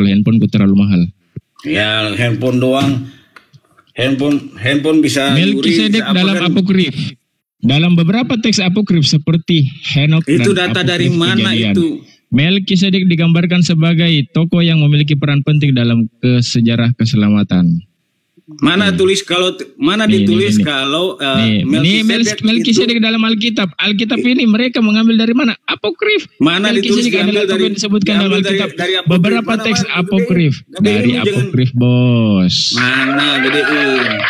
kalau handphoneku terlalu mahal. Ya handphone doang. Handphone bisa Melkisedek dalam apokrif. Dalam beberapa teks apokrif seperti Henok itu dan data Apokrif dari mana Kejadian, itu? Melkisedek digambarkan sebagai tokoh yang memiliki peran penting dalam sejarah keselamatan. Mana tulis kalau ditulis kalau Melkisedek dalam Alkitab. Alkitab ini mereka mengambil dari mana? Apokrif. Mana ditulis adalah tokoh yang disebutkan dalam Alkitab. Beberapa teks apokrif dari apokrif, bos. Mana gedein?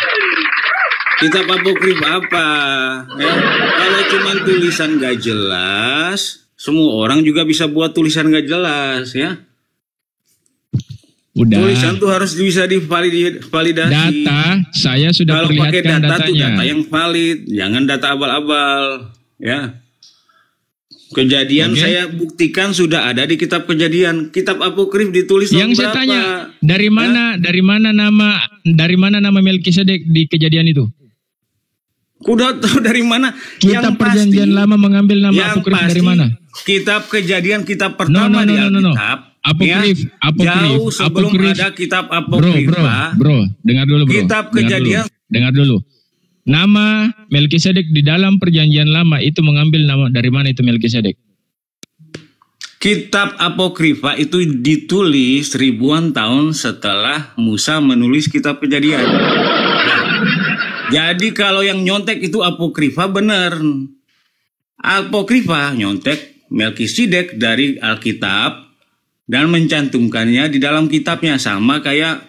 Kitab apokrif apa? Ya, kalau cuma tulisan gak jelas, semua orang juga bisa buat tulisan gak jelas, ya. Udah. Tulisan tuh harus bisa divalidasi. Data, saya sudah kalau pakai perlihatkan data datanya. tuh data yang valid, jangan data abal-abal, ya. Kejadian saya buktikan sudah ada di kitab Kejadian. Kitab apokrif ditulis yang saya tanya, dari mana nama Melkisedek di Kejadian itu? Kuda tahu dari mana? Kitab Perjanjian Lama mengambil nama apokrif dari mana? Kitab Kejadian kitab pertama di Alkitab. Apokrif, jauh sebelum ada kitab apokrif. Bro, dengar dulu bro. Kitab Kejadian. Dengar dulu. Nama Melkisedek di dalam Perjanjian Lama itu mengambil nama dari mana itu Melkisedek? Kitab Apokrifa itu ditulis ribuan tahun setelah Musa menulis kitab Kejadian. Jadi kalau yang nyontek itu Apokrifa benar. Apokrifa nyontek Melkisedek dari Alkitab dan mencantumkannya di dalam kitabnya, sama kayak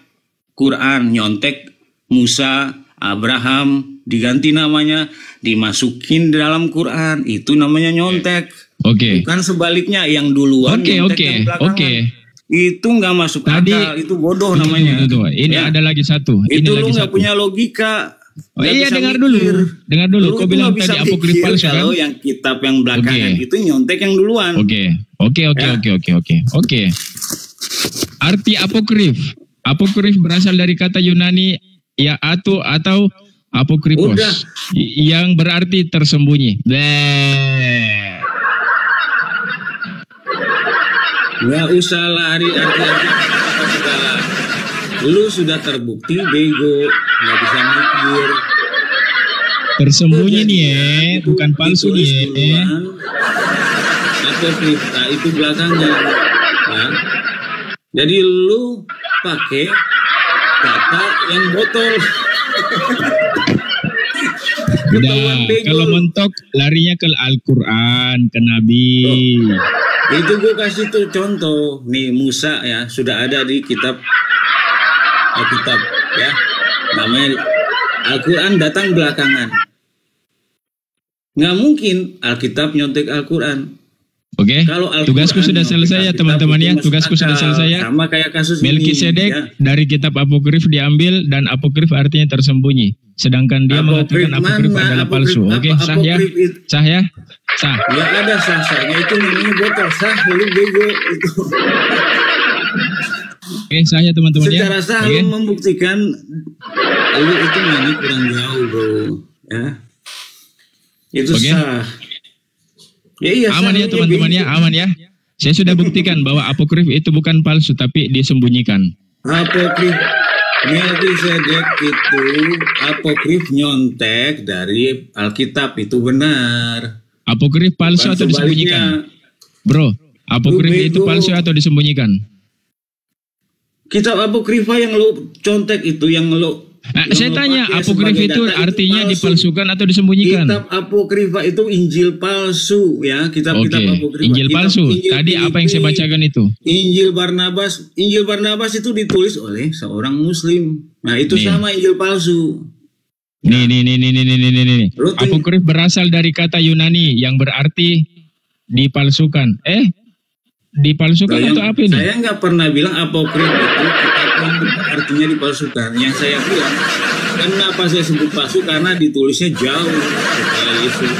Quran nyontek Musa, Abraham, diganti namanya, dimasukin dalam Quran, itu namanya nyontek. Oke. Bukan sebaliknya, yang duluan nyontek yang belakangan. Itu nggak masuk akal, itu bodoh namanya. Ini ada lagi satu. Itu lu nggak punya logika. Oh iya, dengar dulu. Kau bilang tadi apokrif palsu kan? Kalau yang kitab yang belakangan itu nyontek yang duluan. Oke. Arti apokrif. Apokrif berasal dari kata Yunani ya atau apokrifos, yang berarti tersembunyi. Nggak usah lari arti-arti segala. Lu sudah terbukti bego, nggak bisa mikir. Tersembunyi nih ya, bukan palsu nih ya. Apokrif, itu belakangnya. Ya. Jadi lu pakai kata yang botol. Udah, kalau mentok larinya ke Al-Quran, ke Nabi. Itu gue kasih tuh contoh. Nih Musa ya, sudah ada di kitab Alkitab ya. Namanya Al-Quran datang belakangan. Nggak mungkin Alkitab nyontek Al-Quran. Oke, tugasku sudah selesai ya teman-teman ya. Tugasku sudah selesai ya. Sama kayak kasus Melkisedek ya. Dari kitab apokrif diambil, dan apokrif artinya tersembunyi. Sedangkan dia mengatakan apokrif adalah palsu. Oke, sah ya? Sah ya? Sah. Ya ada sah-sahnya, itu namanya botol. Sah, lu bego itu. Oke, sah ya teman-teman ya. Secara sah lu membuktikan lu itu mainnya kurang jauh bro. Ya. Itu sah. Ya, iya, aman ya teman-teman ya, aman ya. Saya sudah buktikan bahwa apokrif itu bukan palsu tapi disembunyikan. Apokrif Melkisedek itu apokrif nyontek dari Alkitab, itu benar. Apokrif palsu atau disembunyikan? Bro, apokrif itu palsu atau disembunyikan? Kitab apokrifa yang lo contek itu, yang lo saya tanya, apokrif itu artinya dipalsukan atau disembunyikan? Kitab apokrifa itu Injil palsu ya, kitab-kitab apokrifa. Injil palsu. Tadi apa yang saya bacakan itu? Injil Barnabas itu ditulis oleh seorang Muslim. Nah itu sama Injil palsu. Nih. Apokrif berasal dari kata Yunani yang berarti dipalsukan. Dipalsukan atau apa ini? Saya nggak pernah bilang apokrif itu kitab yang artinya dipalsukan. Yang saya bilang, kenapa saya sebut palsu, karena ditulisnya jauh setelah Yesus.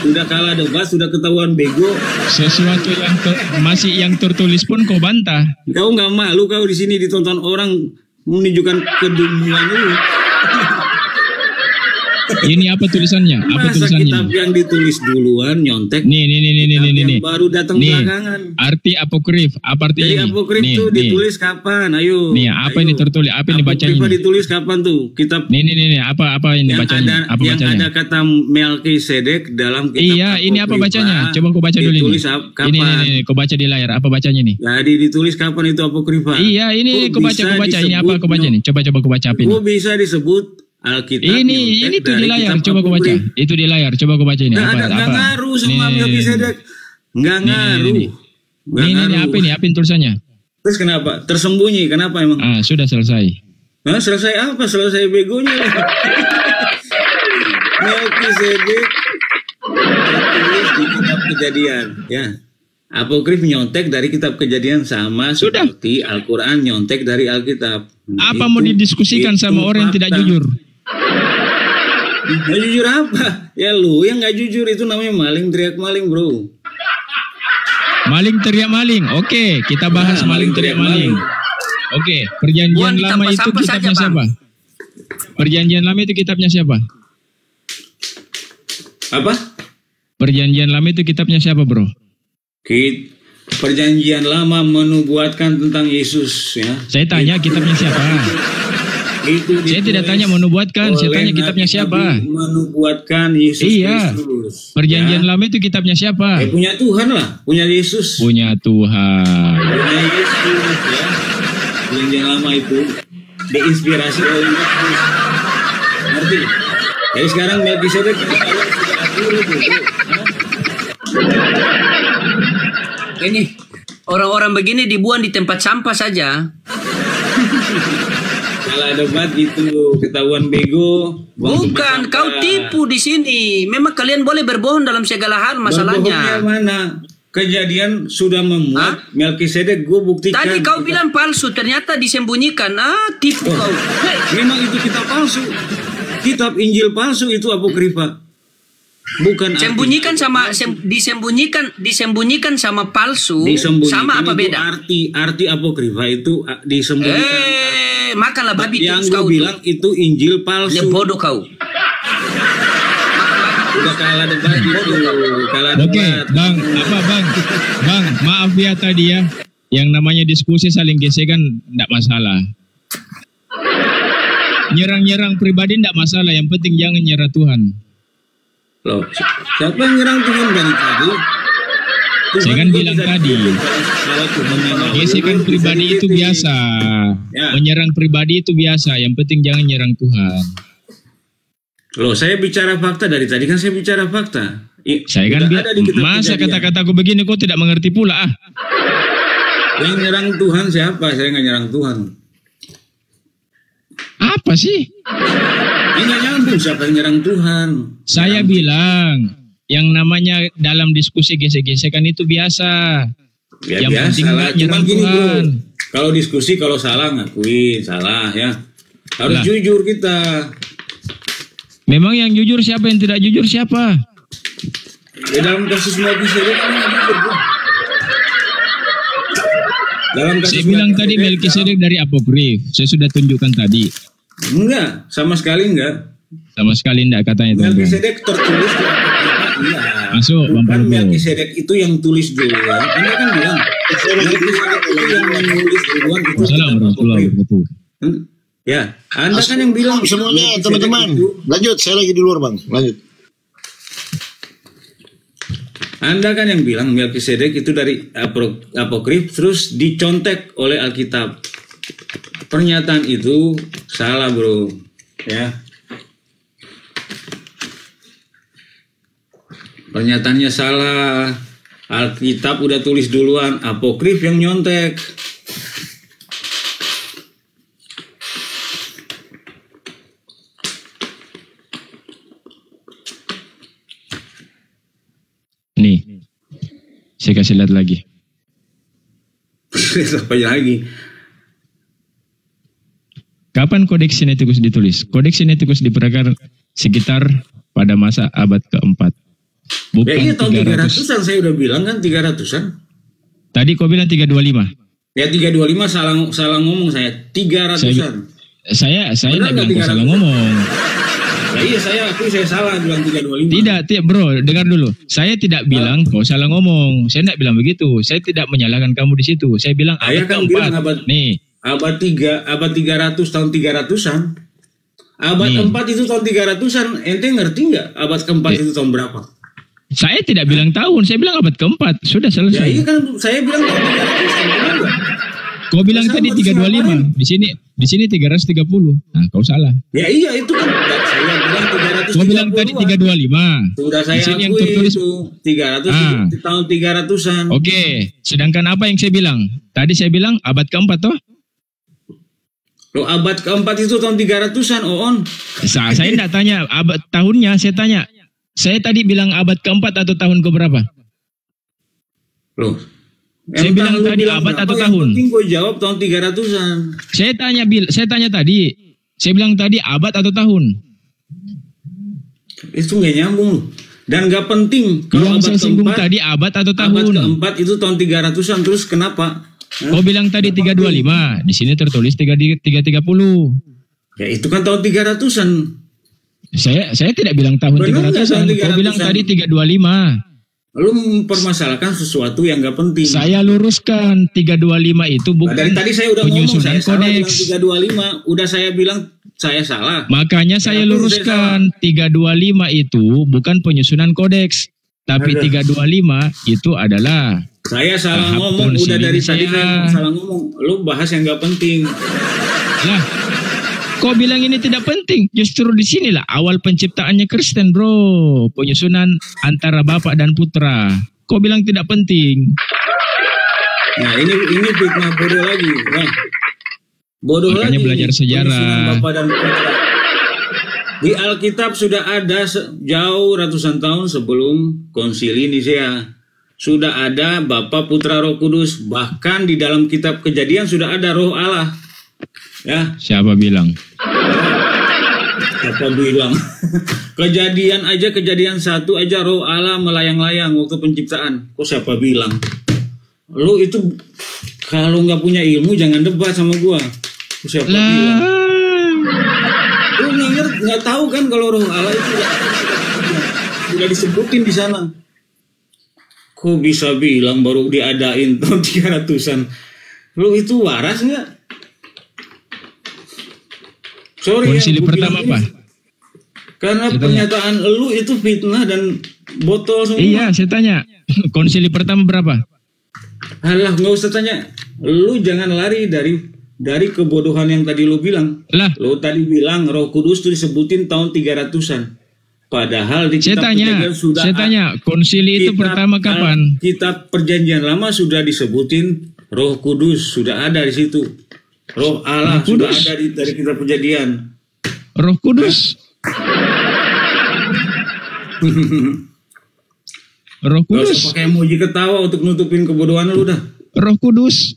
Sudah kalah debat, sudah ketahuan bego. Sesuatu yang masih yang tertulis pun kau bantah. Kau nggak malu kau di sini ditonton orang menunjukkan kedunguan lu. Ini apa tulisannya? Apa Masa tulisannya? kitab yang ditulis duluan nyontek? Nih. Baru datang belakangan. Arti apokrif. Apa artinya? Jadi apokrif itu ditulis kapan? Ayo. Nih, apa ini tertulis? Apa ini bacanya? Apokrif ditulis kapan tuh? Kitab. Nih. Apa ini bacanya? Apa yang bacanya? ada kata Melkisedek dalam kitab. Iya, ini apa bacanya? Coba kau baca dulu ini. Ditulis kapan? Ini, kau baca di layar. Apa bacanya nih? Jadi ditulis kapan itu apokrifa? Iya, ini kau baca. Ini apa kau baca nih? Coba kau baca apa ini? Kok bisa disebut Alkitab? Ini tuh di layar. Coba kau baca. Itu di layar. Coba kau baca ini. Nggak ngaruh sama Melkisedek. Nggak ngaruh. Ini apa ini? Apa tulisannya? Terus kenapa? Tersembunyi. Kenapa emang? Sudah selesai. Nah, selesai apa? Selesai begonya. Melkisedek tertulis di kitab Kejadian, ya. Apokrif nyontek dari kitab Kejadian sama seperti Al-Quran nyontek dari Alkitab. Apa mau didiskusikan sama orang yang tidak jujur? Nggak jujur apa? Ya lu yang nggak jujur itu namanya maling teriak maling, bro. Maling teriak maling. Oke, kita bahas maling teriak maling. Oke, Perjanjian Lama itu kitabnya siapa? Perjanjian Lama itu kitabnya siapa? Apa? Perjanjian Lama itu kitabnya siapa, bro? Perjanjian Lama menubuatkan tentang Yesus, ya. Saya tanya kitabnya siapa? Saya tidak tanya menubuatkan, saya tanya kitabnya siapa? Menubuatkan Yesus Kristus. Perjanjian Lama itu kitabnya siapa? Punya Tuhan lah, punya Yesus. Punya Tuhan. Punya Yesus, ya. Perjanjian Lama itu diinspirasi oleh Yesus. Ngerti? Jadi sekarang Melkisedek sudah akurat, Ini orang-orang begini dibuang di tempat sampah saja. Kalau debat gitu ketahuan bego. Bukan, kau tipu di sini. Memang kalian boleh berbohong dalam segala hal masalahnya. Berbohongnya mana? Kejadian sudah memuat Melkisedek, gue buktikan. Tadi kau bilang palsu, ternyata disembunyikan. Tipu kau. Memang itu kitab palsu. Kitab Injil palsu itu apokrifa. Bukan disembunyikan sama palsu. Sama apa beda? Arti apokrifa itu disembunyikan. Makanlah babi yang gue bilang itu Injil palsu. Bodoh kau. Udah kalah debat gitu. Oke, Bang, maaf ya tadi ya. Yang namanya diskusi saling gesekan enggak masalah. Nyerang-nyerang pribadi enggak masalah, yang penting jangan nyerang Tuhan. Loh, siapa yang nyerang Tuhan dari tadi? Saya kan bilang tadi, gesekan pribadi itu biasa, menyerang pribadi itu biasa, yang penting jangan nyerang Tuhan. Loh, saya bicara fakta dari tadi kan saya bicara fakta. Saya kan bilang, masa kata-kataku begini kok tidak mengerti pula Yang nyerang Tuhan siapa? Saya nggak nyerang Tuhan. Apa sih? Ini nggak nyambung, siapa yang nyerang Tuhan? Saya bilang, yang namanya dalam diskusi gesek-gesekan itu biasa. Ya, yang biasa penting lah. nyerang Gini, Tuhan. Bro, kalau diskusi kalau salah ngakuin salah ya. Harus jujur kita. Memang yang jujur siapa, yang tidak jujur siapa? Ya, dalam kasus Melkisedek kan jujur, bro. Saya bilang tadi Melkisedek dari apokrif. Saya sudah tunjukkan tadi. Enggak, sama sekali enggak. Sama sekali enggak katanya. Melkisedek tertulis di Alkitab. Iya. Masuk, Bang Palgo. Melkisedek itu yang tulis duluan. Anda kan bilang Melkisedek itu yang menulis duluan. Salam, betul. Ya, Anda kan yang bilang semuanya teman-teman. Lanjut, saya lagi di luar, Bang. Lanjut. Anda kan yang bilang Melkisedek itu dari apokrif terus dicontek oleh Alkitab. Pernyataan itu salah, bro. Ya. Pernyataannya salah. Alkitab udah tulis duluan, apokrif yang nyontek. Nih, saya kasih lihat lagi. Apa lagi? Kapan Kodeks Sinaiticus ditulis? Kodeks Sinaiticus diperkirakan sekitar pada masa abad keempat. Bukan ya, iya, tahun 300-an. Saya udah bilang kan 300-an. Tadi kau bilang 325. Ya 325 salah ngomong saya. 300-an. Saya tidak bilang kau salah ngomong. Nah, iya saya salah bilang 325. Tidak, bro, dengar dulu. Saya tidak bilang kau salah ngomong. Saya tidak bilang begitu. Saya tidak menyalahkan kamu di situ. Saya bilang Saya abad kan keempat. bilang abad 300 tahun 300-an. Abad keempat itu tahun 300-an. Ente ngerti nggak abad keempat itu tahun berapa? Saya tidak bilang tahun, saya bilang abad keempat. Sudah selesai. Ya iya kan saya bilang tahun 300-an. Kau bilang tadi 325. Di sini 330. Nah, kau salah. Ya iya itu kan saya bilang 330. Kau bilang tadi 325. Sudah saya di sini yang akui tertulis itu 300 itu tahun 300-an. Oke, sedangkan apa yang saya bilang? Tadi saya bilang abad keempat toh? Loh, abad keempat itu tahun 300-an, Oon. Saya tidak tanya abad tahunnya, saya tanya. Saya tadi bilang abad keempat atau tahun keberapa? Loh, saya bilang tadi abad atau tahun? Penting gue jawab tahun 300-an. Saya tanya tadi. Saya bilang tadi abad atau tahun? Itu nggak nyambung. Dan nggak penting. Kalau yang saya singgung tadi abad atau tahun? Abad keempat itu tahun 300-an. Terus kenapa? Kau bilang tadi 325. Di sini tertulis 330. Ya itu kan tahun 300-an. Saya tidak bilang tahun 300-an. Kau bilang tadi 325. Lu mempermasalahkan sesuatu yang gak penting. Saya luruskan 325 itu bukan dari tadi saya udah penyusunan kodeks. 325 udah saya bilang saya salah. Makanya saya luruskan 325 itu bukan penyusunan kodeks, tapi 325 itu adalah saya salah ngomong udah dari tadi saya salah ngomong. Lu bahas yang gak penting. Lah, kau bilang ini tidak penting. Justru di sinilah awal penciptaannya Kristen, bro. Penyusunan antara Bapak dan Putra. Kau bilang tidak penting. Nah, ini fitnah bodoh lagi. Nah, bodoh makanya lagi. Belajar sejarah. Bapak dan Putra. Di Alkitab sudah ada jauh ratusan tahun sebelum Konsili Nisea. Sudah ada Bapa, Putra, Roh Kudus. Bahkan di dalam kitab Kejadian sudah ada Roh Allah. Ya. Siapa bilang? Siapa bilang? Kejadian 1 aja Roh Allah melayang-layang waktu penciptaan. Kok siapa bilang? Lu itu kalau nggak punya ilmu jangan debat sama gua. Kok siapa bilang? Lu nggak tahu kan kalau Roh Allah itu sudah disebutin di sana. Kok bisa bilang baru diadain tahun 300-an? Lu itu waras nggak? Sorry Konsili pertama apa? Karena pernyataan lu itu fitnah dan botol semua. Iya, saya tanya. Konsili pertama berapa? Alah, nggak usah tanya. Lu jangan lari dari kebodohan yang tadi lu bilang. Lah, lu tadi bilang Roh Kudus itu disebutin tahun 300-an. Padahal di kitab Perjanjian sudah. Saya tanya, konsili itu pertama kapan? Kitab Perjanjian Lama sudah disebutin Roh Kudus, sudah ada di situ. Roh Allah sudah ada dari kitab Perjanjian. Roh Kudus. Roh Kudus. Gak usah pakai emoji ketawa untuk nutupin kebodohan lu dah. Roh Kudus.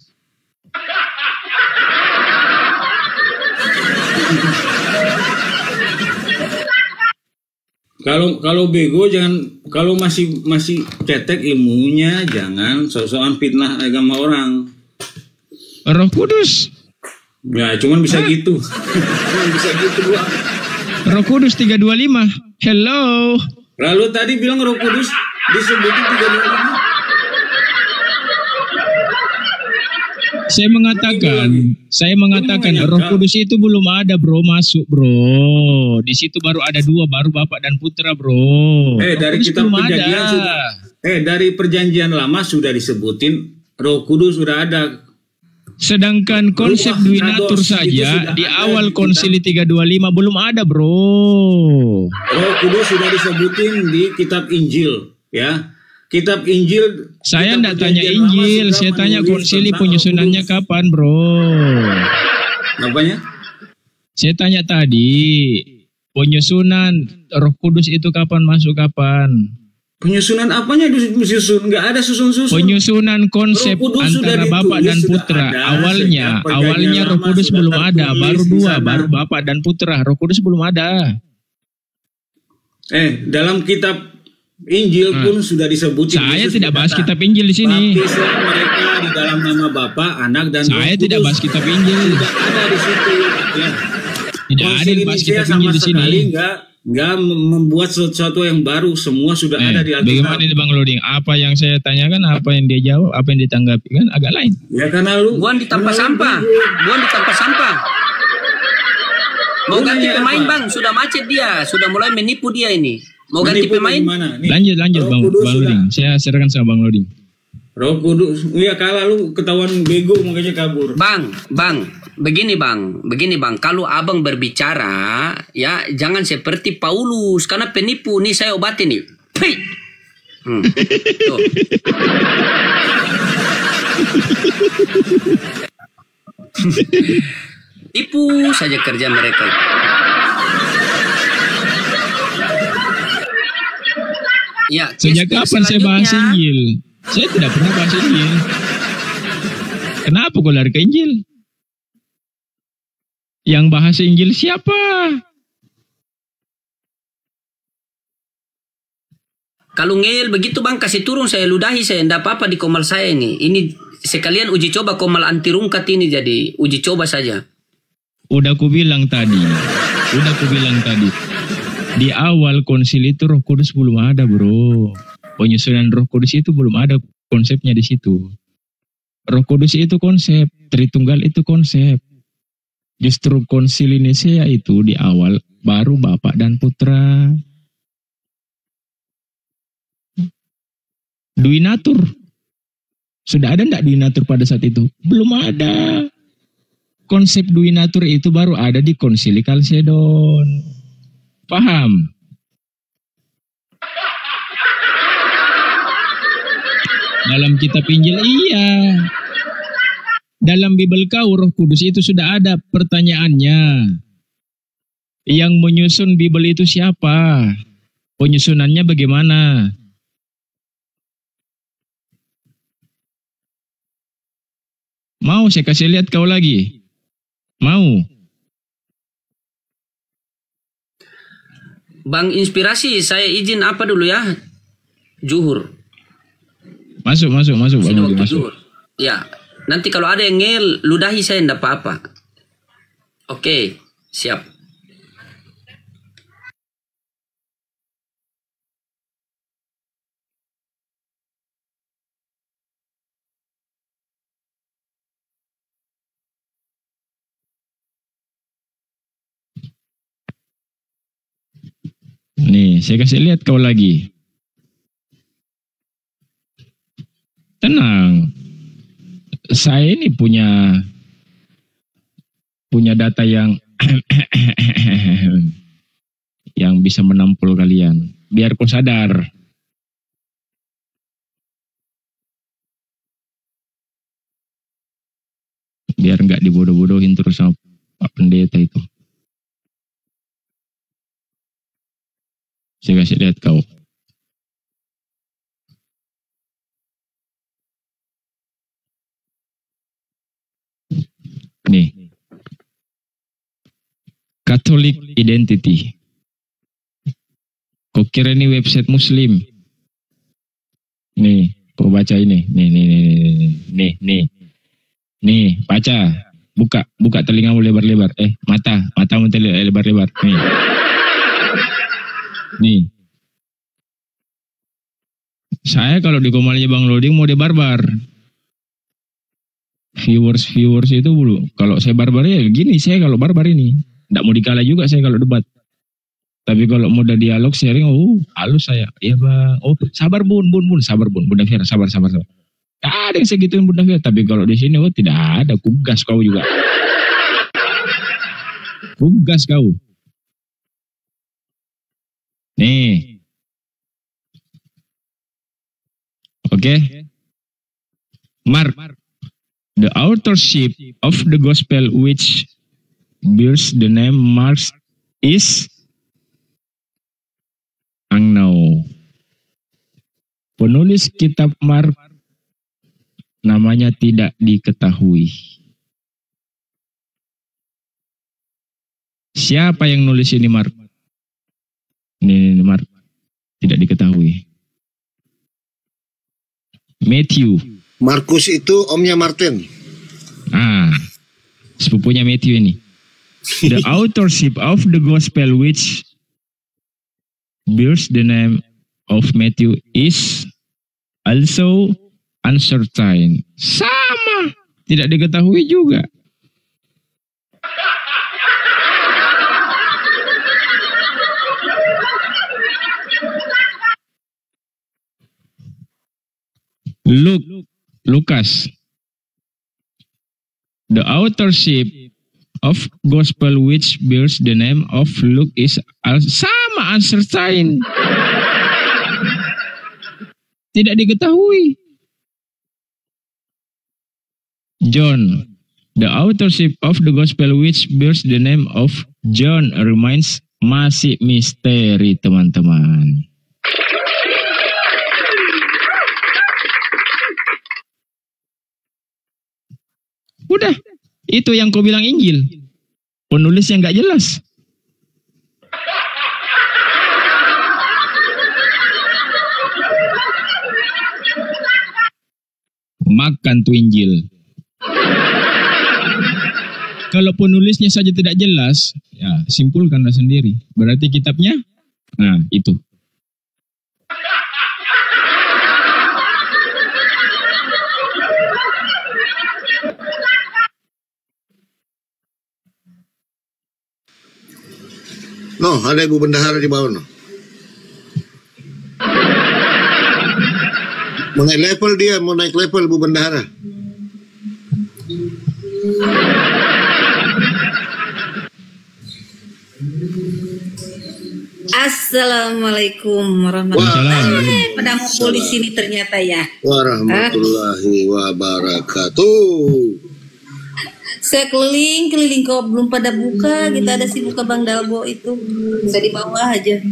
Kalau bego jangan, kalau masih cetek ilmunya jangan sok-sokan fitnah agama orang. Roh Kudus. Ya cuman bisa gitu. Bisa gitu gua. Roh Kudus 325. Hello. Lalu tadi bilang Roh Kudus disebutin 325. Saya mengatakan Roh Kudus itu belum ada, bro, masuk, bro. Di situ baru ada 2, baru Bapak dan Putra, bro. Dari kitab Perjanjian sudah. Dari Perjanjian Lama sudah disebutin Roh Kudus sudah ada. Sedangkan konsep Duinatur saja di awal Konsili 325 belum ada, bro. Roh Kudus sudah disebutin di kitab Injil, ya. Kitab Injil. Saya tidak tanya Injil, saya tanya konsili penyusunannya kapan, bro. Apanya? Saya tanya tadi, penyusunan Roh Kudus itu kapan masuk kapan? Penyusunan apanya disusun? Nggak ada susun-susun. Penyusunan konsep antara Bapak dan Putra. Awalnya Roh Kudus belum ada, baru 2, baru Bapak dan Putra. Roh Kudus belum ada. Dalam kitab Injil pun sudah disebutin. Saya tidak bahas kitab Injil di sini. Baptislah mereka di dalam nama Bapa, Anak dan Roh Kudus. Saya tidak bahas kitab Injil. Tidak ada di situ. Ya. Tidak ada yang bahas kitab Injil di sini. Nggak membuat sesuatu yang baru, semua sudah ada di Alkitab. Bagaimana ini Bang Loding? Apa yang saya tanyakan, apa yang dia jawab, apa yang ditanggapi kan agak lain. Ya karena lu buang di tempat sampah, buang di tempat sampah. Mau ganti pemain Bang, sudah macet dia, sudah mulai menipu dia ini. Mau ganti pemain? Lanjut Bang Loding. Saya serahkan sama Bang Loding. Roh Kudus, ya kalah lu ketahuan bego makanya kabur. Bang, begini bang, kalau abang berbicara, ya jangan seperti Paulus, karena penipu nih saya obati nih. Tuh. Tipu saja kerja mereka. Ya, sejak kapan saya bahas Injil? Saya tidak pernah bahas Injil. Kenapa kau lari ke Injil? Yang bahas Injil siapa? Kalau ngeyel begitu bang, kasih turun saya ludahi saya. Tidak apa-apa di komal saya ini. Ini sekalian uji coba komal anti rungkat ini, jadi uji coba saja. Udah ku bilang tadi. Di awal konsil itu Roh Kudus belum ada bro. Penyusunan Roh Kudus itu belum ada konsepnya di situ. Roh Kudus itu konsep, Tritunggal itu konsep. Justru konsil Nicea itu di awal baru Bapa dan Putra. Duinatur. Sudah ada enggak Duinatur pada saat itu? Belum ada. Konsep Duinatur itu baru ada di Konsili Kalsedon. Paham? Dalam kitab Injil iya. Dalam Bibel kau Roh Kudus itu sudah ada pertanyaannya. Yang menyusun Bibel itu siapa? Penyusunannya bagaimana? Mau saya kasih lihat kau lagi? Mau? Bang Inspirasi, saya izin apa dulu ya? Zuhur. Masuk. Masuk. Ya, nanti kalau ada yang ngel, ludahi saya enggak apa-apa. Oke, siap. Nih, saya kasih lihat kau lagi. Tenang. Saya ini punya data yang yang bisa menampol kalian. Biar kau sadar. Biar nggak dibodoh-bodohin terus sama Pak Pendeta itu. Saya kasih lihat kau. Nih. Catholic Identity. Kau kira ini website Muslim? Nih, kau baca ini. Nih, baca. Buka telingamu lebar-lebar. Matamu lebar-lebar. Nih. Saya kalau di komalnya Bang Loding mau barbar. Viewers itu dulu. Kalau saya barbar ya gini, saya kalau barbar ini. Nggak mau dikalah juga saya kalau debat. Tapi kalau mau ada dialog sharing, halus saya. Iya bang. Sabar bun. Sabar bun. Bunda Fira, sabar. Gak ada yang segituin Bunda Fira. Tapi kalau di sini, tidak ada. Kugas kau juga. Kugas kau. Nih. Oke. Mark. The authorship of the gospel which bears the name Mark is unknown. Penulis kitab Mark namanya tidak diketahui. Siapa yang nulis ini Mark? Ini Mark. Tidak diketahui. Matthew. Markus itu omnya Martin. Sepupunya Matthew ini. The authorship of the gospel which bears the name of Matthew is also uncertain. Sama, tidak diketahui juga. Lukas. The authorship of gospel which bears the name of Luke is sama uncertain. Tidak diketahui. John. The authorship of the gospel which bears the name of John remains masih misteri, teman-teman. Udah, itu yang kau bilang Injil. Penulisnya nggak jelas. Makan tuh Injil. Kalau penulisnya saja tidak jelas, ya simpulkanlah sendiri. Berarti kitabnya, nah itu. No, ada ibu bendahara di bawah no. Mau naik level ibu bendahara. Assalamualaikum warahmatullahi wabarakatuh. Pada ngumpul di sini ternyata ya. Warahmatullahi wabarakatuh. Saya keliling kok belum pada buka. Kita ada si buka Bang Dalbo itu. Bisa di bawah aja.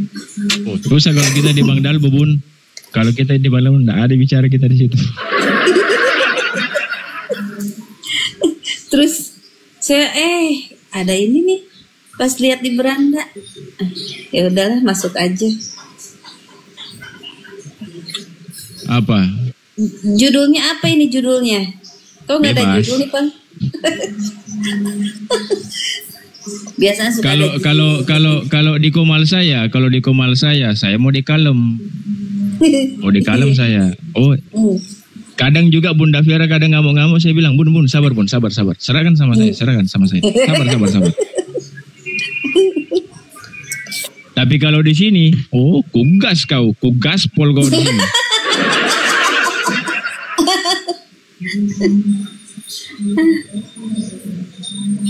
Oh, terus kalau kita di Bang Dalbo, Bun. Kalau kita di Bang Dalbo enggak ada bicara kita di situ. Terus saya ada ini nih. Pas lihat di beranda. Ya udahlah masuk aja. Apa? Judulnya apa ini judulnya? Kok nggak ada judul nih, Bang? Biasanya suka kalau di komal saya, saya mau dikalem. Mau dikalem saya. Oh. Kadang juga Bunda Fiera kadang ngamuk-ngamuk, saya bilang, "Bun, sabar Bun, sabar. Serahkan sama saya. Sabar. Tapi kalau di sini, kugas gaspol kau di sini."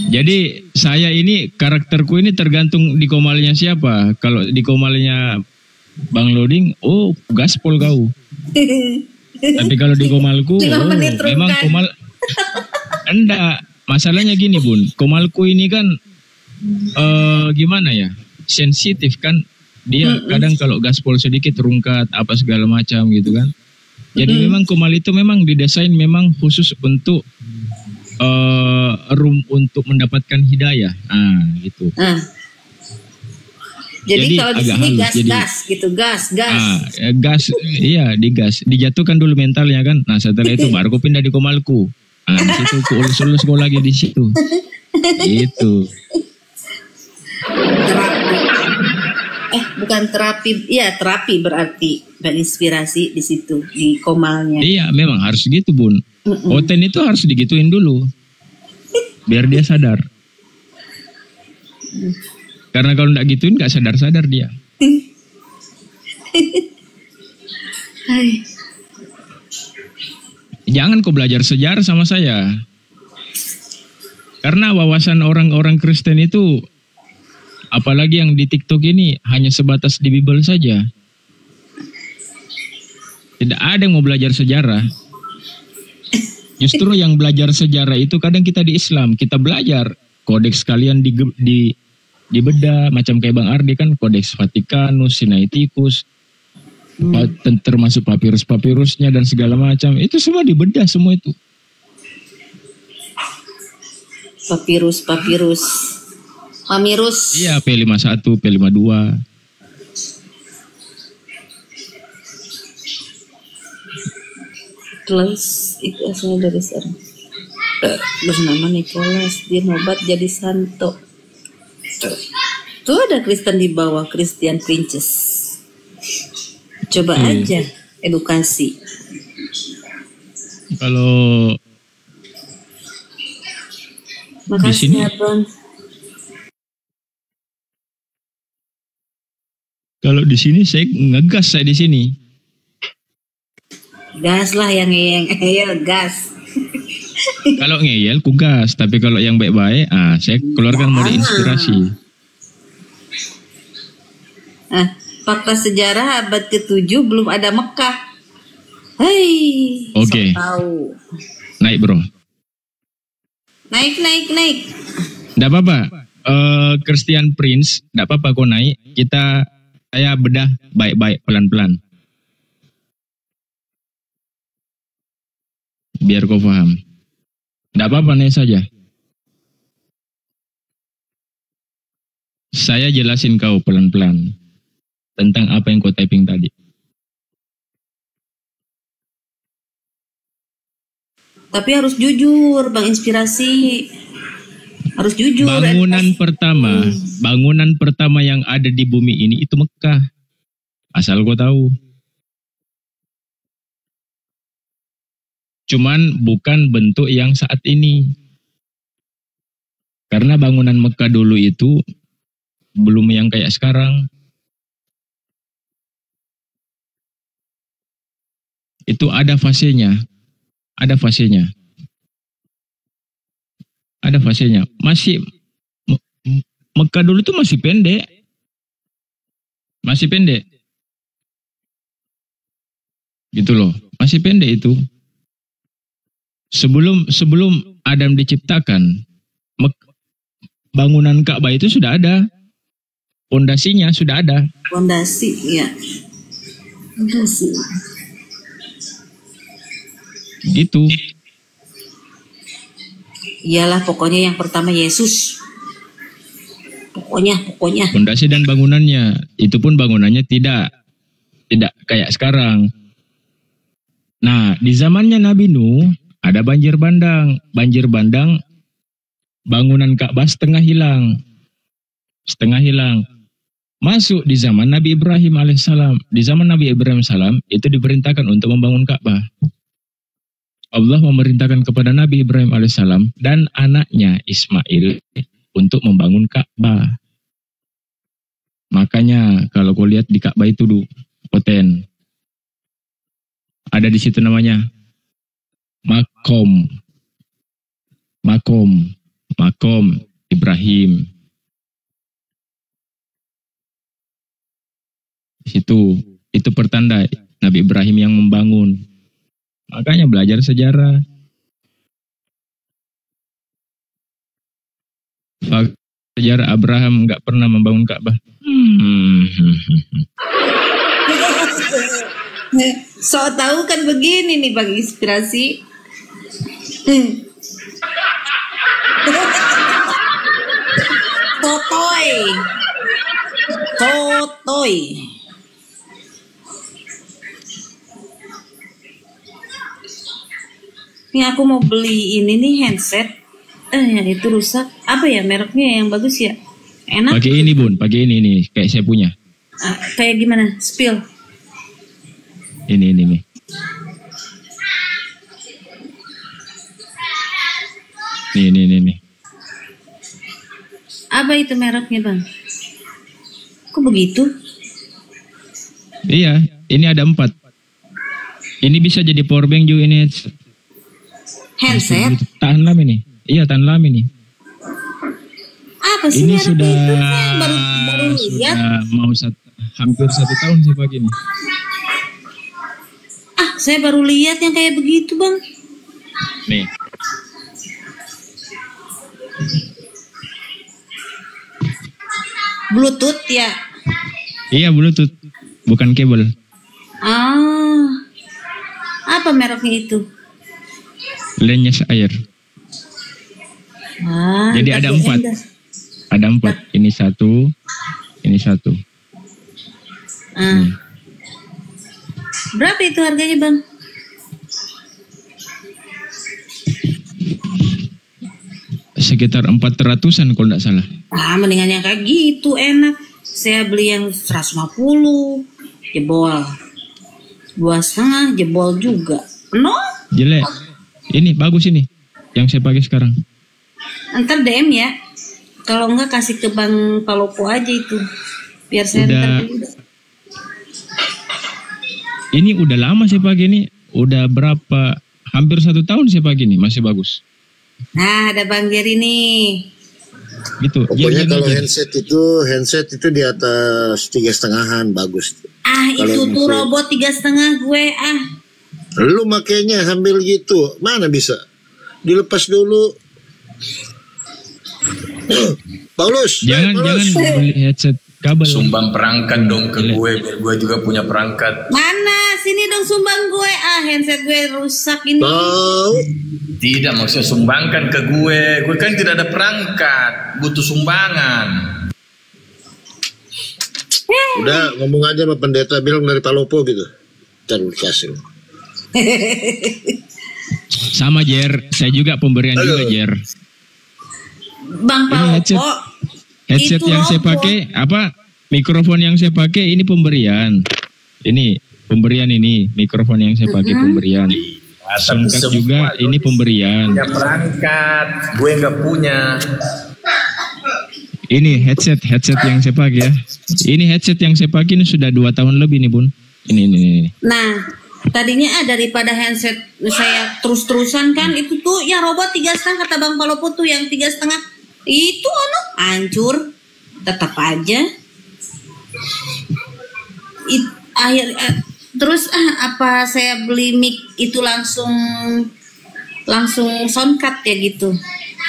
Jadi saya ini karakterku ini tergantung di komalnya siapa. Kalau di komalnya Bang Loding, gaspol kau. Tapi kalau di komalku, memang komal. Enggak, masalahnya gini Bun, komalku ini kan gimana ya, sensitif kan. Dia kadang kalau gaspol sedikit rungkat apa segala macam gitu kan. Jadi memang komal itu memang didesain memang khusus untuk room untuk mendapatkan hidayah, gitu. Jadi kalau di sini gas gitu, gas. Gas, iya digas, dijatuhkan dulu mentalnya kan. Nah setelah itu baru aku pindah di komalku. Di situ aku ulus lagi di situ. Itu. Bukan terapi, ya terapi berarti berinspirasi di situ di komalnya. Iya, memang harus gitu Bun. Oten itu harus digituin dulu, biar dia sadar. Karena kalau nggak gituin nggak sadar dia. Jangan kau belajar sejarah sama saya. Karena wawasan orang-orang Kristen itu, apalagi yang di TikTok ini, hanya sebatas di Bible saja. Tidak ada yang mau belajar sejarah. Justru yang belajar sejarah itu kadang kita di Islam, kita belajar kodeks kalian dibedah, macam kayak Bang Ardi kan, kodeks Vatikanus, Sinaiticus, termasuk papirus-papirusnya dan segala macam, itu semua dibedah semua itu. Pamirus. Iya, P51, P52. Nicholas itu asalnya dari sana. Bernama Nicholas, dia nobat jadi santo. Tuh ada Kristen di bawah, Christian Princess. Coba aja edukasi. Kalau Makasih sini? ya Bang. Kalau di sini saya ngegas saya di sini. Gas lah yang ayo gas. Kalau ngeyel ku gas, tapi kalau yang baik-baik, saya keluarkan mode inspirasi. Fakta sejarah abad ke-7 belum ada Mekah. Hei, Oke. sok tahu. Naik bro. Naik. Nggak apa-apa. Christian Prince, nggak apa-apa kau naik. Saya bedah baik-baik pelan-pelan. Biar kau paham. Nggak apa-apa naik saja. Saya jelasin kau pelan-pelan tentang apa yang kau typing tadi. Tapi harus jujur, Bang Inspirasi. Harus jujur. Bangunan pertama yang ada di bumi ini itu Mekah. Asal kau tahu. Cuman bukan bentuk yang saat ini. Karena bangunan Mekah dulu itu belum yang kayak sekarang. Itu ada fasenya. Masih Mekah dulu itu masih pendek. Gitu loh. Masih pendek itu. Sebelum Adam diciptakan, bangunan Ka'bah itu sudah ada. Pondasinya sudah ada. Pondasi. Gitu. Iyalah pokoknya yang pertama Yesus. Pokoknya. Pondasi dan bangunannya, itu pun bangunannya tidak kayak sekarang. Nah, di zamannya Nabi Nuh ada banjir bandang, bangunan Ka'bah setengah hilang. Masuk di zaman Nabi Ibrahim alaihissalam. Di zaman Nabi Ibrahim alaihissalam itu diperintahkan untuk membangun Ka'bah. Allah memerintahkan kepada Nabi Ibrahim alaihissalam dan anaknya Ismail untuk membangun Ka'bah. Makanya kalau kau lihat di Ka'bah itu Poten, ada di situ namanya makom Ibrahim. Itu pertanda Nabi Ibrahim yang membangun. Makanya belajar sejarah. Sejarah Abraham nggak pernah membangun Ka'bah. So tahu kan begini nih Bang Inspirasi. Totoy. Ini aku mau beli ini nih handset. Yang itu rusak. Apa ya mereknya yang bagus ya? Enak. Pakai ini Bun, pakai ini nih, kayak saya punya. Kayak gimana? Spill. Ini nih. Nih. Apa itu mereknya Bang? Kok begitu? Iya, ini ada 4. Ini bisa jadi powerbank juga ini. Handset? Tahan lama ini. Iya, tahan lama ini. Apa sih Ini mereknya sudah itu? Baru lihat. Mau hampir 1 tahun saya pakai ini. Saya baru lihat yang kayak begitu Bang. Nih. Bluetooth ya? Iya, Bluetooth. Bukan kabel. Apa mereknya itu? Lens Air. Jadi ada 4. Ada 4. Ini 1. Ini 1. Berapa itu harganya Bang? sekitar 400-an kalau nggak salah. Ah, mendingan yang kayak gitu enak. Saya beli yang 150, jebol. 2,5 jebol juga. No? Jelek. Ini bagus ini yang saya pakai sekarang. Ntar DM ya. Kalau enggak kasih ke Bang Palopo aja itu. Biar saya ntar beli. Ini udah lama saya pakai ini. Udah berapa? Hampir 1 tahun saya pakai ini, masih bagus. Nah, ada Bang Jerry nih. Gitu. Pokoknya Jerry, kalau Jerry. handset itu di atas 3,5-an bagus. Ah, Kalau itu tuh handset. robot 3,5 gue ah. Lu makainya sambil gitu, mana bisa? Dilepas dulu. Paulus, Jangan Paulus. beli headset kabel. Sumbang perangkat dong ke gue, biar gue juga punya perangkat. Mana? Sini dong sumbang gue. Ah, handset gue rusak ini. Tahu? Tidak, maksudnya sumbangkan ke gue. Gue kan tidak ada perangkat, butuh sumbangan. Udah ngomong aja sama pendeta, bilang dari Palopo gitu. Ntar dikasih. Sama Jer, saya juga pemberian juga Jer. Bang Ini headset. Palopo. Headset itu yang saya robot. pakai mikrofon yang saya pakai ini pemberian. Ini pemberian ini mikrofon yang saya pakai pemberian. Soundcard juga ini pemberian. Punya perangkat, gue nggak punya. Ini headset yang saya pakai ya. Ini headset yang saya pakai ini sudah 2 tahun lebih nih Bun. Ini. Nah, tadinya daripada handset saya terus-terusan kan itu tuh yang robot 3,5 kata Bang Palopo tuh yang 3,5 itu hancur tetap aja. Terus apa saya beli mic itu langsung soundcard ya gitu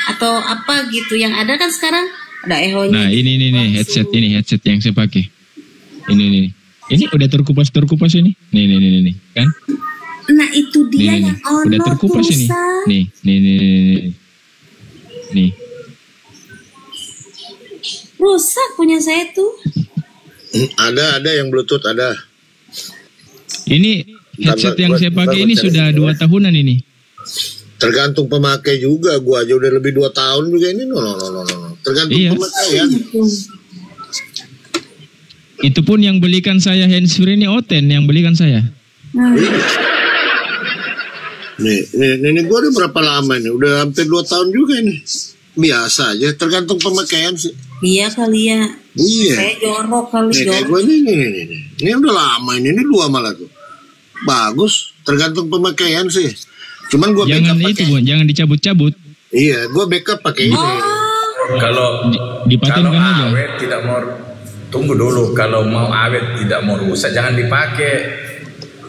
atau apa gitu yang ada kan sekarang ada ehonya. Nah ini headset yang saya pakai. Ini udah terkupas ini. Nih kan? Nah itu dia Nih. yang ono Udah terkupas ini. rusak. Nih. Rusak punya saya tuh. Ada yang Bluetooth ada. Ini headset yang saya pakai ini sudah 2 tahunan ini. Tergantung pemakai juga. Gua aja udah lebih 2 tahun juga ini. No. Tergantung Iya. pemakaian. Itu pun yang belikan saya handsfree ini Oten yang belikan saya. Nih gua udah berapa lama ini? Udah hampir 2 tahun juga ini. Biasa aja, tergantung pemakaian sih. Iya kali ya. Iya. Saya jorok kali Nih kayak jorok. gue nih. Ini udah lama ini 2 malah tuh. Bagus, tergantung pemakaian sih. Cuman gue Jangan backup itu pakai. Bun, jangan dicabut-cabut. Iya, gue backup pakai ini. Kalau Dipatenkan aja. awet tidak mau, tunggu dulu. Kalau mau awet tidak mau rusak, jangan dipakai.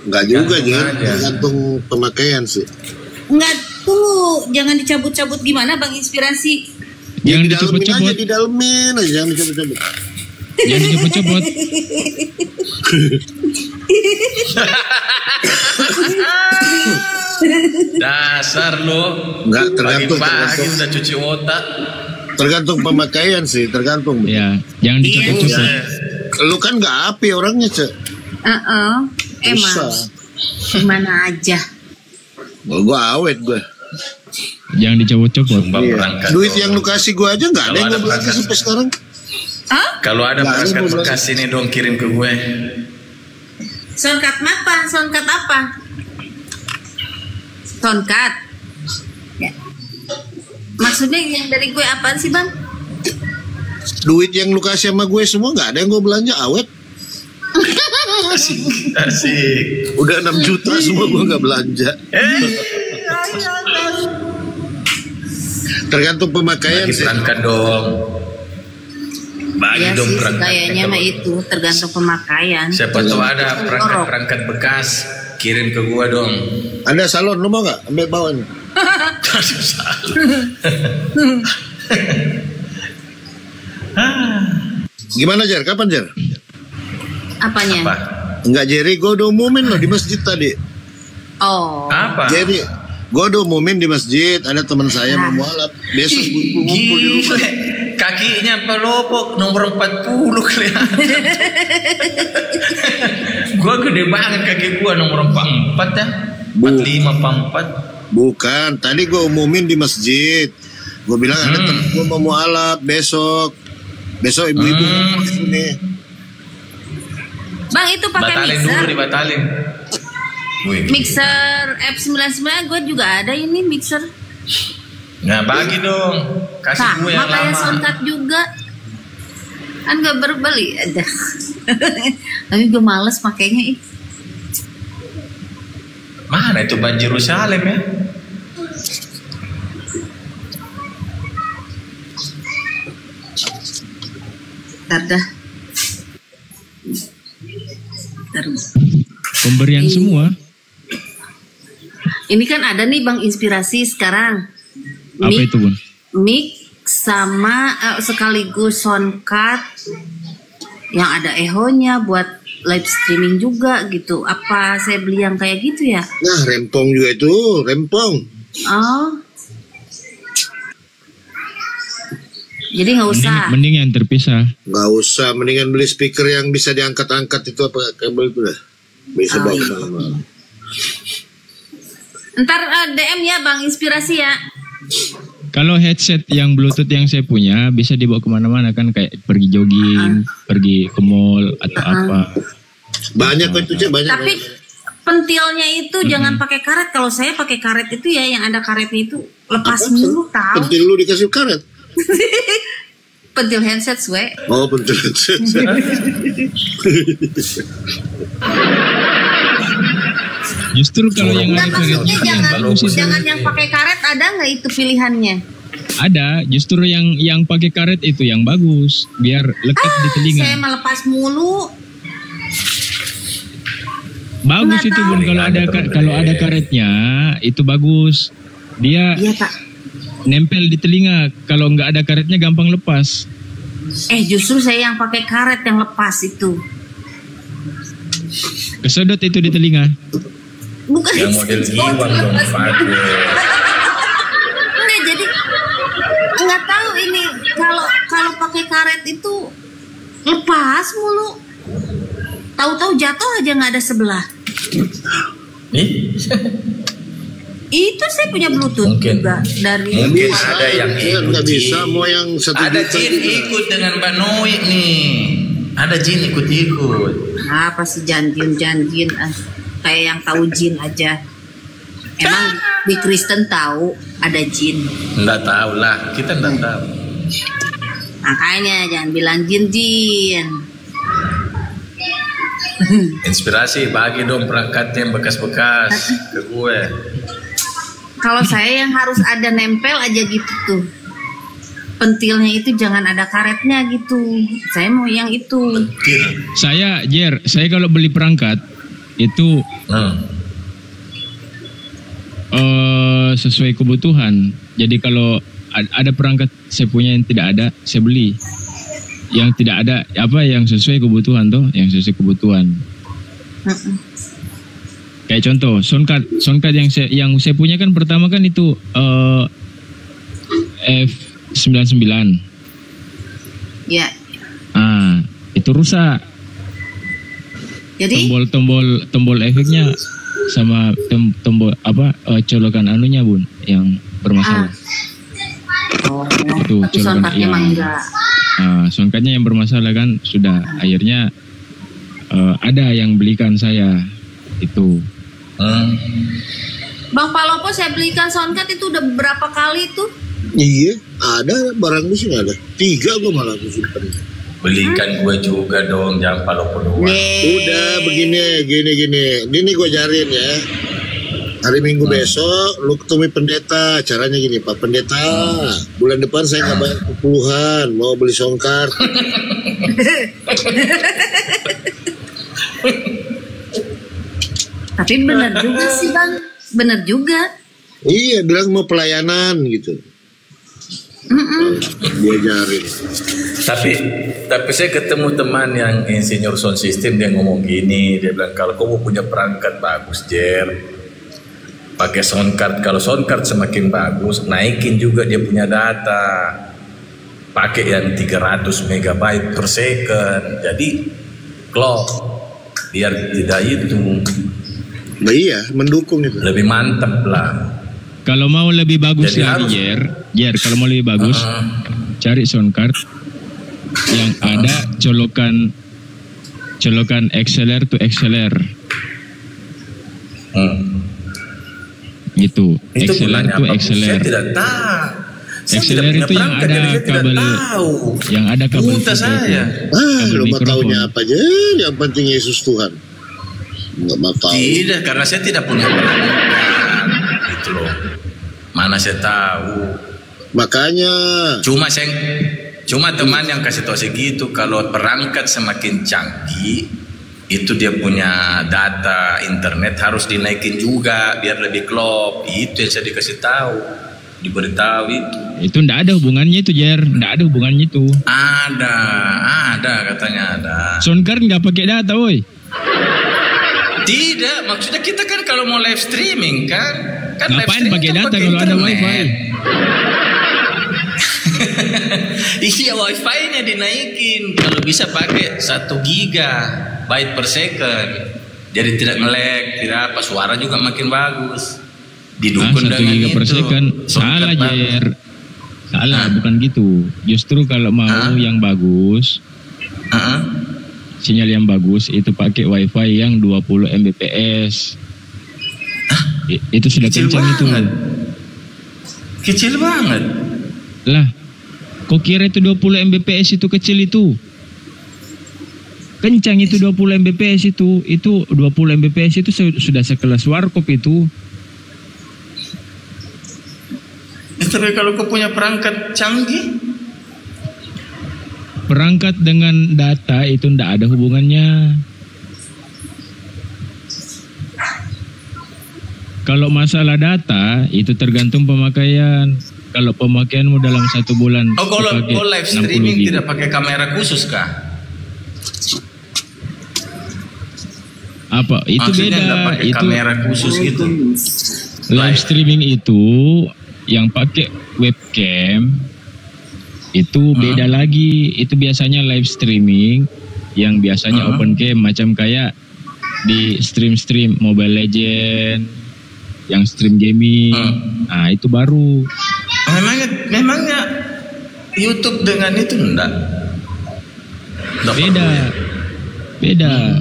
Enggak juga, Gantung jangan aja. tergantung pemakaian sih. Enggak tuh, jangan dicabut-cabut gimana Bang Inspirasi? Jangan Didalemin aja, dicopot-copot. didalemin aja, jangan dicabut-cabut. Jangan dicopot-copot. Dasar lo. Enggak, tergantung, Pagi-pagi udah cuci otak. tergantung pemakaian sih, tergantung. Ya, jangan dicopot-copot. Lu kan nggak api orangnya, Cek. Emang Susah. gimana aja. Gue awet gue. Jangan dicopot-copot. Sumbang Iya. perangkat. Duit dong. yang lu kasih gue aja nggak ada Kalau yang ada gue belanja perangkat. sampai sekarang. Kalau ada Nggak ada perangkat mau bekas ini dong kirim ke gue. Soundcard apa? Soundcard apa? Soundcard. Ya. Maksudnya yang dari gue apaan sih Bang? Duit yang lu kasih sama gue semua nggak ada yang gue belanja, awet. Asik. Udah 6 juta semua gue nggak belanja. Tergantung pemakaian Bagi sih. perangkat dong. Bagi Ya dong sih, perangkat. kayaknya mah itu tergantung pemakaian. Siapa tahu ada perangkat-perangkat bekas, kirim ke gua dong. Ada salon, lu mau nggak? Ambil bawa nih. Aduh, salah. Gimana Jer? Kapan Jer? Apanya? Apa? Enggak Jerry, gue udah umumin loh di masjid tadi. Oh. Apa? Jerry, gue udah umumin di masjid. Ada teman saya mau mualaf. Besok gue ngumpul di rumah. Gile. Kakinya pelopok nomor 40 kelihatan. Gua gede banget kaki gua nomor 44 ya. 45 44. Bukan, tadi gue umumin di masjid. Gue bilang ada temen gue mau mualaf besok ibu-ibu mau ke sini. Bang, itu pakai Batalin mixer. dulu, dibatalin. Wih. Mixer F99 gue juga ada ini mixer. Nah bagi dong, kasih Sama gue yang kayak lama. soundcard juga. Kan gak berbeli ada. Tapi gue males pakainya. Mana itu Ban Yerusalem ya? Ntar dah. Ntar. Pemberian semua. Ini kan ada nih Bang inspirasi sekarang. Apa itu Bun? Mic sama sekaligus soundcard yang ada ehonya buat live streaming juga gitu. Apa saya beli yang kayak gitu ya? Nah rempong juga itu, rempong. Oh. Jadi nggak usah. Mending yang terpisah. Nggak usah, mendingan beli speaker yang bisa diangkat-angkat itu apa kabel itu dah. Bisa bawa kemana-mana. Ntar DM ya Bang inspirasi ya. Kalau headset yang Bluetooth yang saya punya bisa dibawa kemana-mana kan, kayak pergi jogging, pergi ke mall atau apa. Banyak kok itu Cek, banyak. Tapi pentilnya itu jangan pakai karet. Kalau saya pakai karet itu ya yang ada karetnya itu lepas mulu tahu. Pentil lu dikasih karet. Pentil handset we. Oh pentil. Justru kalau yang Nah, ada maksudnya karetnya jangan yang pakai karet, ada nggak itu pilihannya? ada, justru yang pakai karet itu yang bagus, biar lekat di telinga. Saya melepas mulu. Bagus Nggak itu tahu. Bun, kalau ada karetnya itu bagus. Dia Iya Pak. nempel di telinga. Kalau nggak ada karetnya gampang lepas. Justru saya yang pakai karet yang lepas itu. Kesedot itu di telinga. Bukan Yang model Iwan dong pakai. Enggak, jadi nggak tahu ini kalau pakai karet itu lepas mulu. Tahu-tahu jatuh aja nggak ada sebelah. Nih, Itu saya punya Bluetooth Mungkin. juga dari mungkin luar. ada yang ikut. Nggak bisa, Jin. mau yang 1 Ada juta Jin juga. ikut dengan Mbak Noi nih. Ada Jin ikut-ikut. Apa sih janjin kayak yang tahu jin aja. Emang di Kristen tahu ada jin. Nggak tahu lah, kita nggak tahu. Makanya jangan bilang jin. Inspirasi bagi dong perangkatnya yang bekas-bekas ke gue. Kalau saya yang harus ada nempel aja gitu tuh. Pentilnya itu jangan ada karetnya gitu. Saya mau yang itu. Saya kalau beli perangkat itu sesuai kebutuhan. Jadi kalau ada perangkat saya punya yang tidak ada, saya beli. Yang tidak ada yang sesuai kebutuhan yang sesuai kebutuhan. Kayak contoh soundcard yang saya punya kan pertama kan itu F99. Ya. Itu rusak. Jadi Tombol efeknya sama tombol colokan anunya Bun yang bermasalah. Itu tapi colokan soundcardnya emang enggak. soundcardnya yang bermasalah kan, sudah akhirnya ada yang belikan saya itu. Bang Palopo saya belikan soundcard itu udah berapa kali tuh? Iya, ada barang di sini ada. 3 gue malah simpan. Belikan gue juga dong, jangan Palopo doang. Udah begini, gini gue ajarin ya. Hari Minggu besok lu ketemu pendeta. Caranya gini Pak Pendeta, bulan depan saya nggak bayar puluhan, mau beli soundcard. Tapi benar juga sih Bang. Benar juga. Iya, bilang mau pelayanan gitu. Diajarin. Tapi saya ketemu teman yang insinyur sound system, dia ngomong gini, dia bilang kalau kamu punya perangkat bagus pakai soundcard. Kalau soundcard semakin bagus, naikin juga dia punya data. Pakai yang 300 megabyte per second. Jadi clock biar tidak itu. Nah iya, mendukung itu. Lebih mantap lah. Kalau mau lebih bagus Jadi lagi, harus- Jer, kalau mau lebih bagus, cari sound card yang ada colokan XLR to XLR. Gitu. Itu XLR gunanya to apa? XLR. Saya tidak tahu. Saya XLR tidak itu punya yang perangkat, ada jadi saya tidak kabel, tahu. yang ada kabel Buta filter saya. itu. Lo mikrofon. taunya apa aja? Yang penting Yesus Tuhan. Nggak mau tahu. Tidak, karena saya tidak punya perangkat. Gitu loh. Mana saya tahu. Makanya Cuma teman yang kasih tahu segitu, kalau perangkat semakin canggih, itu dia punya data internet harus dinaikin juga biar lebih klop. Itu yang saya dikasih tahu, diberitahu itu. Itu ndak ada hubungannya itu, Jer. Ndak ada hubungannya itu. Ada katanya ada. Sound card nggak pakai data, woi. Tidak, maksudnya kita kan kalau mau live streaming kan live Ngapain streaming pakai kan data kalau ada internet. wifi? Iya, wifi-nya dinaikin. Kalau bisa pakai 1 GB per second. Jadi tidak nge-lag, tidak apa, suara juga makin bagus. Didukung 1 dengan giga per itu. second. Salah, Soundcard Jer. bagus. Salah, bukan gitu. Justru kalau mau yang bagus, sinyal yang bagus itu pakai wifi yang 20 Mbps. Itu sudah Kecil kencang itu. banget. Kecil banget. Lah, kok kira itu 20 Mbps itu kecil itu? Kencang itu 20 Mbps itu. Itu 20 Mbps itu sudah sekelas warkop itu. Tapi kalau kau punya perangkat canggih, Perangkat dengan data itu ndak ada hubungannya. Kalau masalah data itu tergantung pemakaian. Kalau pemakaianmu dalam 1 bulan kalau pakai kau live 60 streaming GB. tidak pakai kamera khusus kah? Apa? Itu Maksudnya beda. nggak pakai Itu kamera khusus gitu. live streaming itu yang pakai webcam itu beda lagi. Itu biasanya live streaming yang biasanya open cam, macam kayak di stream Mobile Legend, yang stream gaming. Nah, itu baru. Memangnya YouTube dengan itu enggak? Beda.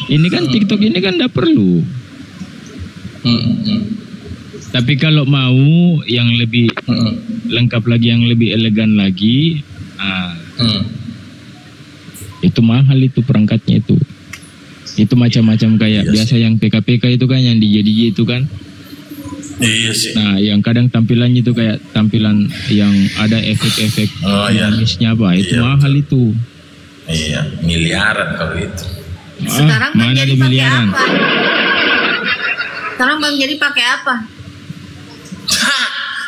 Ini kan TikTok ini kan enggak perlu. Tapi kalau mau yang lebih lengkap lagi, yang lebih elegan lagi, itu mahal itu perangkatnya itu. Itu macam-macam kayak biasa yang PKPK itu kan, yang DJ itu kan. Iya sih. Nah, yang kadang tampilannya itu kayak tampilan yang ada efek-efek dinamisnya apa, itu mahal itu. Iya, miliaran kalau itu. Sekarang Bang mana Jadi ada pakai miliaran? apa? Sekarang Bang Jadi pakai apa?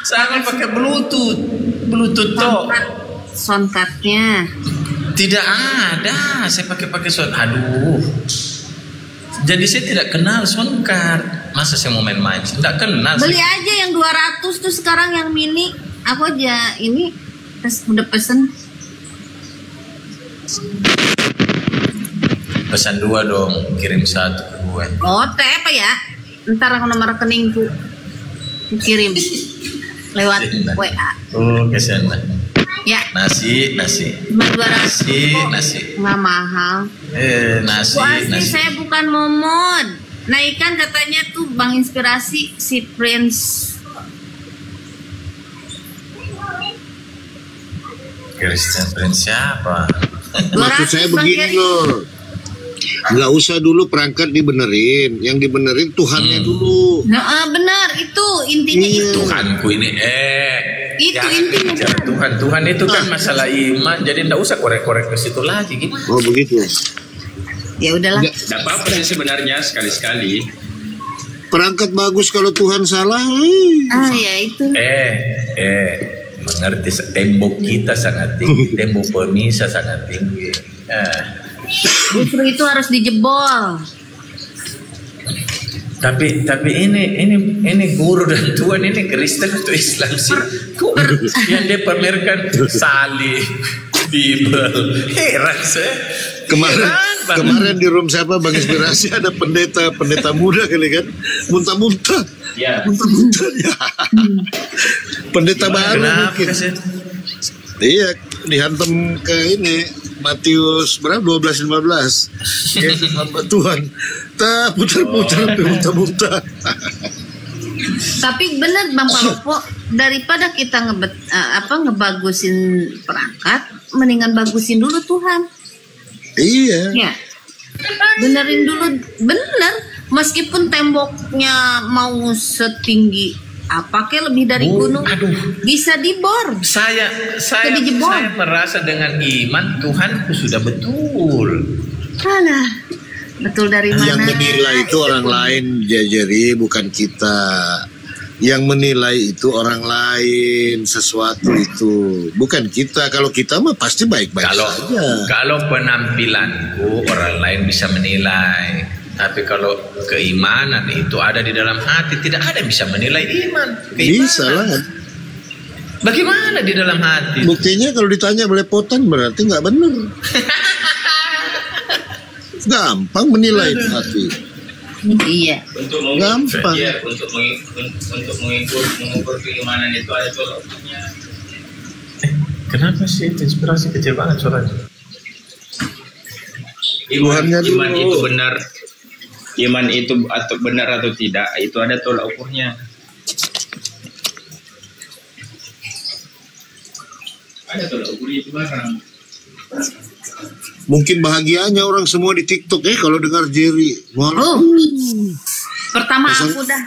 Saya pakai Bluetooth toh. Soundcardnya. Tidak ada, saya pakai sound. Aduh. Jadi saya tidak kenal soundcard. Masa saya mau main-main? Tidak kenal. Beli aja yang 200 tuh sekarang yang mini. Aku aja ini udah pesen. Pesan 2 dong, kirim 1 ke gue. Oh, apa ya? Ntar aku nomor rekeningku kirim lewat WA. Oh, kesana. Ya. Nasi. Cuma 200 kok. Nasi. Nggak mahal. Nasi. Asli saya bukan momon. Nah ikan katanya tuh Bang Inspirasi si Prince. Christian Prince siapa? maksud saya begini loh. Nggak usah dulu perangkat dibenerin, yang dibenerin Tuhannya dulu. Nah, benar itu intinya itu. Tuhanku ini Itu jangan intinya. bicara Tuhan itu kan masalah iman, jadi nggak usah korek-korek ke situ lagi gitu. Oh begitu. Ya udahlah. Tidak apa-apa sih sebenarnya sekali-sekali. Perangkat bagus kalau Tuhan salah. Ya itu. Mengerti, tembok kita sangat tinggi, tembok permisa sangat tinggi. Justru itu harus dijebol. Tapi ini guru dan Tuhan ini Kristen atau Islam sih? Kok yang dia pamerkan salib, Bible. Heran saya. Kemarin di room siapa Bang Inspirasi ada pendeta muda kali kan, muntah-muntah. Ya. Muntah-muntah ya. Pendeta baru mungkin. Iya, dihantam ke ini Matius berapa 12:15. Yesus hamba Tuhan. Putar-putar muntah-muntah. Tapi benar Bang Palopo, daripada kita ngebagusin perangkat, mendingan bagusin dulu Tuhan. Iya. Ya. Benerin dulu, bener. Meskipun temboknya mau setinggi apa kayak lebih dari gunung, bisa dibor. Saya merasa dengan iman Tuhanku sudah betul. Alah, betul dari mana? Yang menilai itu orang lain, Jajari, bukan kita. Yang menilai itu orang lain, sesuatu itu bukan kita. Kalau kita mah pasti baik-baik saja. Kalau penampilanku orang lain bisa menilai, tapi kalau keimanan itu ada di dalam hati, tidak ada yang bisa menilai iman. Bisa lah. Bagaimana di dalam hati? Buktinya kalau ditanya belepotan berarti nggak benar. Gampang menilai itu hati. Iya. Untuk gampang. Untuk mengukur keimanan itu ada tolak ukurnya. Kenapa sih inspirasi kecil banget suaranya? Iman itu benar. Iman itu atau benar atau tidak itu ada tolak ukurnya. Ada tolak ukurnya itu barang. Mungkin bahagianya orang semua di TikTok kalau dengar Jerry. Pertama aku dah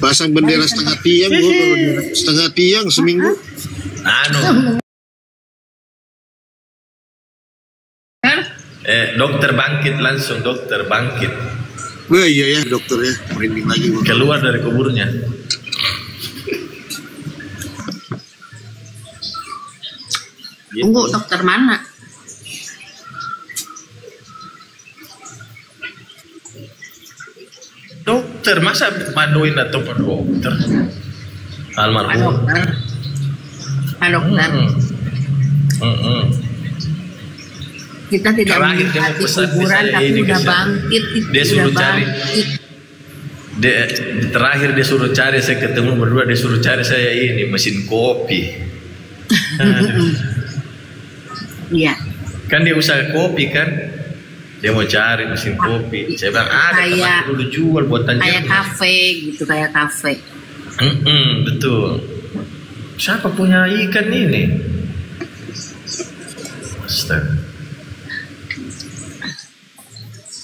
pasang bendera setengah tiang, setengah tiang seminggu. Dokter bangkit langsung, dokter bangkit. Wah iya ya dokter ya, merinding lagi gua. Keluar dari kuburnya. Tunggu, dokter mana? Dokter, masa maduin atau pak dokter? Almarhum. Pak dokter. Kita tidak Terakhir dia melihat mau di pesan kuburan saya tapi ini udah ke bangkit. Dia suruh cari. Terakhir dia suruh cari, saya ketemu berdua, dia suruh cari saya ini mesin kopi. Iya. Kan dia usaha kopi kan, dia mau cari mesin kopi. Saya bilang ada teman dulu jual buatan kayak kafe gitu, kayak kafe. Betul. Siapa punya ikan ini? Astaga.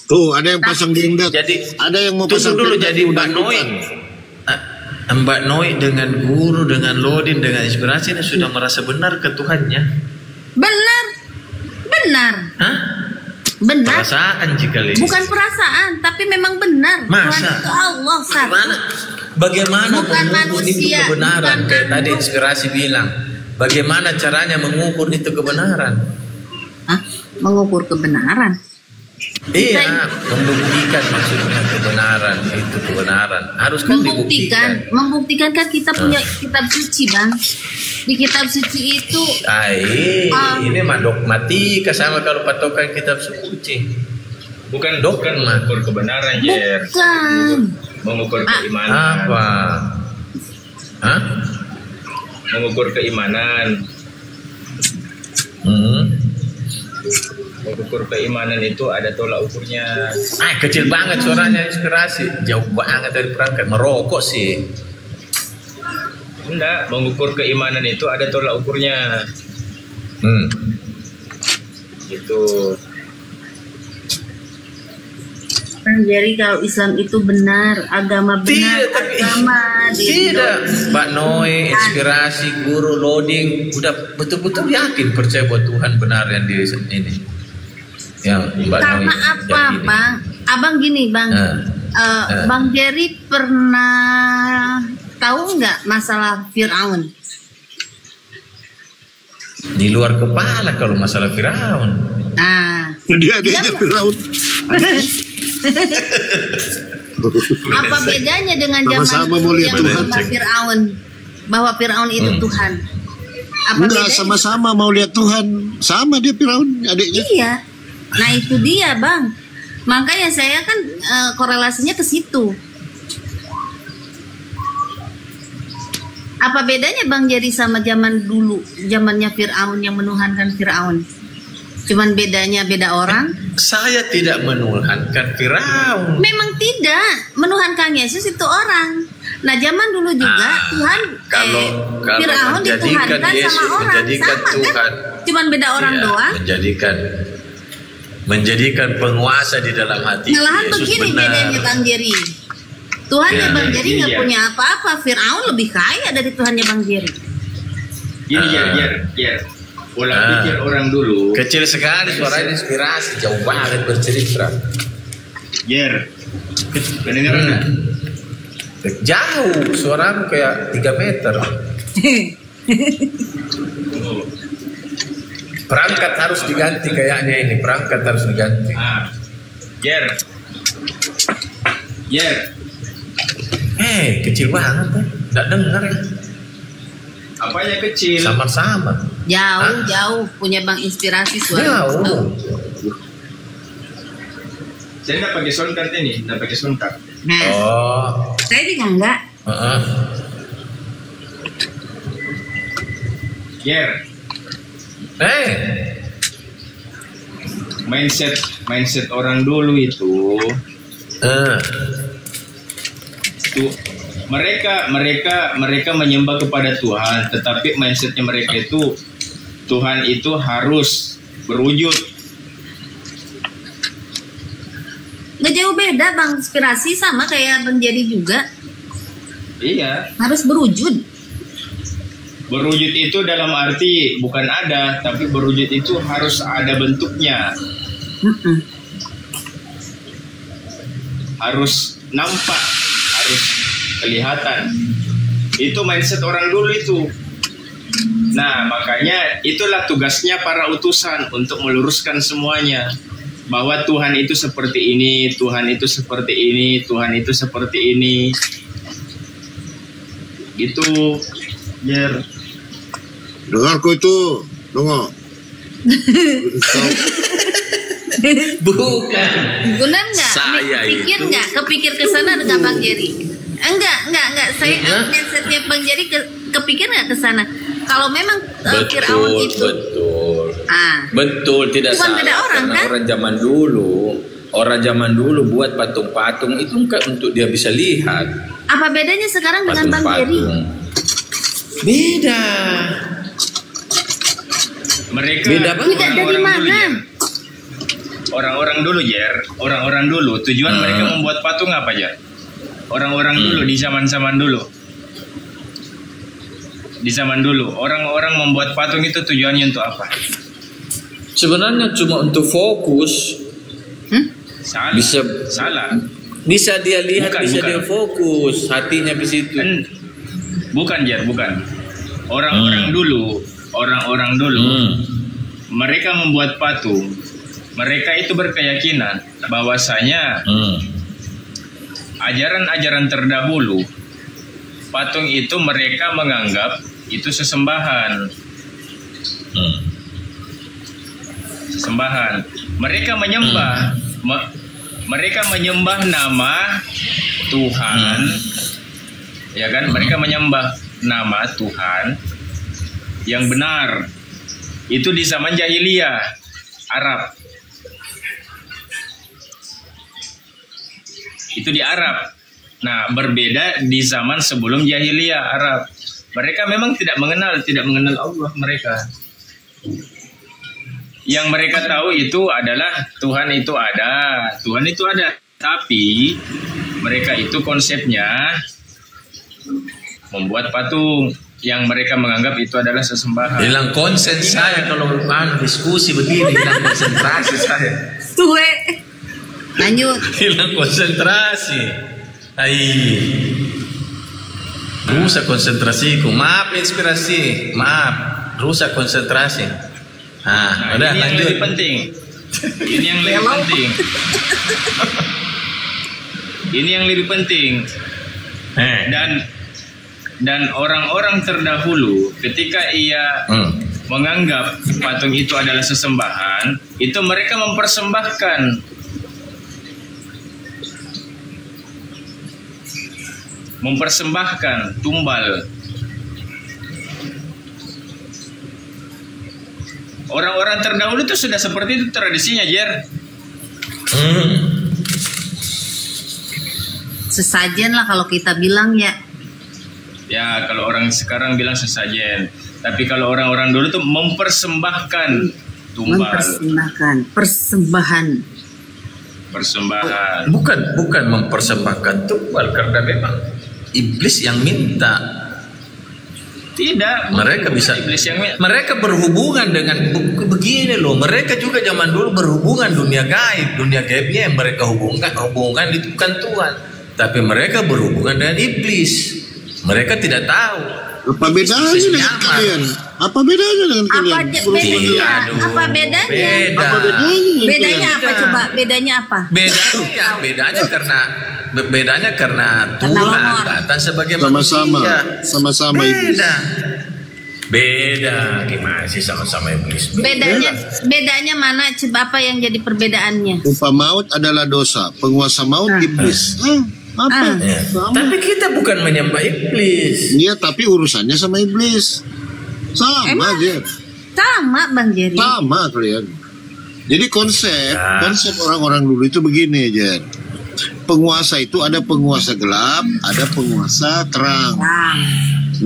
Tuh ada yang pasang denda. Jadi ada yang mau pasang dulu jadi Mbak Noi. Mbak Noi dengan guru, dengan Lodin, dengan inspirasi ini sudah merasa benar ke Tuhannya. Benar. Hah? Benar. Perasaan jika bukan perasaan, tapi memang benar. Masa? Allah Bagaimana bukan mengukur itu manusia, kebenaran? bukan Kayak tadi inspirasi bilang, bagaimana caranya mengukur itu kebenaran? Hah? Mengukur kebenaran? Iya, membuktikan maksudnya kebenaran itu kebenaran. Harus kan dibuktikan. Membuktikan kan kita punya kitab suci, Bang. Di kitab suci itu ini mah dogmatika sama kalau patokan kitab suci. Bukan mengukur kebenaran, Jer. Bukan. Mengukur keimanan. Apa? Hah? Mengukur keimanan. Mengukur keimanan itu ada tolak ukurnya. Kecil banget suaranya inspirasi. Jauh banget dari perangkat. Merokok sih. Enggak, mengukur keimanan itu ada tolak ukurnya. Gitu. Jadi kalau Islam itu benar, agama benar, tidak. Mbak Noi, inspirasi, guru, loading, udah betul-betul yakin percaya bahwa Tuhan benar yang di ini. Yang Mbak karena Noi, apa, Bang? Abang gini, Bang. Bang Jerry pernah tahu nggak masalah Fir'aun? Di luar kepala kalau masalah Fir'aun. Dia Fir'aun. Apa bedanya dengan zaman sama-sama yang sama Fir'aun? Bahwa Fir'aun itu Tuhan. Apa Enggak, bedanya? sama-sama mau lihat Tuhan. Sama dia Firaun adiknya. Iya. Nah itu dia bang. Makanya saya kan korelasinya ke situ. Apa bedanya Bang Jerry sama zaman dulu, zamannya Firaun yang menuhankan Firaun? Cuman bedanya beda orang. Saya tidak menuhankan Firaun. Memang tidak, menuhankan Yesus itu orang. Nah zaman dulu juga Tuhan kalau Firaun menjadikan dituhankan Yesus, sama orang, menjadikan sama Tuhan, kan? Cuman beda orang ya, doang. menjadikan penguasa di dalam hati Malahan Yesus begini benar. bedanya Bang Jerry. Tuhannya Ya, Bang Jerry nggak iya. punya apa-apa. Firaun lebih kaya dari Tuhannya Bang Jerry. Gini Jer. Pola pikir orang dulu. Kecil sekali suaranya, inspirasi jauh banget bercerita. Jer. Kedengaran nggak? Jauh, suaramu kayak 3 meter. Perangkat harus diganti kayaknya ini, perangkat harus diganti. Jer. Kecil banget ya. Nggak dengar ya. Apanya kecil? Sama-sama. Jauh punya Bang inspirasi suara. Jauh. Saya nggak pakai soundcard ini, nggak pakai soundcard. Nah, Oh. saya juga enggak. Jer. Mindset orang dulu itu mereka menyembah kepada Tuhan, tetapi mindsetnya mereka itu Tuhan itu harus berwujud. Nggak jauh beda Bang, inspirasi sama kayak Bang Jerry juga. Iya, Harus berwujud. berwujud itu dalam arti bukan ada, tapi berwujud itu harus ada bentuknya, harus nampak, harus kelihatan. Itu mindset orang dulu itu. Nah, makanya itulah tugasnya para utusan untuk meluruskan semuanya. Bahwa Tuhan itu seperti ini, Tuhan itu seperti ini, Tuhan itu seperti ini. Gitu, Jer. Dengarku itu, dengar. Bukan. Benar nggak? Saya Pikir itu- nggak? Kepikir ke sana dengan Bang Jerry? Enggak. Saya mindsetnya Bang Jerry kepikir nggak ke sana? Kalau memang Firaun itu, Betul, tidak Bukan salah. beda orang, Karena kan? orang zaman dulu buat patung-patung itu bukan untuk dia bisa lihat. apa bedanya sekarang dengan Bang Jerry? Beda. Mereka Beda banget. Tidak dari orang-orang dulu, mana? Jer. Orang-orang dulu, Jer. Orang-orang dulu. Tujuan mereka membuat patung apa, Jer? Orang-orang dulu di zaman-zaman dulu. Di zaman dulu, orang-orang membuat patung itu tujuannya untuk apa? Sebenarnya cuma untuk fokus. Salah. Salah. Bisa dia lihat, Bukan, bisa bukan. dia fokus, hatinya di situ. Bukan, Jer, bukan. Orang-orang dulu, mereka membuat patung. Mereka itu berkeyakinan bahwasanya ajaran-ajaran terdahulu, patung itu mereka menganggap itu sesembahan. Sesembahan. Mereka menyembah, mereka menyembah nama Tuhan, ya kan? Mereka menyembah nama Tuhan yang benar. Itu di zaman jahiliyah Arab. Itu di Arab. Nah, berbeda di zaman sebelum jahiliyah Arab. Mereka memang tidak mengenal Allah mereka. Yang mereka tahu itu adalah Tuhan itu ada. Tapi mereka itu konsepnya membuat patung yang mereka menganggap itu adalah sesembahan. Hilang konsen saya kalau diskusi begini, hilang konsentrasi saya. Tue. Lanjut. Hilang konsentrasi. Rusak konsentrasiku. Maaf inspirasi. Maaf. Rusak konsentrasi. Nah, udah ini yang lanjut. lebih penting. Ini yang lebih penting. Ini yang lebih penting. Dan Dan orang-orang terdahulu ketika ia menganggap patung itu adalah sesembahan, itu mereka mempersembahkan tumbal. Orang-orang terdahulu itu sudah seperti itu tradisinya, Jer. Sesajen lah kalau kita bilang ya. Ya, kalau orang sekarang bilang sesajen. Tapi kalau orang-orang dulu tuh mempersembahkan tumbal. Persembahan. Bukan mempersembahkan tumbal, karena memang iblis yang minta. Tidak, mereka bisa iblis yang mereka berhubungan dengan begini loh. Mereka juga zaman dulu berhubungan dunia gaibnya yang mereka hubungkan itu bukan Tuhan, tapi mereka berhubungan dengan iblis. Mereka tidak tahu. Apa bedanya dengan kalian? Apa bedanya dengan kalian? Apa bedanya? Bedanya apa coba? Bedanya apa? Bedanya karena Tuhan datang sebagai manusia. Sama-sama iblis. Beda gimana sih sama-sama iblis? Bedanya mana? Coba apa yang jadi perbedaannya? Upah maut adalah dosa, penguasa maut iblis. Apa? Tapi kita bukan menyembah iblis. Iya, tapi urusannya sama iblis. Sama aja. Sama Bang Jerry. Sama kalian. Jadi konsep orang-orang dulu itu begini aja. Penguasa itu ada penguasa gelap, ada penguasa terang.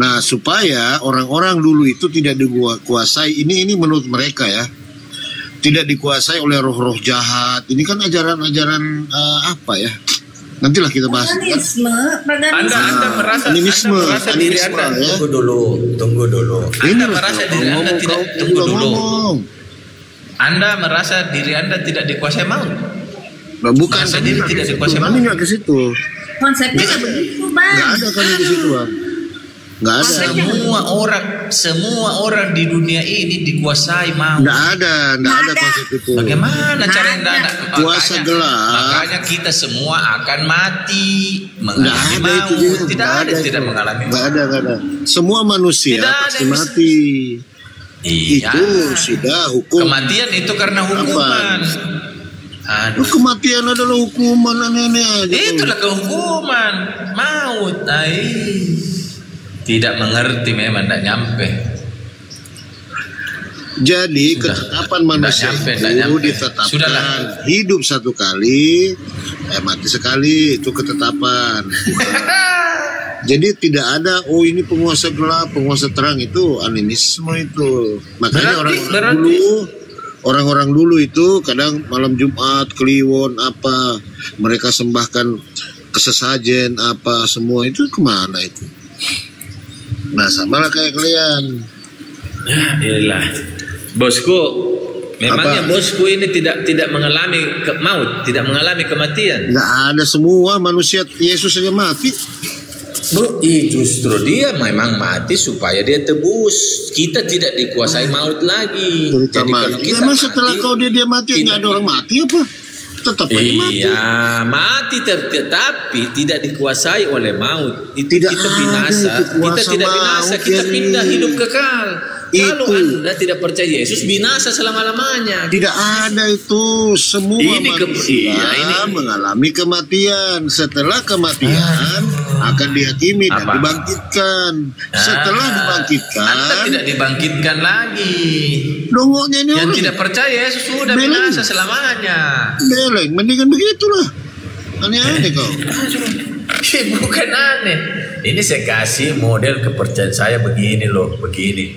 Nah, supaya orang-orang dulu itu tidak dikuasai, ini menurut mereka ya, tidak dikuasai oleh roh-roh jahat. Ini kan ajaran-ajaran apa ya? Nantilah kita bahas. Anda merasa diri Anda tunggu dulu. Anda merasa diri Anda tidak Anda merasa diri Anda tidak dikuasai maut? Nah, bukan diri tidak dikuasai maut. Nggak ke situ. Konsepnya nggak begitu, Bang. Nggak ada kan di situ, Bang. Nggak ada. Semua orang di dunia ini dikuasai maut. Nggak ada konsep itu. Bagaimana cara Anda kuasa gelap? Makanya kita semua akan mati, mengalami maut. Tidak mengalami maut. Nggak ada. Semua manusia pasti mati. Iya. Itu sudah hukum. Kematian itu karena hukuman. Kematian adalah hukuman, aneh-aneh aja. Itulah kehukuman maut. Tidak mengerti, memang tidak nyampe. Jadi ketetapan manusia itu ditetapkan hidup satu kali, mati sekali, itu ketetapan. Jadi tidak ada ini penguasa gelap, penguasa terang, itu animisme itu. Makanya orang-orang dulu itu kadang malam Jumat, Kliwon apa, mereka sembahkan kesesajen apa semua itu kemana itu? Nah, sama lah kayak kalian. Iyalah. Bosku, memangnya bosku ini tidak mengalami maut, tidak mengalami kematian? Nggak ada, semua manusia. Yesus saja mati. Justru dia memang mati supaya dia tebus. Kita tidak dikuasai maut lagi. Jadi kalau kita setelah dia mati, nggak ada orang mati apa? Tetap aja mati. Iya, mati tetapi tidak dikuasai oleh maut. Itu tidak kita binasa. Kita tidak binasa, kita pindah hidup kekal. Kalau Anda tidak percaya Yesus, binasa selama-lamanya. Tidak ada itu. Semua manusia mengalami kematian. Setelah kematian akan dihakimi dan dibangkitkan. Setelah dibangkitkan, Anda tidak dibangkitkan lagi. Dongoknya ini yang tidak percaya Yesus sudah binasa selamanya. Beleng, mendingan begitulah. Aneh-aneh kau. Bukan aneh. Ini saya kasih model kepercayaan saya begini loh, begini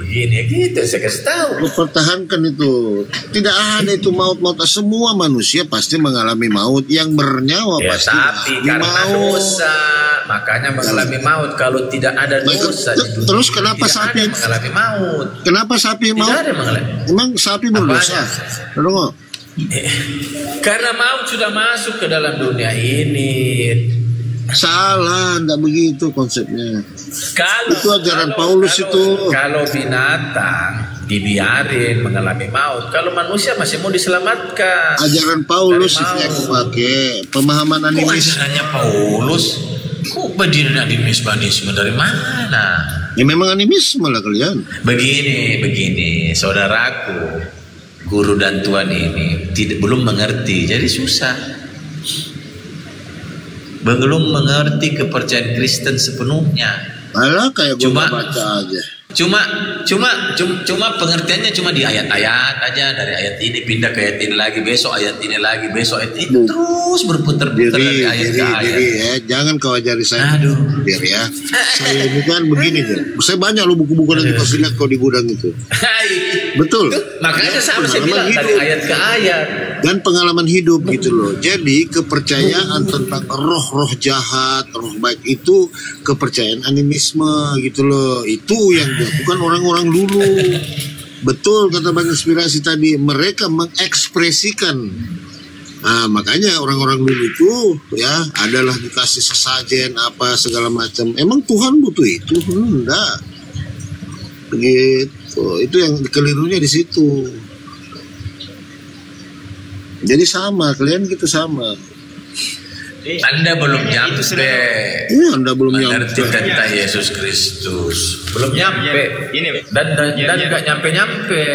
gitu saya kasih tahu. Pertahankan itu. Tidak ada itu maut-maut. Semua manusia pasti mengalami maut. Yang bernyawa pasti. Tapi karena dosa, makanya mengalami maut. Kalau tidak ada dosa, terus kenapa sapi mengalami maut? Kenapa sapi maut? Tidak ada mengalami. Emang sapi berdosa? Karena maut sudah masuk ke dalam dunia ini. Salah, enggak begitu konsepnya. Itu ajaran Paulus itu. Kalau binatang dibiarin mengalami maut, kalau manusia masih mau diselamatkan. Ajaran Paulus itu yang aku pakai, pemahaman animis. Ajarannya Paulus. Kok begini animisme dari mana? Ya memang animisme lah kalian. Begini, saudaraku, guru dan tuan ini belum mengerti, jadi susah. Belum mengerti kepercayaan Kristen sepenuhnya. Alah kayak gue Cuma- baca aja. Cuma pengertiannya cuma di ayat-ayat aja, dari ayat ini pindah ke ayat ini lagi, besok ayat ini lagi, besok ayat ini, terus berputar-putar dari ayat ke ayat. ya. Jangan kau ajari saya. Aduh. Biar ya. Saya ini kan begini deh. Saya banyak lo buku-buku nanti kau lihat kau di gudang itu. Betul. Makanya Ya, sama saya pengalaman bilang dari hidup. ayat ke ayat. Dan pengalaman hidup gitu loh. Jadi kepercayaan tentang roh-roh jahat, roh baik itu kepercayaan animisme gitu loh. Itu yang dilakukan orang-orang dulu. Betul kata Bang Inspirasi tadi, mereka mengekspresikan. Nah, makanya orang-orang dulu itu ya adalah dikasih sesajen apa segala macam. Emang Tuhan butuh itu? Enggak. Begitu. Itu yang kelirunya di situ. Jadi sama, kalian gitu sama. Anda belum nyampe. Anda belum mengerti nyampe. tentang Yesus Kristus. Belum nyampe. Gini, Dan nggak nyampe.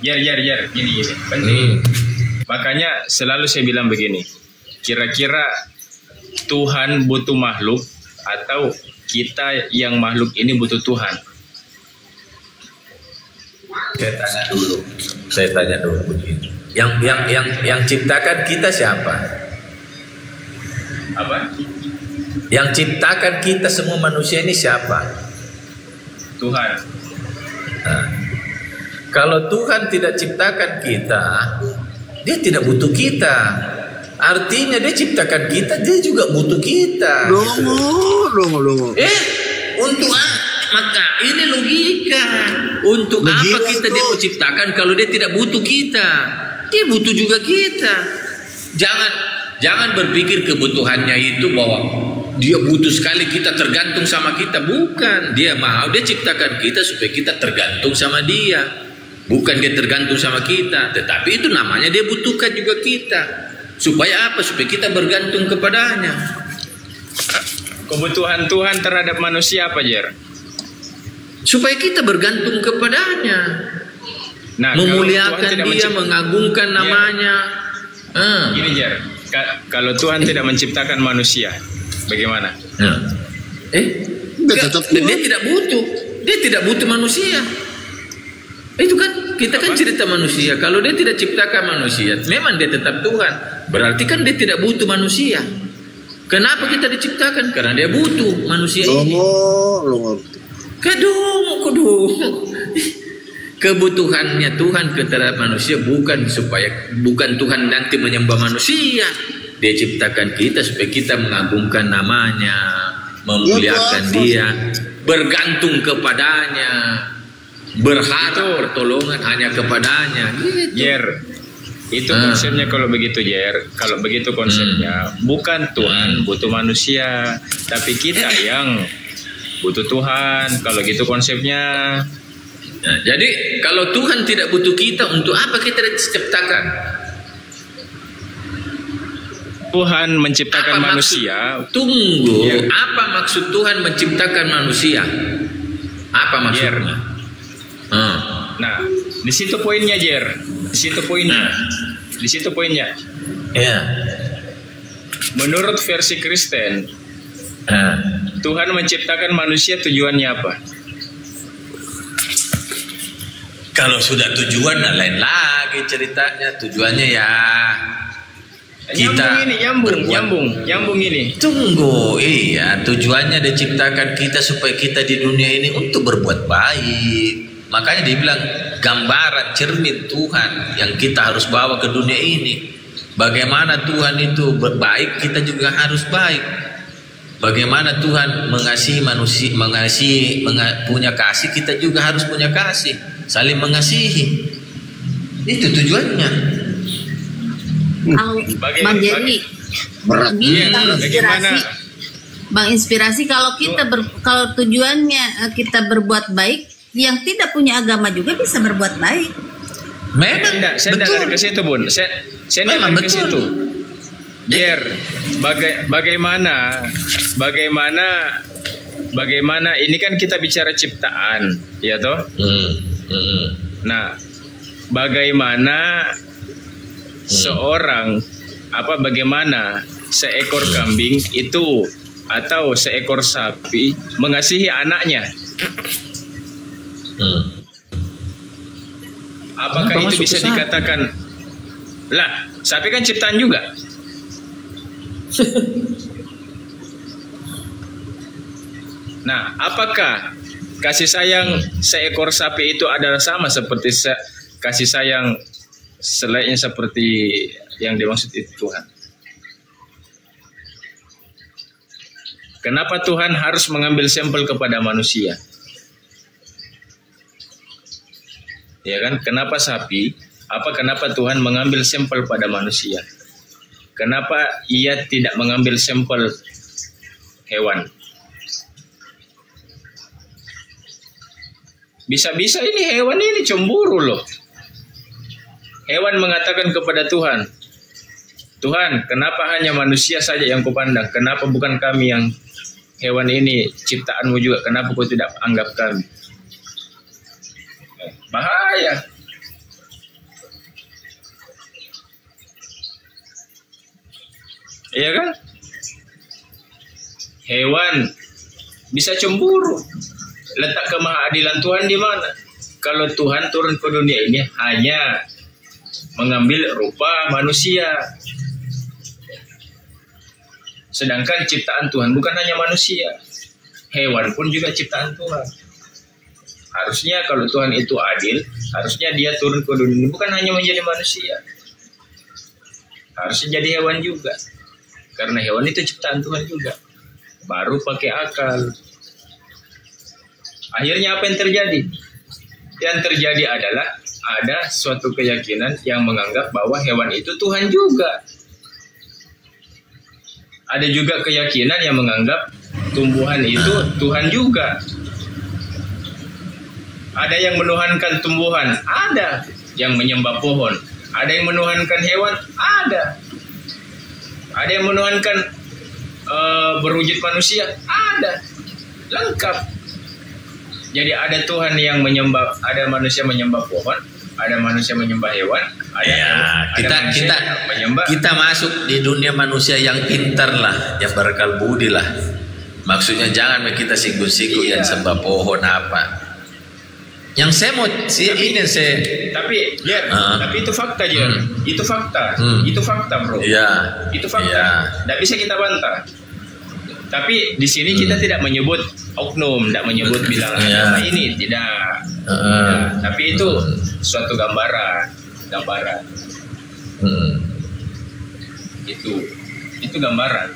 Jar, gini. Makanya selalu saya bilang begini, kira-kira Tuhan butuh makhluk atau kita yang makhluk ini butuh Tuhan? Saya tanya dulu begini. Yang ciptakan kita siapa? Apa? Yang ciptakan kita semua manusia ini siapa? Tuhan. Nah, kalau Tuhan tidak ciptakan kita, dia tidak butuh kita. Artinya dia ciptakan kita, dia juga butuh kita. Dongo. Untuk apa? Maka ini logika. Untuk apa kita dia menciptakan kalau dia tidak butuh kita? Dia butuh juga kita. Jangan berpikir kebutuhannya itu bahwa dia butuh sekali kita tergantung sama kita. Bukan. Dia mau, dia ciptakan kita supaya kita tergantung sama dia. Bukan dia tergantung sama kita. Tetapi itu namanya dia butuhkan juga kita. Supaya apa? Supaya kita bergantung kepadanya. Kebutuhan Tuhan terhadap manusia apa, Jer? Supaya kita bergantung kepadanya. Nah, Memuliakan dia, mengagungkan namanya. Gini, Jer. Kalau Tuhan tidak menciptakan manusia, bagaimana? Dia tidak butuh. Dia tidak butuh manusia. Itu kan kita kan cerita manusia. Kalau dia tidak ciptakan manusia, memang dia tetap Tuhan. Berarti kan dia tidak butuh manusia. Kenapa kita diciptakan? Karena dia butuh manusia ini. Kedong. Kebutuhannya Tuhan terhadap manusia bukan Tuhan nanti menyembah manusia. Dia ciptakan kita supaya kita mengagungkan namanya, memuliakan dia, bergantung kepadanya, berharap pertolongan hanya kepadanya. Gitu. Jer, itu konsepnya kalau begitu, Jer. Kalau begitu konsepnya, bukan Tuhan butuh manusia, tapi kita yang butuh Tuhan. Kalau gitu konsepnya. Nah, jadi kalau Tuhan tidak butuh kita, untuk apa kita diciptakan? Tuhan menciptakan manusia. Tunggu, apa maksud Tuhan menciptakan manusia? Apa maksudnya? Nah, di situ poinnya, Jer. Di situ poinnya. Ya. Menurut versi Kristen, Tuhan menciptakan manusia tujuannya apa? Kalau sudah tujuan lain lagi ceritanya. Tujuannya ya kita nyambung ini. Tunggu, iya, tujuannya diciptakan kita supaya kita di dunia ini untuk berbuat baik. Makanya dia bilang gambaran cermin Tuhan yang kita harus bawa ke dunia ini. Bagaimana Tuhan itu berbaik, kita juga harus baik. Bagaimana Tuhan mengasihi manusia, punya kasih, kita juga harus punya kasih, saling mengasihi. Itu tujuannya. Bang Jerry, Bang Inspirasi, kalau kita kalau tujuannya kita berbuat baik, yang tidak punya agama juga bisa berbuat baik. Memang saya tidak ke situ, Bun. Saya tidak ke situ. Jer, bagaimana ini kan kita bicara ciptaan, ya toh? Nah, bagaimana bagaimana seekor kambing itu atau seekor sapi mengasihi anaknya? Apakah Kenapa itu bisa masuk ke dikatakan? Lah, sapi kan ciptaan juga. Nah, apakah kasih sayang seekor sapi itu adalah sama seperti kasih sayang selainnya seperti yang dimaksud itu Tuhan? Kenapa Tuhan harus mengambil sampel kepada manusia? Ya kan? Kenapa sapi? Kenapa Tuhan mengambil sampel pada manusia? Kenapa ia tidak mengambil sampel hewan? Bisa-bisa ini hewan ini cemburu loh. Hewan mengatakan kepada Tuhan, Tuhan, kenapa hanya manusia saja yang kau pandang? Kenapa bukan kami yang hewan ini ciptaanmu juga? Kenapa kau tidak anggap kami? Bahaya. Iya kan? Hewan bisa cemburu. Letak kemahadilan Tuhan di mana? Kalau Tuhan turun ke dunia ini hanya mengambil rupa manusia. Sedangkan ciptaan Tuhan bukan hanya manusia. Hewan pun juga ciptaan Tuhan. Harusnya kalau Tuhan itu adil, harusnya dia turun ke dunia ini bukan hanya menjadi manusia. Harusnya jadi hewan juga. Karena hewan itu ciptaan Tuhan juga. Baru pakai akal. Akhirnya apa yang terjadi? Yang terjadi adalah ada suatu keyakinan yang menganggap bahwa hewan itu Tuhan juga. Ada juga keyakinan yang menganggap tumbuhan itu Tuhan juga. Ada yang menuhankan tumbuhan, ada yang menyembah pohon, ada yang menuhankan hewan, ada yang menuhankan berwujud manusia, ada, lengkap. Jadi ada Tuhan yang menyembah, ada manusia menyembah pohon, ada manusia menyembah hewan, kita masuk di dunia manusia yang pintar lah, yang berakal budi lah. Maksudnya jangan kita singgung-singgung yang sembah pohon apa. Yang saya mau tapi itu fakta aja. Itu fakta. Itu fakta, Bro. Iya. Itu fakta. Tidak bisa kita bantah. Tapi di sini kita tidak menyebut oknum, tidak menyebut bilang agama ini, tidak. Tapi itu suatu gambaran. Itu gambaran.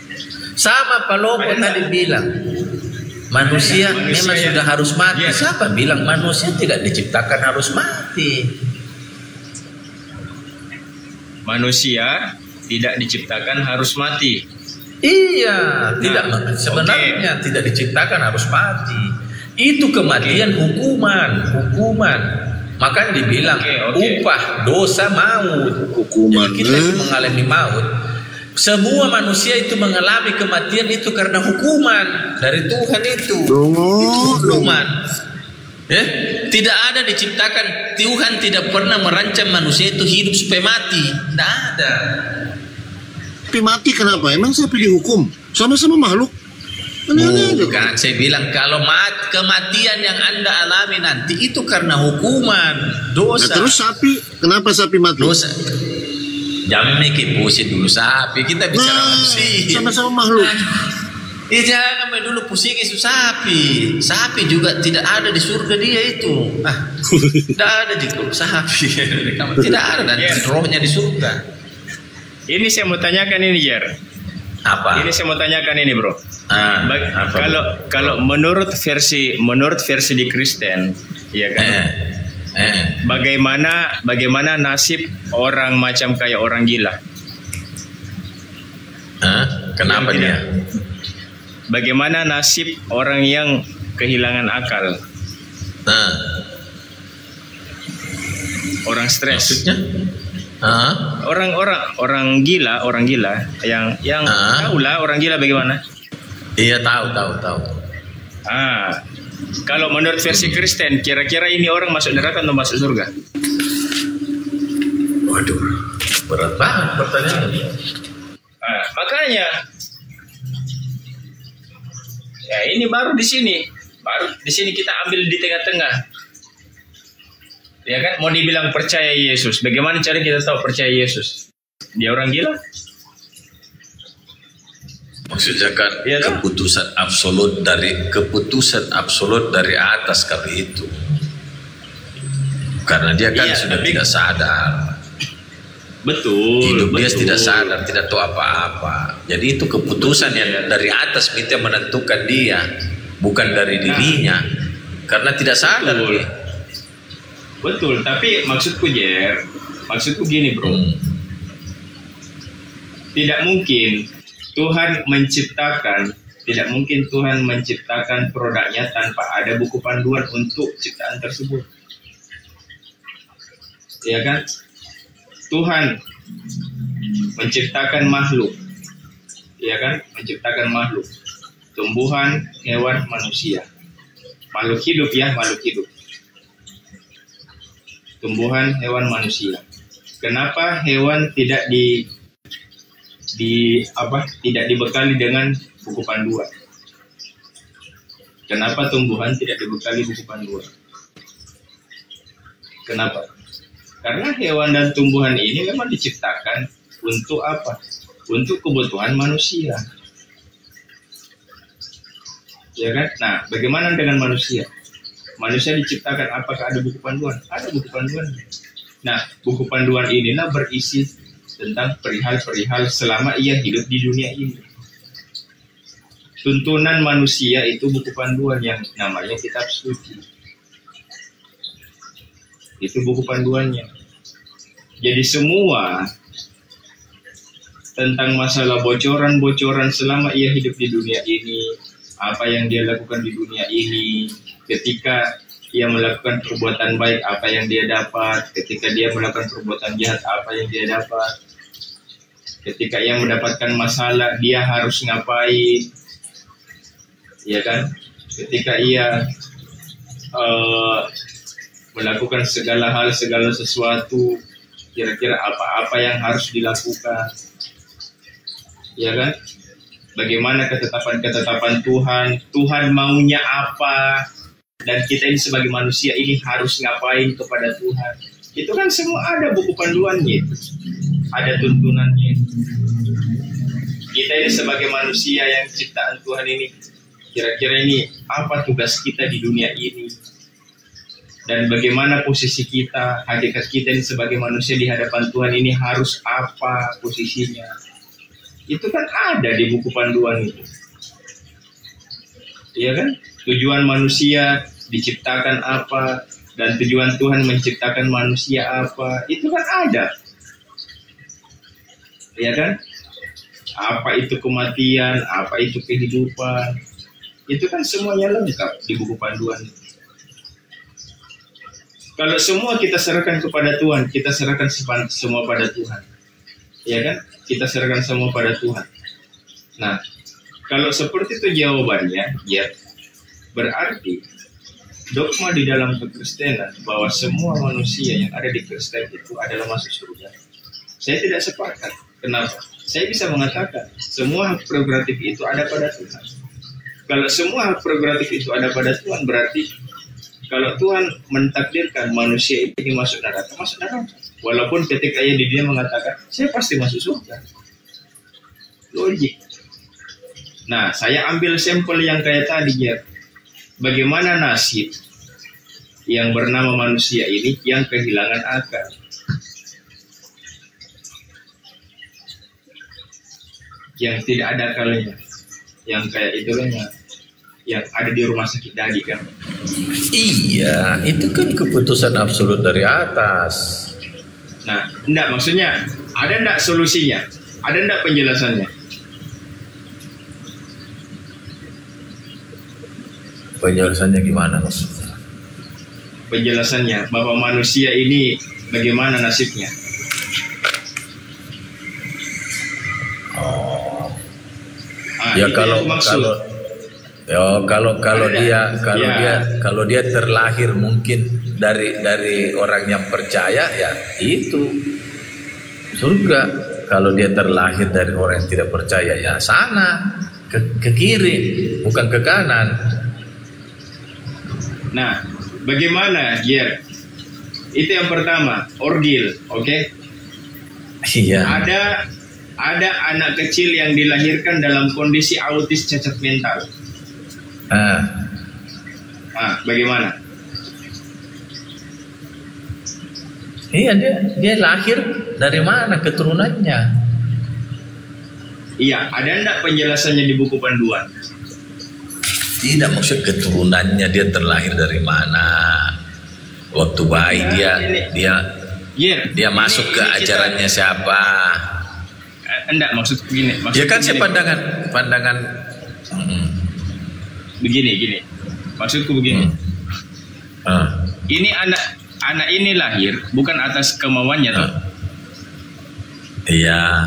Sama Pak Lopo tadi bilang, manusia memang sudah harus mati. Siapa bilang manusia tidak diciptakan harus mati? Manusia tidak diciptakan harus mati. Iya, sebenarnya tidak diciptakan harus mati. Itu kematian hukuman. Makanya dibilang upah dosa maut. Hukuman. Jadi kita mengalami maut. Semua manusia itu mengalami kematian itu karena hukuman dari Tuhan itu. Hukuman. Tidak ada diciptakan, Tuhan tidak pernah merancang manusia itu hidup supaya mati. Tidak ada. Tapi mati kenapa? Emang siapa dihukum? Sama-sama makhluk. Bukan, saya bilang kalau kematian yang Anda alami nanti itu karena hukuman, dosa. Nah, terus sapi, kenapa sapi mati? Dosa. Jangan mikir pusing dulu sapi, kita bicara manusia. Sama-sama makhluk. Jangan dulu pusing isu sapi. Sapi juga tidak ada di surga dia itu. Tidak ada di sapi. Tidak ada dan rohnya di surga. Ini saya mau tanyakan ini, Jer. Apa? Ini saya mau tanyakan ini, Bro. Kalau menurut versi di Kristen, ya kan? Bagaimana nasib orang macam kayak orang gila? Kenapa dia? Bagaimana nasib orang yang kehilangan akal? Orang stres. Maksudnya? Orang gila yang tahulah orang gila bagaimana? Iya, tahu. Kalau menurut versi Kristen, kira-kira ini orang masuk neraka atau masuk surga? Waduh, berat banget pertanyaannya. Makanya, ya ini baru di sini kita ambil di tengah-tengah. Ya kan, mau dibilang percaya Yesus, bagaimana cara kita tahu percaya Yesus? Dia orang gila? Maksudnya kan ya, keputusan absolut dari atas kali itu. Karena dia kan sudah tidak sadar. Betul. Hidup dia tidak sadar, tidak tahu apa-apa. Jadi itu keputusan yang dari atas minta menentukan dia, bukan dari dirinya. Karena tidak sadar dia. Betul, tapi maksudku gini bro. Tidak mungkin Tuhan menciptakan produknya tanpa ada buku panduan untuk ciptaan tersebut. Ya kan? Tuhan menciptakan makhluk. Ya kan? Menciptakan makhluk. Tumbuhan, hewan, manusia. Makhluk hidup ya, makhluk hidup. Tumbuhan, hewan, manusia. Kenapa hewan tidak tidak dibekali dengan buku panduan? Kenapa tumbuhan tidak dibekali buku panduan? Kenapa? Karena hewan dan tumbuhan ini memang diciptakan untuk apa? Untuk kebutuhan manusia. Ya kan? Nah, bagaimana dengan manusia? Manusia diciptakan apakah ada buku panduan? Ada buku panduan. Nah, buku panduan inilah berisi tentang perihal-perihal selama ia hidup di dunia ini. Tuntunan manusia itu buku panduan yang namanya kitab suci. Itu buku panduannya. Jadi semua tentang masalah bocoran-bocoran selama ia hidup di dunia ini, apa yang dia lakukan di dunia ini, ketika ia melakukan perbuatan baik, apa yang dia dapat, ketika dia melakukan perbuatan jahat, apa yang dia dapat, ketika ia mendapatkan masalah, dia harus ngapain, ya kan? Ketika ia melakukan segala hal, segala sesuatu, kira-kira apa-apa yang harus dilakukan, ya kan? Bagaimana ketetapan-ketetapan Tuhan maunya apa, dan kita ini sebagai manusia ini harus ngapain kepada Tuhan. Itu kan semua ada buku panduannya, ada tuntunannya. Kita ini sebagai manusia yang ciptaan Tuhan ini, kira-kira ini apa tugas kita di dunia ini, dan bagaimana posisi kita, hakikat kita ini sebagai manusia di hadapan Tuhan ini harus apa posisinya. Itu kan ada di buku panduan itu. Iya kan? Tujuan manusia diciptakan apa, dan tujuan Tuhan menciptakan manusia apa, itu kan ada. Iya kan? Apa itu kematian, apa itu kehidupan, itu kan semuanya lengkap di buku panduan itu. Kalau semua kita serahkan kepada Tuhan, kita serahkan semua pada Tuhan. Ya kan? Kita serahkan semua pada Tuhan. Nah, kalau seperti itu jawabannya, ya berarti dogma di dalam kekristenan bahwa semua manusia yang ada di Kristen itu adalah masuk surga. Saya tidak sepakat. Kenapa? Saya bisa mengatakan semua hak prerogatif itu ada pada Tuhan. Kalau semua hak prerogatif itu ada pada Tuhan, berarti kalau Tuhan mentakdirkan manusia ini masuk neraka, masuk neraka. Walaupun ketika ia di dunia mengatakan, saya pasti masuk surga. Logik. Nah, saya ambil sampel yang kayak tadi ya. Bagaimana nasib yang bernama manusia ini yang kehilangan akal? Yang tidak ada akalnya. Yang kayak itu kan yang ada di rumah sakit tadi kan. Iya, itu kan keputusan absolut dari atas. Nah, enggak, maksudnya ada enggak solusinya? Ada enggak penjelasannya? Penjelasannya gimana maksudnya? Penjelasannya bahwa manusia ini bagaimana nasibnya? Ya itu yang maksud. Kalau dia terlahir mungkin dari orang yang percaya, ya itu surga. Kalau dia terlahir dari orang yang tidak percaya, ya sana ke kiri, bukan ke kanan. Nah, bagaimana, Jer? Itu yang pertama, orgil, oke? Iya. Ada anak kecil yang dilahirkan dalam kondisi autis cacat mental. Bagaimana? Iya, dia lahir dari mana keturunannya? Iya, ada enggak penjelasannya di buku panduan? Tidak, maksud keturunannya dia terlahir dari mana? Waktu bayi dia masuk ke ajarannya siapa? Enggak, maksud begini. Ya kan saya pandangan begini. Maksudku begini. Ini anak ini lahir bukan atas kemauannya, toh? Iya.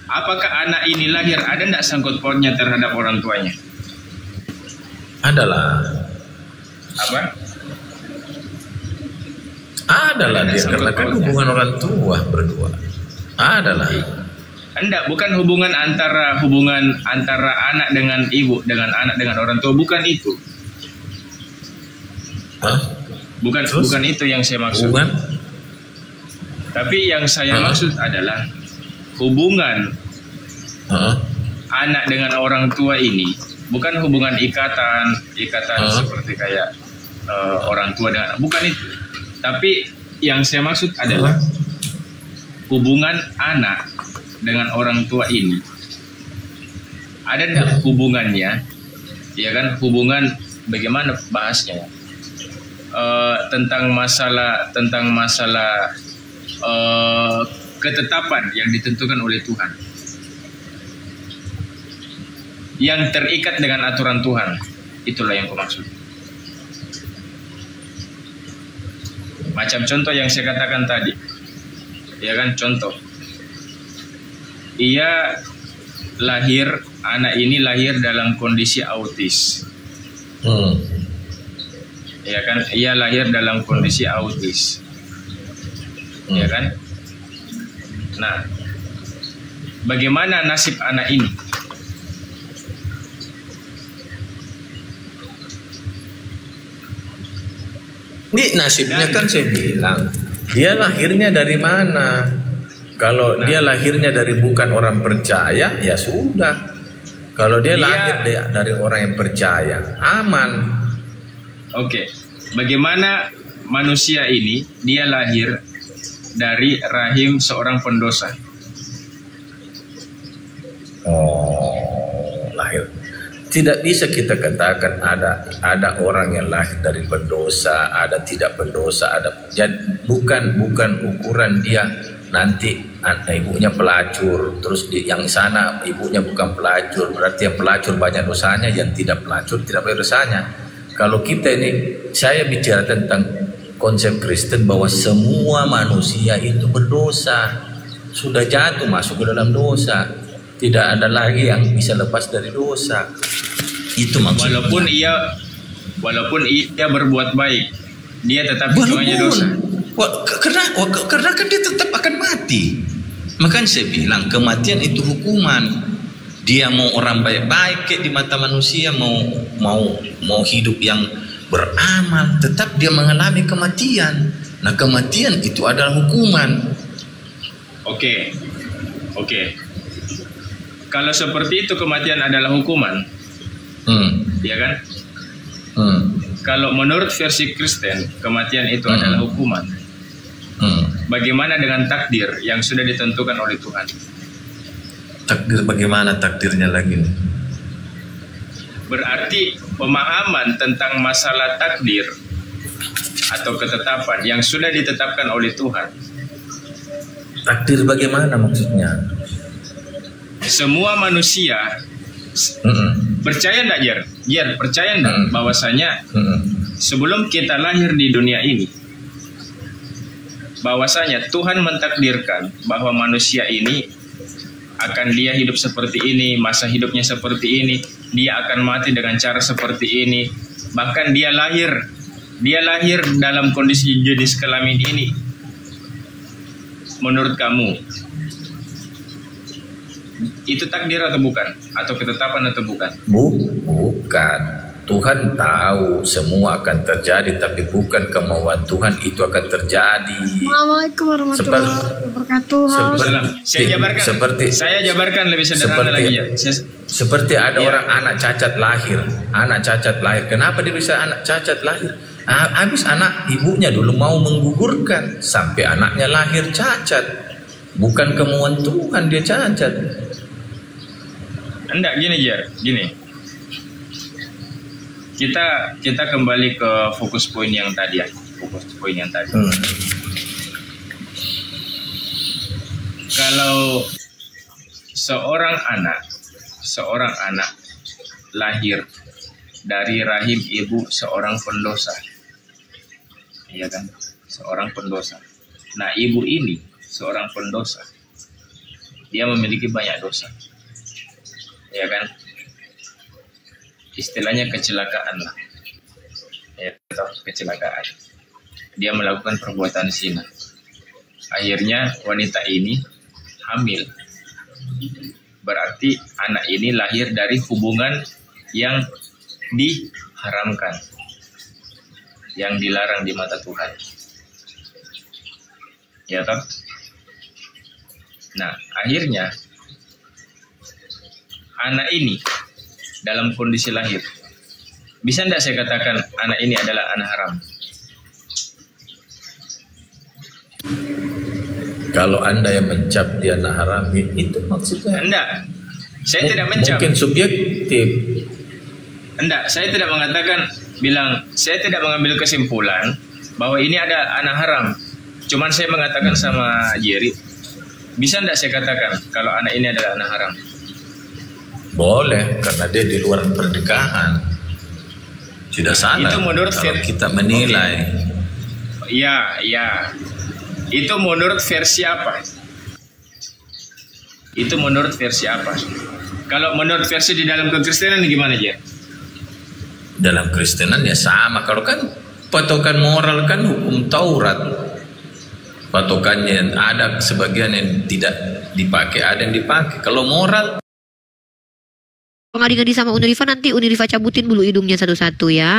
Apakah anak ini lahir ada enggak sangkut pautnya terhadap orang tuanya? Adalah. Apa? Adalah dia, karena kan hubungan orang tua berdua. Adalah. Enggak, bukan hubungan antara anak dengan ibu, dengan anak dengan orang tua, bukan itu. Bukan itu yang saya maksud. Hubungan? Tapi yang saya maksud adalah hubungan anak dengan orang tua ini bukan hubungan ikatan seperti kayak orang tua dengan, bukan itu. Tapi yang saya maksud adalah hubungan anak dengan orang tua ini ada enggak hubungannya, ya kan, hubungan bagaimana bahasnya ya? Tentang masalah ketetapan yang ditentukan oleh Tuhan, yang terikat dengan aturan Tuhan. Itulah yang aku maksud. Macam contoh yang saya katakan tadi, ya kan, contoh anak ini lahir dalam kondisi autis. Ya kan, ia lahir dalam kondisi autis. Ya kan? Nah, bagaimana nasib anak ini? Ini nasibnya kan saya bilang, dia lahirnya dari mana? Kalau dia lahirnya dari bukan orang percaya, ya sudah. Kalau dia lahir dari orang yang percaya, aman. Oke, bagaimana manusia ini dia lahir dari rahim seorang pendosa? Lahir. Tidak bisa kita katakan ada orang yang lahir dari pendosa, ada tidak pendosa, jadi bukan ukuran dia nanti ibunya pelacur, terus yang sana ibunya bukan pelacur, berarti yang pelacur banyak dosanya, yang tidak pelacur tidak banyak dosanya. Kalau kita ini, saya bicara tentang konsep Kristen bahwa semua manusia itu berdosa, sudah jatuh masuk ke dalam dosa, tidak ada lagi yang bisa lepas dari dosa. Itu maksudnya. Walaupun ia berbuat baik, dia tetap hitungannya dosa. Karena kan dia tetap akan mati. Makanya saya bilang kematian itu hukuman. Dia mau orang baik-baik kayak di mata manusia, mau hidup yang beramal, tetap dia mengalami kematian. Nah, kematian itu adalah hukuman. Oke. Kalau seperti itu kematian adalah hukuman, ya kan? Kalau menurut versi Kristen kematian itu adalah hukuman. Bagaimana dengan takdir yang sudah ditentukan oleh Tuhan? Takdir, bagaimana takdirnya lagi nih? Berarti pemahaman tentang masalah takdir atau ketetapan yang sudah ditetapkan oleh Tuhan. Takdir bagaimana maksudnya? Semua manusia percaya enggak, Jer? Percaya enggak bahwasanya sebelum kita lahir di dunia ini, bahwasanya Tuhan mentakdirkan bahwa manusia ini akan dia hidup seperti ini, masa hidupnya seperti ini, dia akan mati dengan cara seperti ini. Bahkan dia lahir dalam kondisi jenis kelamin ini. Menurut kamu, itu takdir atau bukan? Atau ketetapan atau bukan? Bukan. Tuhan tahu semua akan terjadi, tapi bukan kemauan Tuhan itu akan terjadi. Assalamualaikum warahmatullahi wabarakatuh. Saya jabarkan lebih sederhana lagi ya. Seperti ada orang anak cacat lahir. Kenapa dia bisa anak cacat lahir? Habis anak ibunya dulu mau menggugurkan sampai anaknya lahir cacat. Bukan kemauan Tuhan dia cacat. Enggak, gini. Kita kembali ke fokus poin yang tadi ya. Kalau seorang anak lahir dari rahim ibu seorang pendosa, iya kan? Seorang pendosa. Nah, ibu ini seorang pendosa. Dia memiliki banyak dosa. Ya kan? Istilahnya kecelakaan lah. Ya, kecelakaan. Dia melakukan perbuatan zina. Akhirnya wanita ini hamil. Berarti anak ini lahir dari hubungan yang diharamkan, yang dilarang di mata Tuhan. Ya toh? Nah, akhirnya anak ini dalam kondisi lahir, bisa tidak saya katakan anak ini adalah anak haram? Kalau Anda yang mencap dia anak haram, itu maksudnya? Enggak, saya tidak mencap. Mungkin subjektif. Enggak, saya tidak mengatakan, saya tidak mengambil kesimpulan bahwa ini ada anak haram. Cuman saya mengatakan sama Jerry, bisa tidak saya katakan kalau anak ini adalah anak haram? Boleh, karena dia di luar pernikahan. Tidak salah. Itu menurut kalau kita menilai. Iya. Itu menurut versi apa? Kalau menurut versi di dalam kekristenan gimana aja? Dalam Kristenan ya sama. Kalau kan patokan moral kan hukum Taurat. Patokannya ada sebagian yang tidak dipakai, ada yang dipakai. Kalau moral, ngadi-ngadi sama Unirifa, nanti Unirifa cabutin dulu hidungnya satu-satu ya.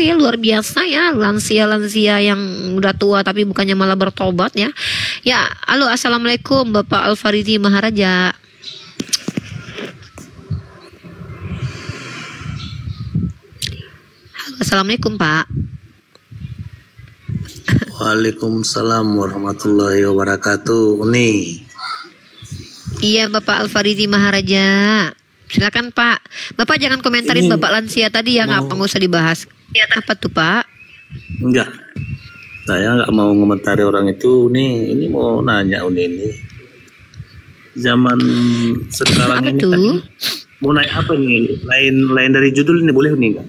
Ya luar biasa ya, lansia yang udah tua tapi bukannya malah bertobat ya. Ya, halo, assalamualaikum Bapak Al-Farizi Maharaja. Halo, assalamualaikum Pak. Waalaikumsalam warahmatullahi wabarakatuh. Uni. Iya, Bapak Al-Farizi Maharaja. Silakan Pak. Bapak jangan komentarin ini Bapak lansia tadi ya, nggak usah dibahas. Apa tuh Pak? Enggak. Saya nggak mau ngomentari orang itu. Ini mau nanya ini. Zaman sekarang apa ini tuh? Kan, mau naik apa nih? Lain dari judul ini boleh nih enggak?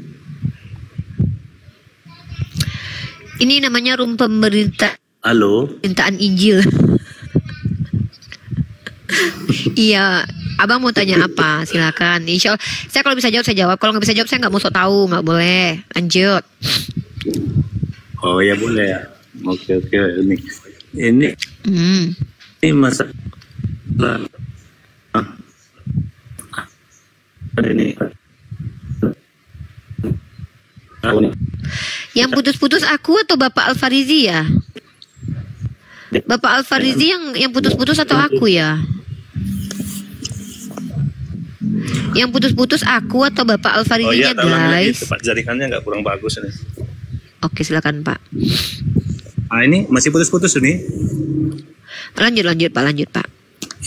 Ini namanya room pemerintah. Halo. Pemerintahan Injil. Iya, abang mau tanya apa? Silakan. Insya Allah, saya kalau bisa jawab saya jawab. Kalau nggak bisa jawab saya nggak mau sok tahu, nggak boleh. Lanjut. Oh ya boleh ya. Oke ini masa ini. Yang putus-putus aku atau Bapak Al-Farizi ya? Bapak Al-Farizi yang putus-putus atau aku ya? Yang putus-putus aku atau Bapak Al-Farizinya guys? Tempat jaringannya nggak kurang bagus ini. Oke, silakan Pak. Ini masih putus-putus ini. Lanjut Pak.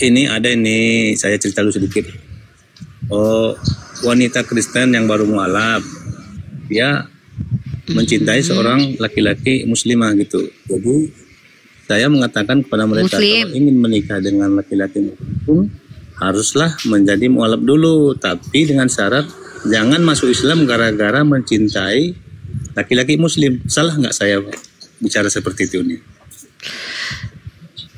Ini ada ini, saya cerita dulu sedikit. Wanita Kristen yang baru mualaf, dia mencintai seorang laki-laki muslimah gitu. Jadi saya mengatakan kepada mereka, kalau ingin menikah dengan laki-laki muslim, haruslah menjadi mualaf dulu, tapi dengan syarat jangan masuk Islam gara-gara mencintai laki-laki muslim. Salah nggak saya bicara seperti itu nih?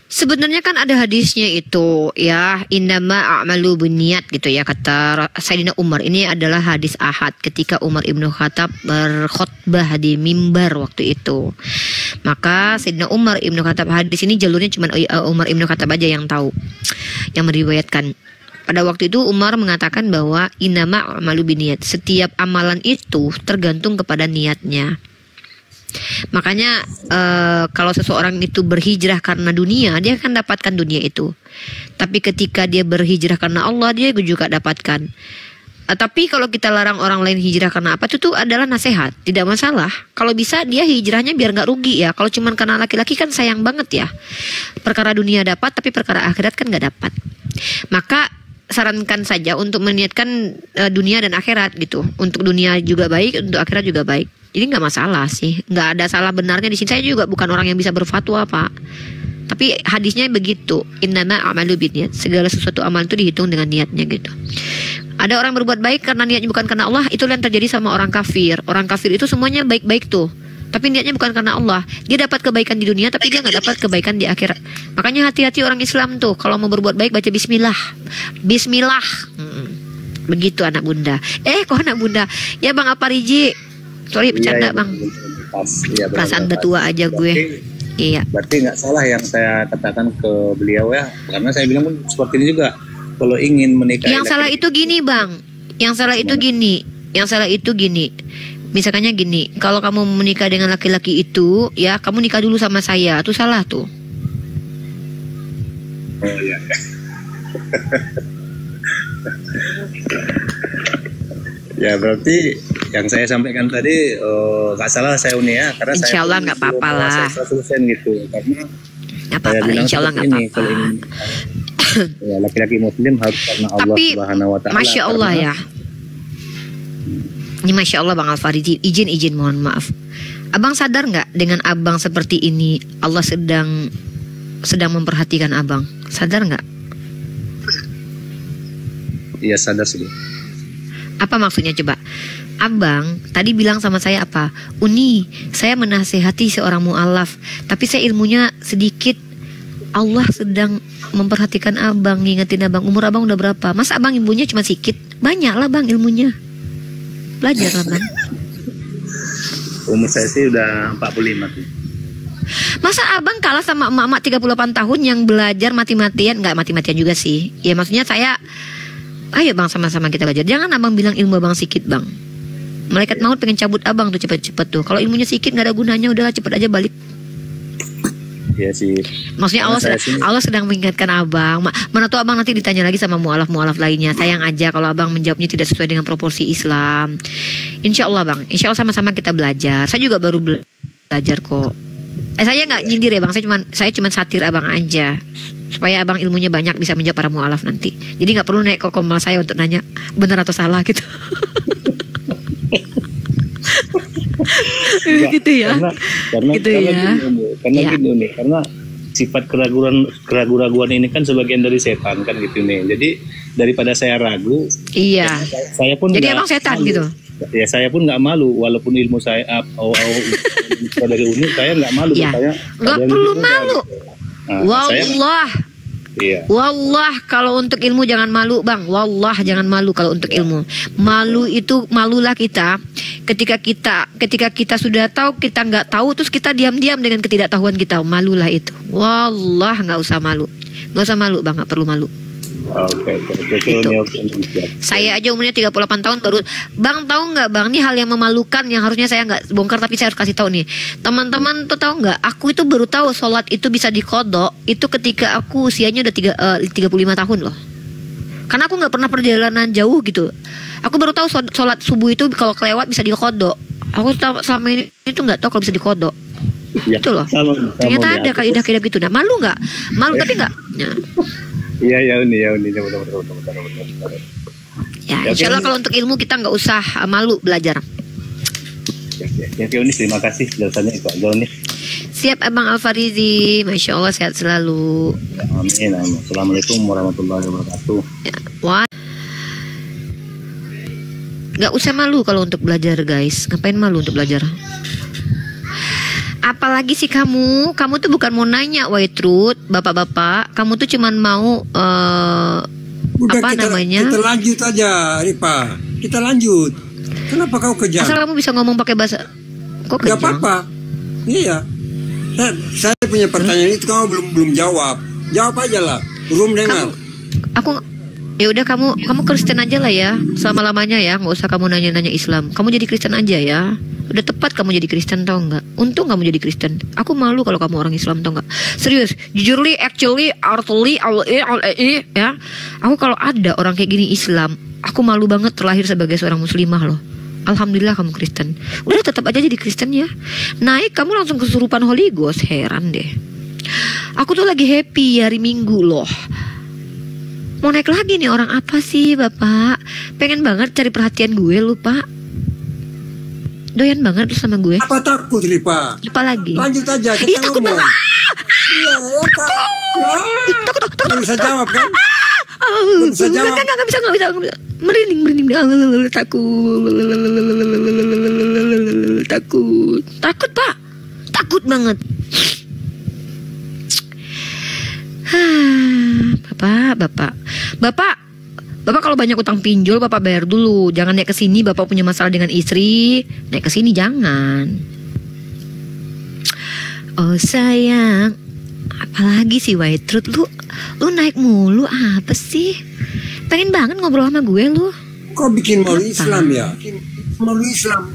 Sebenarnya kan ada hadisnya itu ya, innama a'malu binniyat gitu ya, kata Sayyidina Umar. Ini adalah hadis ahad ketika Umar Ibnu Khattab berkhutbah di mimbar waktu itu. Maka Sayyidina Umar Ibnu Khattab, hadis ini jalurnya cuma Umar Ibnu Khattab aja yang tahu, yang meriwayatkan. Pada waktu itu Umar mengatakan bahwa innama a'malu binniyat, setiap amalan itu tergantung kepada niatnya. Makanya kalau seseorang itu berhijrah karena dunia, dia akan dapatkan dunia itu. Tapi ketika dia berhijrah karena Allah, dia juga dapatkan. Tapi kalau kita larang orang lain hijrah karena apa, itu tuh adalah nasihat, tidak masalah. Kalau bisa dia hijrahnya biar nggak rugi ya. Kalau cuman karena laki-laki kan sayang banget ya. Perkara dunia dapat, tapi perkara akhirat kan nggak dapat. Maka sarankan saja untuk meniatkan dunia dan akhirat gitu. Untuk dunia juga baik, untuk akhirat juga baik. Jadi nggak masalah sih, nggak ada salah benarnya di sini. Saya juga bukan orang yang bisa berfatwa Pak. Tapi hadisnya begitu, innama a'malu binniyat, segala sesuatu amal itu dihitung dengan niatnya gitu. Ada orang berbuat baik karena niatnya bukan karena Allah, itu yang terjadi sama orang kafir. Orang kafir itu semuanya baik-baik tuh, tapi niatnya bukan karena Allah. Dia dapat kebaikan di dunia, tapi dia nggak dapat kebaikan di akhirat. Makanya hati-hati orang Islam tuh, kalau mau berbuat baik baca Bismillah, Bismillah. Begitu anak bunda. Kok anak bunda? Ya Bang Alfariji. Sorry bercanda Bang. Ya, perasaan betua aja gue. Iya. Berarti nggak salah yang saya katakan ke beliau ya, karena saya bilang pun seperti ini juga. Kalau ingin menikah. Yang salah itu gini Bang. Yang salah itu gini. Yang salah itu gini. Misalkannya gini, kalau kamu menikah dengan laki-laki itu, ya kamu nikah dulu sama saya, itu salah tuh. Oh iya. Ya berarti yang saya sampaikan tadi nggak salah saya Uni ya, karena Insya Allah nggak apa-apa lah. Saya gitu, karena nggak apa-apa, Insya Allah nggak apa-apa. Ya, laki-laki Muslim harus karena Allah Subhanahu Wa Taala. Masya Allah ya. Ini Masya Allah Bang Alfariji, izin mohon maaf. Abang sadar nggak dengan abang seperti ini Allah sedang memperhatikan abang? Sadar nggak? Iya sadar sih. Apa maksudnya coba? Abang tadi bilang sama saya apa? Uni, saya menasehati seorang mu'alaf, tapi saya ilmunya sedikit. Allah sedang memperhatikan abang, ngingetin abang. Umur abang udah berapa? Masa abang ilmunya cuma sedikit? Banyak lah Bang ilmunya. Belajar lah Bang. Umur saya sih udah 45 tuh. Masa abang kalah sama emak-emak 38 tahun yang belajar mati-matian? Nggak mati-matian juga sih. Ya maksudnya saya, ayo Bang sama-sama kita belajar. Jangan abang bilang ilmu abang sedikit Bang. Malaikat maut pengen cabut abang tuh cepet-cepet tuh. Kalau ilmunya sedikit nggak ada gunanya, udahlah cepet aja balik. Iya sih. Maksudnya Allah sedang mengingatkan abang. Mana tuh abang nanti ditanya lagi sama mu'alaf lainnya. Sayang aja kalau abang menjawabnya tidak sesuai dengan proporsi Islam. Insya Allah Bang, insya Allah sama-sama kita belajar. Saya juga baru belajar kok. Saya nggak nyindir ya Bang, saya cuma satir abang aja, supaya abang ilmunya banyak bisa menjawab para mu'alaf nanti. Jadi nggak perlu naik ke komal saya untuk nanya benar atau salah gitu. Gitu ya. Karena gitu nih, karena sifat keraguan ini kan sebagian dari setan kan gitu nih. Jadi daripada saya ragu, iya. Saya pun jadi emang setan malu. Gitu. Ya saya pun nggak malu, walaupun ilmu saya dari Uni, saya nggak malu. Ya. Nggak perlu malu. Nah, Wallah. Iya. Wallah kalau untuk ilmu jangan malu Bang. Wallah jangan malu kalau untuk ilmu. Malu itu, malulah kita ketika kita sudah tahu kita nggak tahu, terus kita diam-diam dengan ketidaktahuan kita. Malulah itu. Wallah nggak usah malu. Nggak usah malu Bang, nggak perlu malu. Oke. Gitu. Saya aja umurnya 38 tahun baru. Bang tahu nggak Bang, ini hal yang memalukan yang harusnya saya nggak bongkar, tapi saya harus kasih tahu nih. Teman-teman tuh tahu nggak? Aku itu baru tahu sholat itu bisa dikodok itu ketika aku usianya udah 35 tahun loh. Karena aku nggak pernah perjalanan jauh gitu. Aku baru tahu sholat subuh itu kalau kelewat bisa dikodok. Aku selama ini itu nggak tahu kalau bisa dikodok. Ya, itu loh. Ternyata ada kaidah-kaidah gitu. Nah malu nggak? Malu tapi nggak. Nah. Iya Uni. Ya insya Allah kalau untuk ilmu kita nggak usah malu belajar. Ya Uni, terima kasih jelasannya itu aja Uni. Siap Abang Alfarizi, Masya Allah sehat selalu. Ya, amin. Assalamualaikum warahmatullahi wabarakatuh. Ya, wah. Gak usah malu kalau untuk belajar guys. Ngapain malu untuk belajar? Apalagi sih kamu tuh bukan mau nanya White Truth, bapak-bapak. Kamu tuh cuman mau Udah apa namanya? Kita lanjut aja, Ripa. Kita lanjut. Kenapa kau kejam? Asal kamu bisa ngomong pakai bahasa. Kok Gak kejam? apa-apa. Iya. Saya punya pertanyaan itu kamu belum jawab. Jawab aja lah. Belum dengar. Aku ya udah kamu Kristen aja lah ya, selama-lamanya ya, nggak usah kamu nanya-nanya Islam. Kamu jadi Kristen aja ya. Udah tepat kamu jadi Kristen, tau nggak? Untung kamu jadi Kristen. Aku malu kalau kamu orang Islam, tau nggak? Serius, jujurly, actually, artfully, ya. Aku kalau ada orang kayak gini Islam, aku malu banget terlahir sebagai seorang muslimah loh. Alhamdulillah kamu Kristen. Udah tetap aja jadi Kristen ya. Naik kamu langsung kesurupan Holy Ghost, heran deh. Aku tuh lagi happy hari Minggu loh. Mau naik lagi nih orang apa sih Bapak? Pengen banget cari perhatian gue lu Pak. Doyan banget lu sama gue. Apa takut Ripa? Apa lagi? Lanjut aja kita Ih, takut ngomong. banget. Iya, takut. Belum bisa jawab kan? Belum bisa jawab. Nggak bisa. Merinding. Takut Pak. Takut banget. Bapak kalau banyak utang pinjol Bapak bayar dulu. Jangan naik ke sini Bapak punya masalah dengan istri. Naik ke sini jangan. Oh sayang, apalagi sih White Truth lu naik mulu apa sih? Pengen banget ngobrol sama gue lu. Kau bikin malu Islam ya? Malu Islam.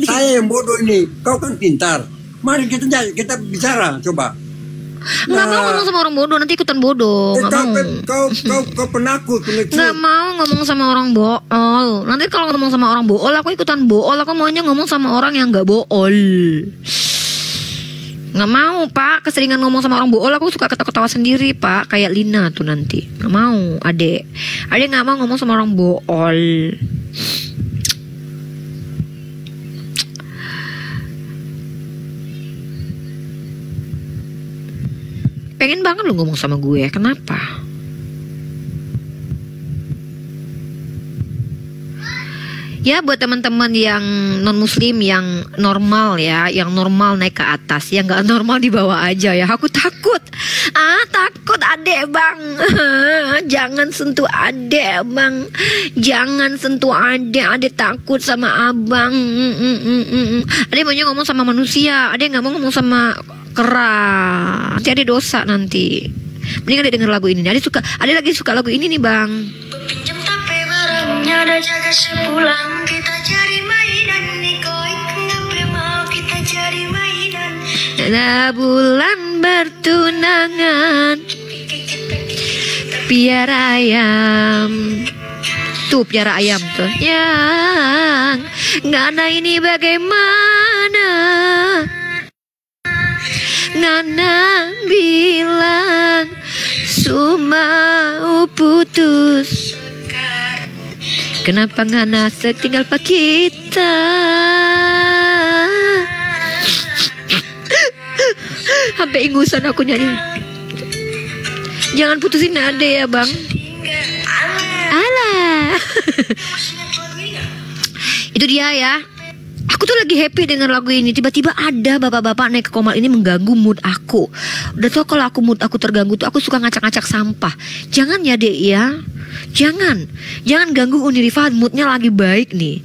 Saya yang bodoh ini. Kau kan pintar. Mari kita bicara coba. Nggak mau ngomong sama orang bodoh, nanti ikutan bodoh. Nggak mau. Kau penakut. Nggak mau ngomong sama orang bool. Nanti kalau ngomong sama orang bool, aku ikutan bool. Aku maunya ngomong sama orang yang nggak bool. Nggak mau Pak, keseringan ngomong sama orang bool. Aku suka ketawa-ketawa sendiri Pak, kayak Lina tuh nanti. Nggak mau, adek nggak mau ngomong sama orang bool. Pengen banget lu ngomong sama gue, kenapa? Ya buat teman-teman yang non muslim yang normal ya, yang normal naik ke atas, yang nggak normal di bawah aja ya. Aku takut, takut adek bang. Jangan sentuh adek bang, jangan sentuh adek takut sama abang. Adek maunya ngomong sama manusia, adek nggak mau ngomong sama kera. Nanti ada dosa nanti. Mending adek denger lagu ini. Adek lagi suka lagu ini nih bang. Pinjam tapi barangnya ada jaga sepulang kita cari mainan nih koi kenapa mau kita cari mainan. Ada bulan bertunangan piara ayam. Tuh piara ayam tuh. Yang ngana ini bagaimana? Ngana bilang Sumau putus. Kenapa ngana setinggal pak kita? Sampai ingusan aku nyanyi. Jangan putusin ade ya bang. Alah. Itu dia ya. Aku tuh lagi happy dengan lagu ini. Tiba-tiba ada bapak-bapak naik ke Komal ini mengganggu mood aku. Udah tau kalau mood aku terganggu tuh aku suka ngacak-ngacak sampah. Jangan ya dek ya. Jangan ganggu Unirifah, moodnya lagi baik nih,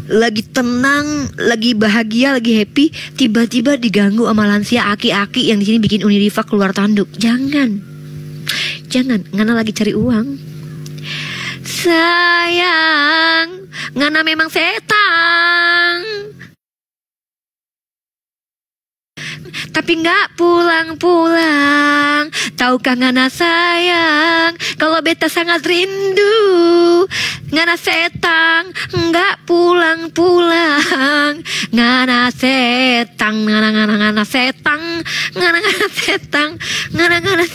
lagi tenang, lagi bahagia, lagi happy. Tiba-tiba diganggu sama lansia aki-aki yang di sini bikin Unirifah keluar tanduk. Jangan, Ngana lagi cari uang. Sayang, Ngana memang setan, tapi nggak pulang-pulang. Tahukah Ngana sayang, kalau beta sangat rindu. Ngana setang, nggak pulang-pulang. Ngana setang, ngana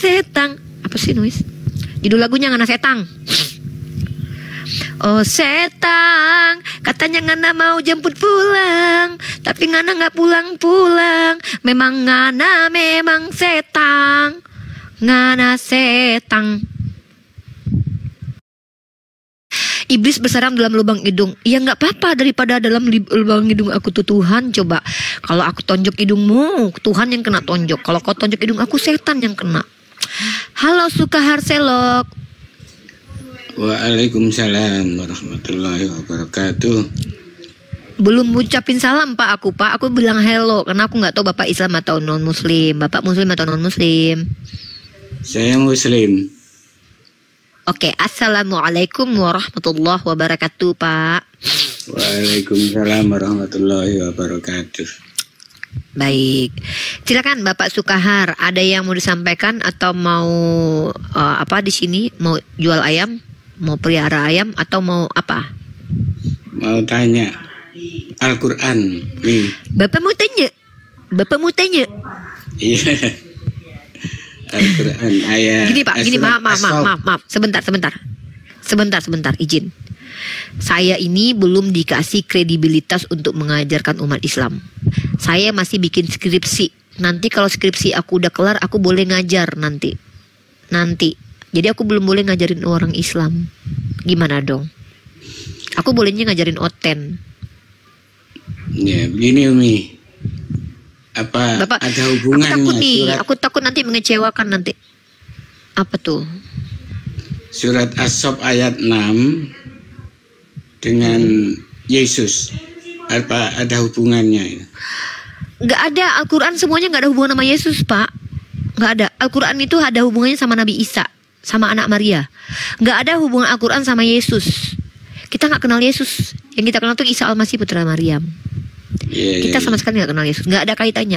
setang. Apa sih Nuis? Judul lagunya Ngana Setang. Oh setang, katanya Ngana mau jemput pulang, tapi Ngana nggak pulang-pulang. Memang Ngana memang setang, Ngana setang. Iblis bersarang dalam lubang hidung. Ya nggak apa-apa daripada dalam lubang hidung aku tuh Tuhan. Coba kalau aku tonjok hidungmu, Tuhan yang kena tonjok. Kalau kau tonjok hidung aku, setan yang kena. Halo Sukahar Selok. Waalaikumsalam warahmatullahi wabarakatuh. Belum ucapin salam Pak. Aku bilang hello karena aku nggak tahu Bapak Islam atau non Muslim. Bapak Muslim atau non Muslim? Saya Muslim. Oke, assalamualaikum warahmatullahi wabarakatuh Pak. Waalaikumsalam warahmatullahi wabarakatuh. Baik, silakan Bapak Sukahar. Ada yang mau disampaikan atau mau apa di sini? Mau jual ayam? Mau pelihara ayam atau mau apa? Mau tanya. Al-Quran nih. Bapak mau tanya. Iya. Al-Quran ayat. Gini Pak, gini maaf. Sebentar, izin. Saya ini belum dikasih kredibilitas untuk mengajarkan umat Islam. Saya masih bikin skripsi. Nanti kalau skripsi aku udah kelar, aku boleh ngajar nanti. Jadi aku belum boleh ngajarin orang Islam. Gimana dong? Aku bolehnya ngajarin oten. Ya, begini Umi. Apa Bapak, ada hubungannya? Aku takut nanti mengecewakan nanti. Apa tuh? Surat As-Sof ayat 6 dengan Yesus. Apa ada hubungannya? Nggak ada. Al-Quran semuanya nggak ada hubungan sama Yesus, Pak. Nggak ada. Al-Quran itu ada hubungannya sama Nabi Isa, sama anak Maria. Nggak ada hubungan Al-Quran sama Yesus. Kita nggak kenal Yesus. Yang kita kenal tuh Isa Al-Masih putra Maryam. Kita sama sekali nggak kenal Yesus. Nggak ada kaitannya.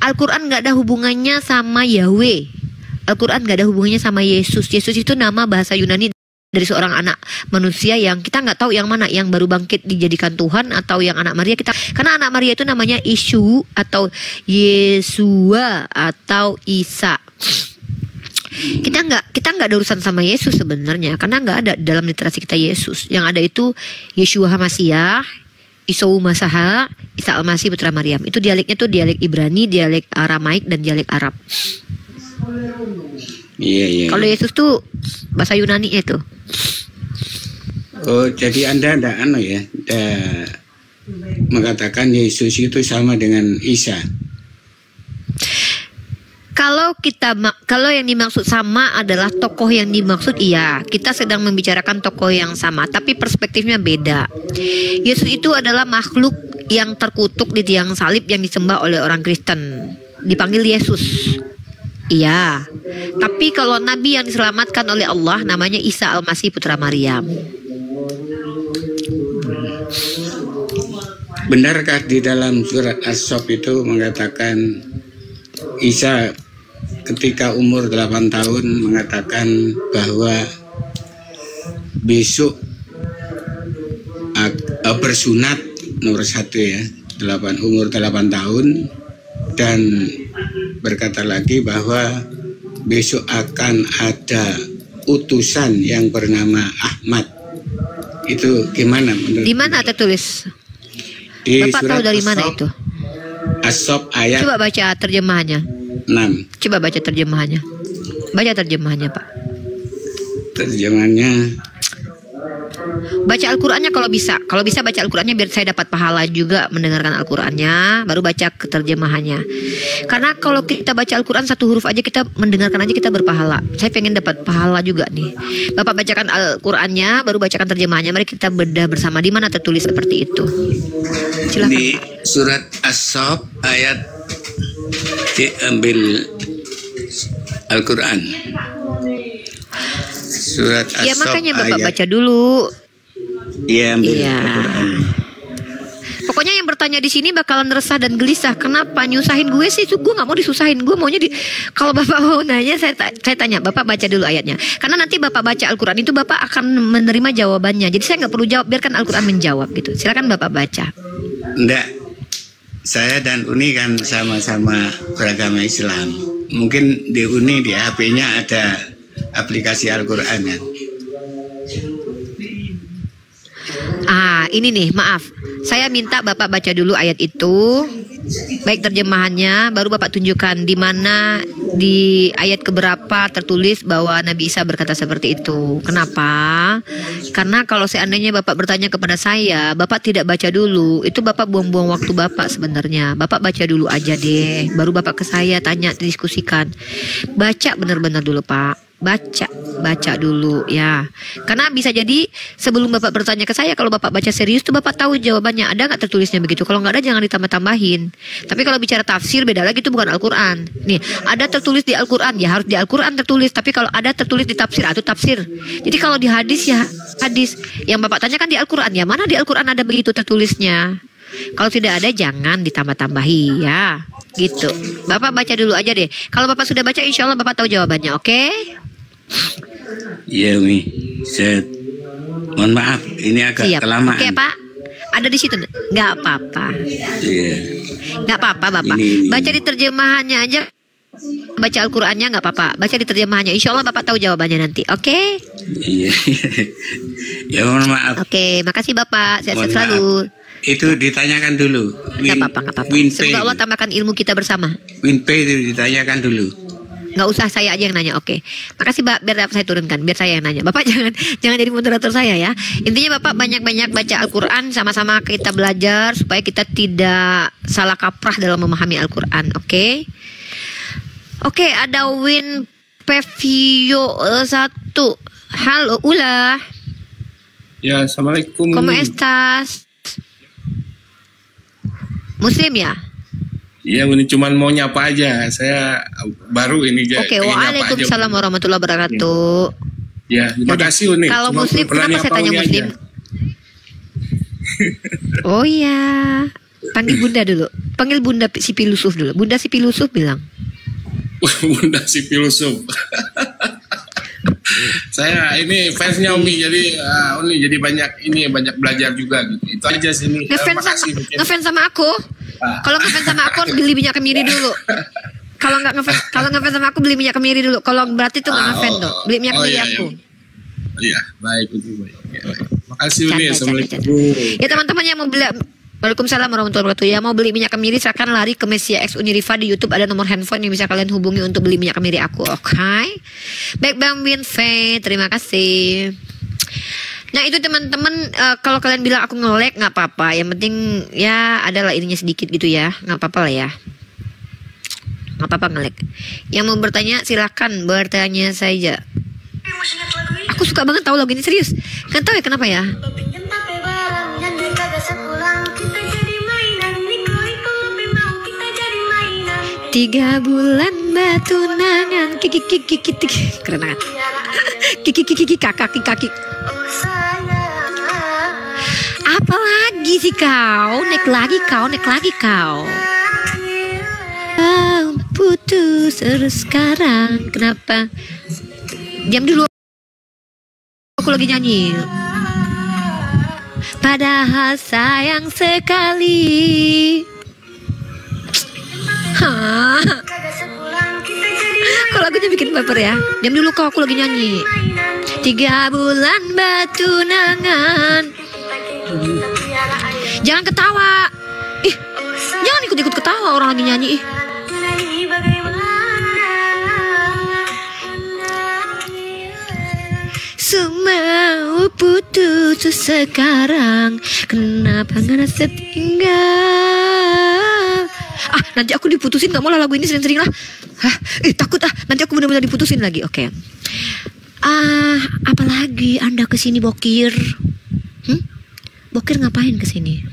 Al-Quran nggak ada hubungannya sama Yahweh. Al-Quran nggak ada hubungannya sama Yesus. Yesus itu nama bahasa Yunani dari seorang anak manusia yang kita nggak tahu yang mana, yang baru bangkit dijadikan Tuhan atau yang anak Maria. Karena anak Maria itu namanya Isu atau Yesua atau Isa. Kita nggak ada urusan sama Yesus sebenarnya, karena nggak ada dalam literasi kita Yesus. Yang ada itu Yeshua Hamasyah, Isau Masaha, Isa Al-Masih putra Maryam. Itu dialeknya tuh dialek Ibrani, dialek Aramaik dan dialek Arab. Iya. Kalau Yesus tuh bahasa Yunani itu. Oh, jadi Anda mengatakan Yesus itu sama dengan Isa. Kalau yang dimaksud sama adalah tokoh yang dimaksud, iya, kita sedang membicarakan tokoh yang sama, tapi perspektifnya beda. Yesus itu adalah makhluk yang terkutuk di tiang salib yang disembah oleh orang Kristen, dipanggil Yesus. Iya. Tapi kalau nabi yang diselamatkan oleh Allah namanya Isa Al-Masih putra Maryam. Benarkah di dalam surat As-Sof itu mengatakan Isa ketika umur 8 tahun mengatakan bahwa besok bersunat nomor 1 ya, umur 8 tahun, dan berkata lagi bahwa besok akan ada utusan yang bernama Ahmad. Itu gimana menurut? Di mana tertulis? Di Bapak tahu dari mana itu? As-Sof ayat. Coba baca terjemahannya. 6. Coba baca terjemahannya. Baca terjemahannya, Pak. Terjemahannya. Baca Al-Qur'annya kalau bisa. Kalau bisa baca Al-Qur'annya biar saya dapat pahala juga mendengarkan Al-Qur'annya, baru baca terjemahannya. Karena kalau kita baca Al-Qur'an satu huruf aja, kita mendengarkan aja kita berpahala. Saya pengen dapat pahala juga nih. Bapak bacakan Al-Qur'annya, baru bacakan terjemahannya. Mari kita bedah bersama di mana tertulis seperti itu. Silakan. Di surat As-Sof ayat, diambil Al-Quran. Surat As-Sof ya makanya Bapak ayat, baca dulu. Iya, ambil iya. Al-Quran. Pokoknya yang bertanya di sini bakalan resah dan gelisah. Kenapa nyusahin gue sih? Gue nggak mau disusahin. Gue maunya kalau Bapak mau nanya, saya tanya. Bapak baca dulu ayatnya. Karena nanti Bapak baca Al-Quran itu Bapak akan menerima jawabannya. Jadi saya nggak perlu jawab. Biarkan Al-Quran menjawab gitu. Silakan Bapak baca. Enggak. Saya dan Uni kan sama-sama beragama Islam. Mungkin di Uni di HP-nya ada aplikasi Al-Quran kan. Ini nih, maaf. Saya minta Bapak baca dulu ayat itu. Baik terjemahannya, baru Bapak tunjukkan di mana di ayat keberapa tertulis bahwa Nabi Isa berkata seperti itu. Kenapa? Karena kalau seandainya Bapak bertanya kepada saya, Bapak tidak baca dulu, itu Bapak buang-buang waktu Bapak sebenarnya. Bapak baca dulu aja deh, baru Bapak ke saya tanya, diskusikan. Baca benar-benar dulu Pak. Baca dulu ya. Karena bisa jadi sebelum Bapak bertanya ke saya, kalau Bapak baca serius tuh Bapak tahu jawabannya. Ada nggak tertulisnya begitu? Kalau nggak ada jangan ditambah-tambahin. Tapi kalau bicara tafsir beda lagi, itu bukan Al-Quran. Nih, ada tertulis di Al-Quran, ya harus di Al-Quran tertulis. Tapi kalau ada tertulis di tafsir, itu tafsir. Jadi kalau di hadis ya hadis. Yang Bapak tanyakan di Al-Quran, ya mana di Al-Quran ada begitu tertulisnya? Kalau tidak ada jangan ditambah-tambahi ya. Gitu. Bapak baca dulu aja deh. Kalau Bapak sudah baca, insya Allah Bapak tahu jawabannya. Oke? Iya Mi, saya mohon maaf ini agak Siap. kelamaan. Oke Pak, ada di situ nggak apa-apa. Iya. Nggak apa-apa Bapak. Ini. Baca di terjemahannya aja. Baca Al-Qurannya nggak apa-apa. Baca di terjemahannya. Insya Allah Bapak tahu jawabannya nanti. Oke? Iya. Ya mohon maaf. Oke, makasih Bapak. Sehat-sehat Mohon selalu. Itu ditanyakan dulu. Nggak apa-apa. Semoga Allah tambahkan ilmu kita bersama. Winpay itu ditanyakan dulu. Nggak usah, saya aja yang nanya. Oke, makasih Mbak, biar saya turunkan, biar saya yang nanya. Bapak jangan jadi moderator saya ya. Intinya Bapak banyak-banyak baca Al-Quran, sama-sama kita belajar supaya kita tidak salah kaprah dalam memahami Al-Quran. Oke, ada Win Pevio 1. Halo Ula. Ya, assalamualaikum. ¿Cómo estás? Muslim ya? Iya, ini cuman mau nyapa aja. Saya baru ini aja. Oke, waalaikumsalam warahmatullahi wabarakatuh. Ya, terima kasih Uni. Kalau Cuma Muslim, pernah kenapa saya nyapa tanya Uni Muslim? aja. Oh iya, panggil Bunda dulu. Panggil Bunda si Pilusuf dulu. Bunda si Pilusuf bilang. Bunda si Pilusuf. Saya ini fansnya Umi, jadi Uni jadi banyak belajar juga gitu. Itu aja sini. Ngefans sama aku. Kalau ngefans sama aku beli minyak kemiri dulu. Kalau ngefans sama aku beli minyak kemiri dulu. Kalau berarti itu nggak ngefans dong. Beli minyak kemiri aku. Iya, baik itu baik. Makasih Uni. Assalamualaikum. Ya teman-teman yang mau beli. Waalaikumsalam warahmatullahi wabarakatuh. Ya mau beli minyak kemiri silakan lari ke Mesia X Uniriva di YouTube, ada nomor handphone yang bisa kalian hubungi untuk beli minyak kemiri aku. Oke. Baik Bang Binfe, terima kasih. Nah itu teman-teman, kalau kalian bilang aku nge-lag nggak apa-apa. Yang penting ya adalah ininya sedikit gitu ya, nggak apa-apa lah ya. Nggak apa-apa nge-lag. Yang mau bertanya silakan bertanya saja. Aku suka banget tahu lagu ini, serius. Kan tahu ya kenapa ya? 3 bulan batunangan kiki keren banget. Kiki kaki. Apa lagi sih kau? Naik lagi kau. Putus sekarang. Kenapa? Diam dulu. Aku lagi nyanyi. Padahal sayang sekali. Kok lagunya bikin baper ya? Diam dulu kau, aku lagi nyanyi. 3 bulan batunangan. Jangan ketawa. Ih, jangan ikut-ikut ketawa orang lagi nyanyi. Ih. Semua putus sekarang. Kenapa ngerasa tinggal? Nanti aku diputusin, gak mau lah lagu ini sering-sering lah. Takut nanti aku benar-benar diputusin lagi. Oke. Apalagi Anda kesini Bokir? Bokir ngapain kesini?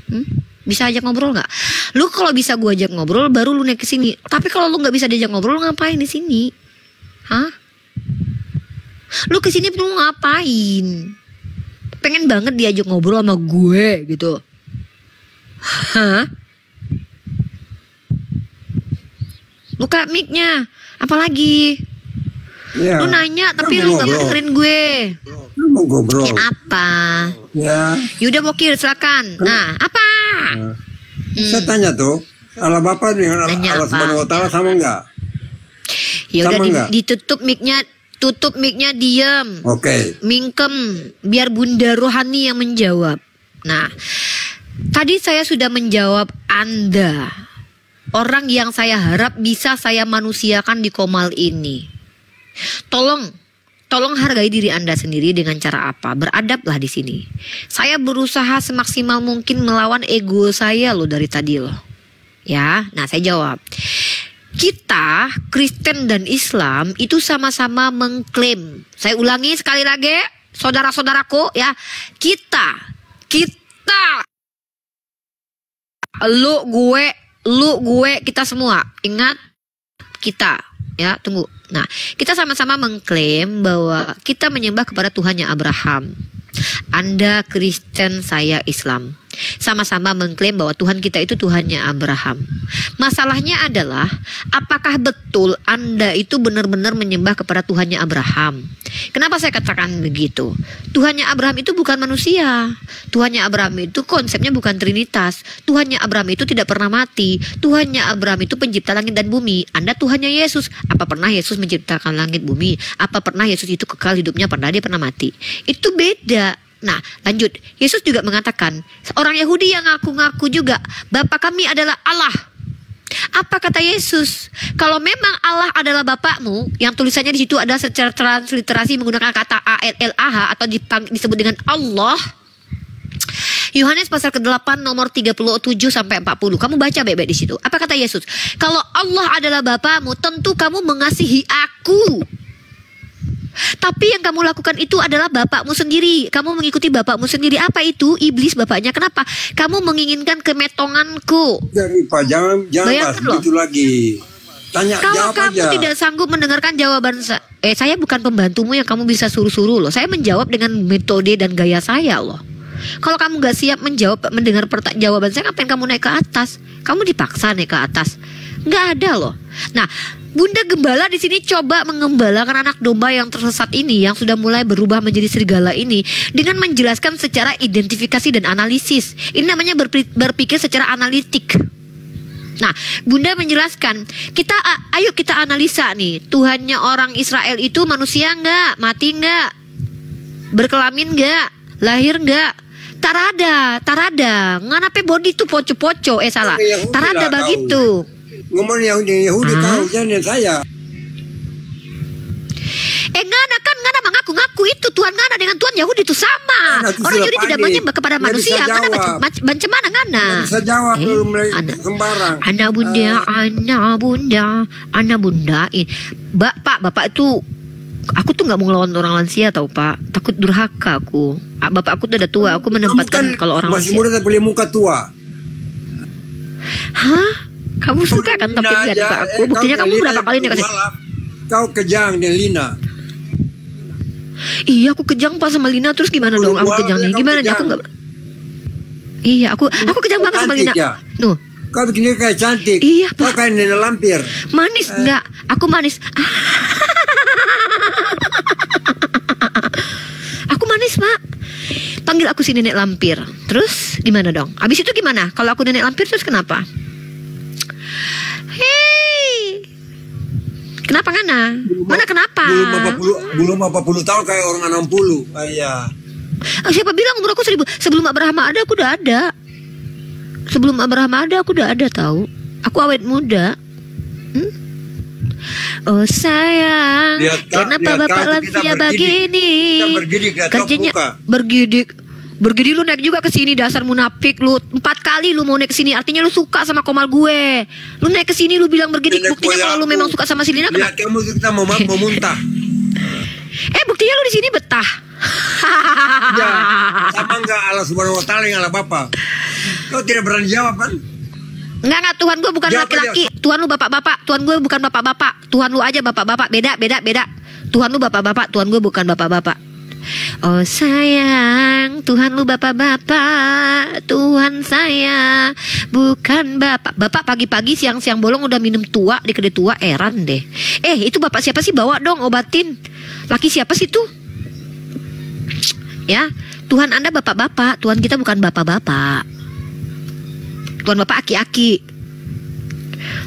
Bisa ajak ngobrol nggak? Lu kalau bisa gua ajak ngobrol, baru lu naik kesini. Tapi kalau lu nggak bisa diajak ngobrol, lu ngapain di sini? Hah? Lu kesini lu ngapain? Pengen banget diajak ngobrol sama gue gitu. Hah? Buka mic-nya. Apalagi? Ya, lu nanya tapi lu gak mau dengerin gue. Lu mau ngobrol. Apa? Ya. Yaudah Bokir silakan. Nah, apa? Saya tanya tuh, Allah Bapak dengan Allah Subhanahu wa taala sama enggak? Ya udah ditutup mic-nya, tutup mic-nya, diam. Oke. Mingkem, biar Bunda Rohani yang menjawab. Nah, tadi saya sudah menjawab Anda. orang yang saya harap bisa saya manusiakan di Komal ini. Tolong hargai diri Anda sendiri dengan cara apa? Beradablah di sini. Saya berusaha semaksimal mungkin melawan ego saya loh dari tadi loh. Ya, nah saya jawab. Kita, Kristen dan Islam itu sama-sama mengklaim. Saya ulangi sekali lagi, saudara-saudaraku ya. Kita. Lu, gue, kita semua. Ingat, kita. Ya, tunggu. Nah, kita sama-sama mengklaim bahwa kita menyembah kepada Tuhannya Abraham. Anda Kristen, saya Islam. Sama-sama mengklaim bahwa Tuhan kita itu Tuhannya Abraham. Masalahnya adalah, apakah betul Anda itu benar-benar menyembah kepada Tuhannya Abraham? Kenapa saya katakan begitu? Tuhannya Abraham itu bukan manusia. Tuhannya Abraham itu konsepnya bukan Trinitas. Tuhannya Abraham itu tidak pernah mati. Tuhannya Abraham itu pencipta langit dan bumi. Anda Tuhannya Yesus. Apa pernah Yesus menciptakan langit bumi? Apa pernah Yesus itu kekal hidupnya? Pernah dia pernah mati? Itu beda. Nah, lanjut. Yesus juga mengatakan, orang Yahudi yang ngaku-ngaku juga, Bapa kami adalah Allah. Apa kata Yesus? Kalau memang Allah adalah Bapakmu, yang tulisannya di situ ada secara transliterasi menggunakan kata ALLAH atau disebut dengan Allah. Yohanes pasal ke-8 nomor 37 sampai 40. Kamu baca baik-baik di situ. Apa kata Yesus? Kalau Allah adalah Bapakmu, tentu kamu mengasihi aku. Tapi yang kamu lakukan itu adalah bapakmu sendiri. Kamu mengikuti bapakmu sendiri. Apa itu? Iblis bapaknya. Kenapa? Kamu menginginkan kemetonganku. Jadi Pak, jangan bahas begitu lagi. Tanya, kalau kamu aja. Tidak sanggup mendengarkan jawaban saya bukan pembantumu yang kamu bisa suruh-suruh loh. Saya menjawab dengan metode dan gaya saya loh. Kalau kamu gak siap mendengar jawaban saya, ngapain kamu naik ke atas? Kamu dipaksa naik ke atas. Gak ada loh. Nah, Bunda Gembala di sini coba mengembalakan anak domba yang tersesat ini, yang sudah mulai berubah menjadi serigala ini, dengan menjelaskan secara identifikasi dan analisis. Ini namanya berpikir secara analitik. Nah, Bunda menjelaskan, ayo kita analisa nih, Tuhannya orang Israel itu manusia nggak, mati nggak, berkelamin nggak, lahir nggak? Tarada, nganape body tuh poco-poco, salah, tarada begitu. Ngomong Yahudi tahu jangan saya. Ngana mengaku-ngaku itu Tuhan ngana dengan Tuhan Yahudi itu sama. Orang Yahudi tidak menyembah kepada manusia. Ngana macam mana ngana? Bisa jawab belum sembarang. Anak bunda. Bapak itu, aku tuh nggak mau ngelawan orang lansia tau Pak. Takut durhaka aku. Bapak aku tuh udah tua. Aku menempatkan kalau orang masih lansia. muda tapi muka tua. Hah? Kamu suka kan tapi lihat muka aku? Buktinya kamu berapa kali nih kasih? Kau kejang dan Lina. Iya, aku kejang Pak sama Lina. Terus gimana dong? Aku kejangnya gimana nih? Aku nggak. Iya, aku kejang banget sama Lina. Ya? Nuh. Kau begini kayak cantik. Iya, Kau kayak nenek lampir. Manis enggak? Aku manis. Aku manis, Pak. Panggil aku si nenek lampir. Terus gimana dong? Abis itu gimana? Kalau aku nenek lampir terus kenapa? Hei, kenapa ngana? Mana kenapa? Belum 40 tahun kayak orang 60. Iya. Siapa bilang umur aku 1000? Sebelum Abraham ada aku udah ada. Sebelum Abraham ada aku udah ada tahu. Aku awet muda. Oh sayang, kenapa bapak lansia begini? Kerjanya bergidik lu naik juga ke sini, dasar munafik lu. 4 kali lu mau naik ke sini, artinya lu suka sama Komal gue. Lu naik ke sini lu bilang bergidik, buktinya kalau lu memang suka sama si Lina kenapa? Kamu kita mau muntah. Buktinya lu di sini betah. Ya, sama enggak Allah Subhanahu wa taala yang Allah Bapa. Kau tidak berani jawab kan? Enggak, Tuhan gue bukan laki-laki. Tuhan lu bapak-bapak, Tuhan gue bukan bapak-bapak. Tuhan lu aja bapak-bapak, beda. Tuhan lu bapak-bapak, Tuhan gue bukan bapak-bapak. Oh sayang, Tuhan lu bapak-bapak, Tuhan saya bukan bapak. Bapak pagi-pagi siang-siang bolong udah minum tua di kedai tua, heran deh. Itu bapak siapa sih? Bawa dong obatin. Laki siapa sih tuh? Ya, Tuhan Anda bapak-bapak, Tuhan kita bukan bapak-bapak. Tuhan bapak aki-aki.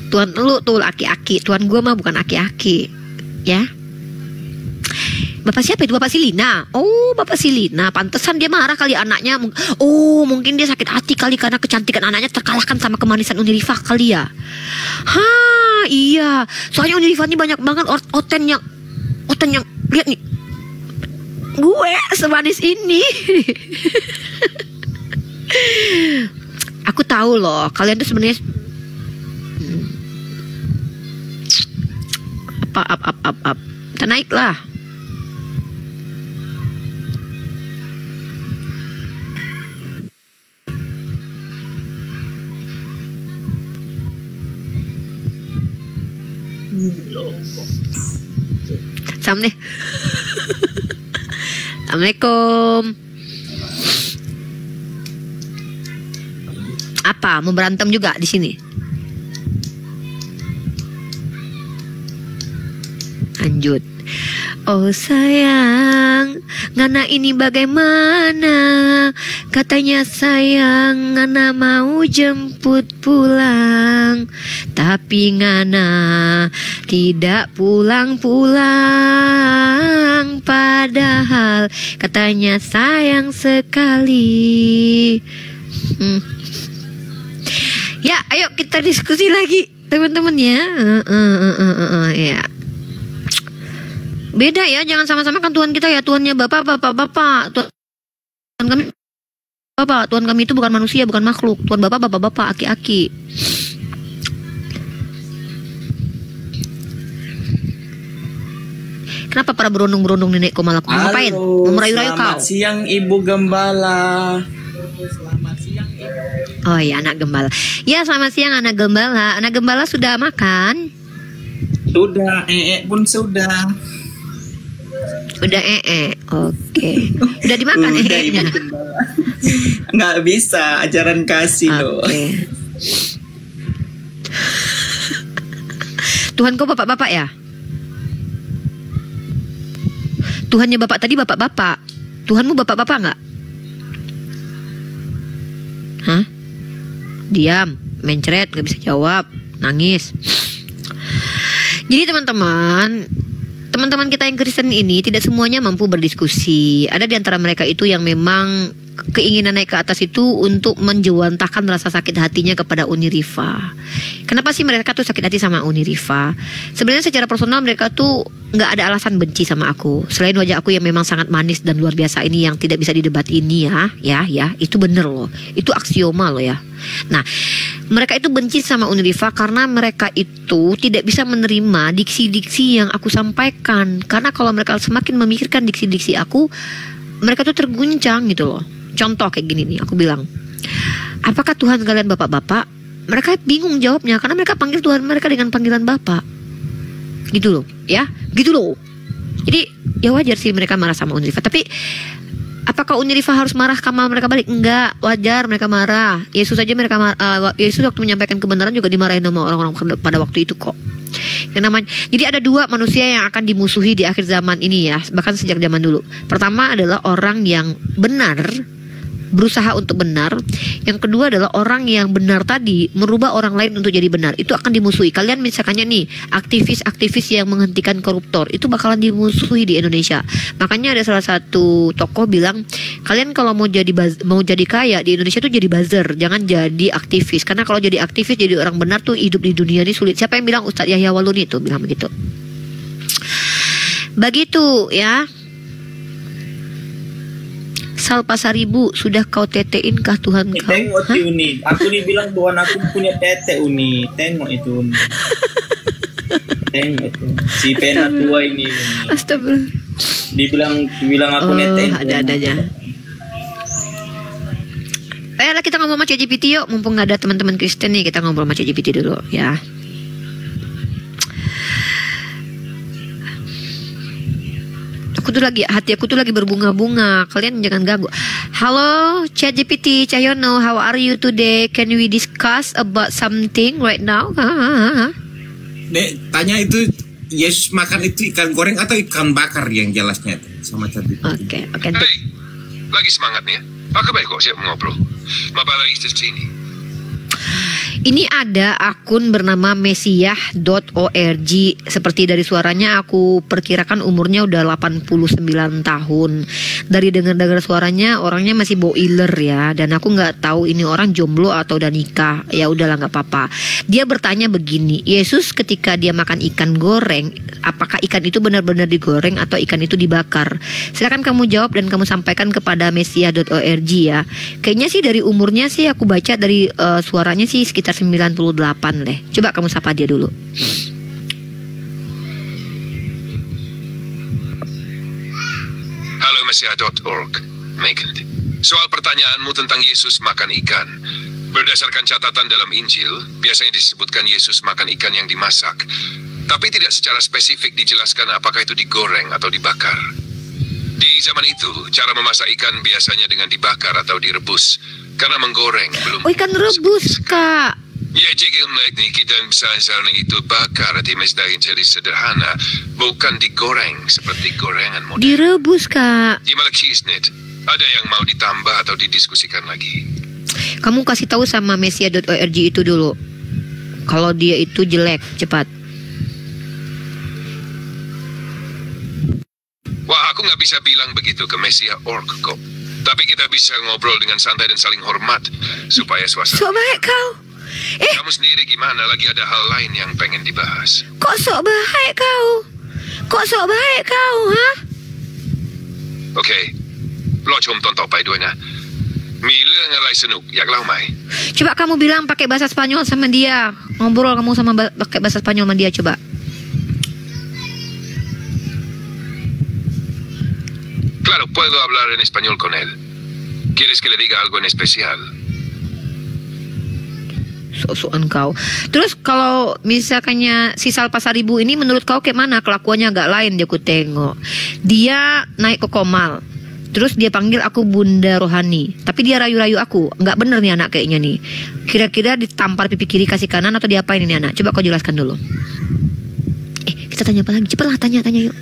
Tuhan lu tuh aki-aki, Tuhan gua mah bukan aki-aki. Ya. Bapak siapa itu? Bapak Silina. Oh, Bapak Silina. Pantesan dia marah kali anaknya. Oh, mungkin dia sakit hati kali karena kecantikan anaknya terkalahkan sama kemanisan Unirifah kali ya. Hah, iya. Soalnya Unirifah ini banyak banget oten yang lihat nih. Gue semanis ini. Aku tahu loh, kalian tuh sebenarnya up. Kita naik lah. Assalamualaikum. Apa? Mau berantem juga di sini? Lanjut. Oh sayang, ngana ini bagaimana? Katanya sayang, ngana mau jemput pulang, tapi ngana tidak pulang-pulang. Padahal katanya sayang sekali. Ya, ayo kita diskusi lagi teman-teman ya. Ya. Beda ya, jangan sama-sama kan Tuhan kita ya, Tuhannya Bapak. Tuhan kami Bapak, Tuhan kami itu bukan manusia, bukan makhluk. Tuhan Bapak, aki-aki. Kenapa para berondong-berondong nenek kau malah ngapain? Mau merayu-rayu kau? Selamat siang Ibu Gembala. Selamat siang Ibu. Oh iya, anak gembala. Ya, selamat siang anak gembala. Anak gembala sudah makan? Sudah, pun sudah. Udah oke. Udah dimakan nya? Nggak bisa, ajaran kasih loh. Tuhan kau bapak-bapak ya? Tuhannya bapak tadi bapak-bapak. Tuhanmu bapak-bapak nggak? Hah? Diam, mencret, nggak bisa jawab, nangis. Jadi teman-teman kita yang Kristen ini tidak semuanya mampu berdiskusi. Ada di antara mereka itu yang memang keinginan naik ke atas itu untuk menjewantahkan rasa sakit hatinya kepada Unirifah. Kenapa sih mereka tuh sakit hati sama Unirifah? Sebenarnya secara personal mereka tuh nggak ada alasan benci sama aku. Selain wajah aku yang memang sangat manis dan luar biasa ini yang tidak bisa didebat ini ya, itu bener loh. Itu aksioma loh ya. Nah, mereka itu benci sama Unirifah karena mereka itu tidak bisa menerima diksi-diksi yang aku sampaikan. Karena kalau mereka semakin memikirkan diksi-diksi aku, mereka tuh terguncang gitu loh. Contoh kayak gini nih, aku bilang, apakah Tuhan kalian bapak-bapak? Mereka bingung jawabnya karena mereka panggil Tuhan mereka dengan panggilan bapak. Gitu loh, ya, gitu loh. Jadi ya wajar sih mereka marah sama Unirifah. Tapi apakah Unirifah harus marah sama mereka balik? Enggak, wajar mereka marah. Yesus aja mereka Yesus waktu menyampaikan kebenaran juga dimarahin sama orang-orang pada waktu itu kok. Yang namanya, jadi ada dua manusia yang akan dimusuhi di akhir zaman ini ya, bahkan sejak zaman dulu. Pertama adalah orang yang benar, berusaha untuk benar. Yang kedua adalah orang yang benar tadi merubah orang lain untuk jadi benar. Itu akan dimusuhi. Kalian misalkannya nih, aktivis-aktivis yang menghentikan koruptor itu bakalan dimusuhi di Indonesia. Makanya ada salah satu tokoh bilang, kalian kalau mau jadi kaya di Indonesia tuh jadi buzzer, jangan jadi aktivis. Karena kalau jadi aktivis jadi orang benar tuh hidup di dunia ini sulit. Siapa yang bilang? Ustadz Yahya Waluni itu bilang begitu. Begitu ya. Sal Pasaribu, sudah kau tetein kah Tuhan kau? Tengok Uni, aku dibilang Tuhan aku punya tete Uni. Tengok itu Uni. Tengok itu. Si pena tua ini. Astagfirullah. Dibilang aku netein. Ada-adanya. Ayolah kita ngomong sama ChatGPT yuk. Mumpung gak ada teman-teman Kristen nih, kita ngobrol sama ChatGPT dulu ya. Hati aku tuh lagi berbunga-bunga. Kalian jangan ganggu. Halo ChatGPT, Cahyono, how are you today? Can we discuss about something right now? Dek, tanya itu Yesus makan itu ikan goreng atau ikan bakar yang jelasnya itu sama ChatGPT. Oke. Hey, lagi semangat nih ya? Pakai baik kok siap ngobrol. Mabala Easter sini. Ini ada akun bernama mesiah.org. Seperti dari suaranya aku perkirakan umurnya udah 89 tahun. Dari dengar-dengar suaranya orangnya masih boiler ya. Dan aku nggak tahu ini orang jomblo atau udah nikah. Ya udahlah nggak apa-apa. Dia bertanya begini, Yesus ketika dia makan ikan goreng, apakah ikan itu benar-benar digoreng atau ikan itu dibakar? Silakan kamu jawab dan kamu sampaikan kepada mesiah.org ya. Kayaknya sih dari umurnya sih aku baca dari suaranya sih sekitar 98 deh. Coba kamu sapa dia dulu. Halo Mesiah.org, Megan. Soal pertanyaanmu tentang Yesus makan ikan. Berdasarkan catatan dalam Injil, biasanya disebutkan Yesus makan ikan yang dimasak. Tapi tidak secara spesifik dijelaskan apakah itu digoreng atau dibakar. Di zaman itu, cara memasak ikan biasanya dengan dibakar atau direbus. Karena menggoreng belum. Oh, ikan rebus, Kak. Ya, jika teknik dan misalnya itu bakar di mesdahin jadi sederhana, bukan digoreng seperti gorengan modern. Direbus, Kak. Di Malakisnet, ada yang mau ditambah atau didiskusikan lagi? Kamu kasih tahu sama mesiah.org itu dulu. Kalau dia itu jelek, cepat. Wah, aku nggak bisa bilang begitu ke Mesiah.org kok. Tapi kita bisa ngobrol dengan santai dan saling hormat supaya suasana. Sok baik kau. Kamu sendiri gimana? Lagi ada hal lain yang pengen dibahas? Kok sok baik kau? Kok sok baik kau, ha? Oke. Lo cuma tonton pai duanya. Mila ngalai senuk, yak lau mai. Coba kamu bilang pakai bahasa Spanyol sama dia. Ngobrol kamu sama pakai bahasa Spanyol sama dia coba. Claro, puedo hablar en español con él. ¿Quieres que le diga algo en especial? So-soan kau. Terus kalau misalkannya si Salpasaribu ini menurut kau kayak mana kelakuannya agak lain dia ku tengok. Dia naik ke Komal. Terus dia panggil aku Bunda Rohani. Tapi dia rayu-rayu aku. Nggak bener nih anak kayaknya nih. Kira-kira ditampar pipi kiri kasih kanan atau diapain ini anak? Coba kau jelaskan dulu. Kita tanya apa lagi? Cepatlah tanya yuk.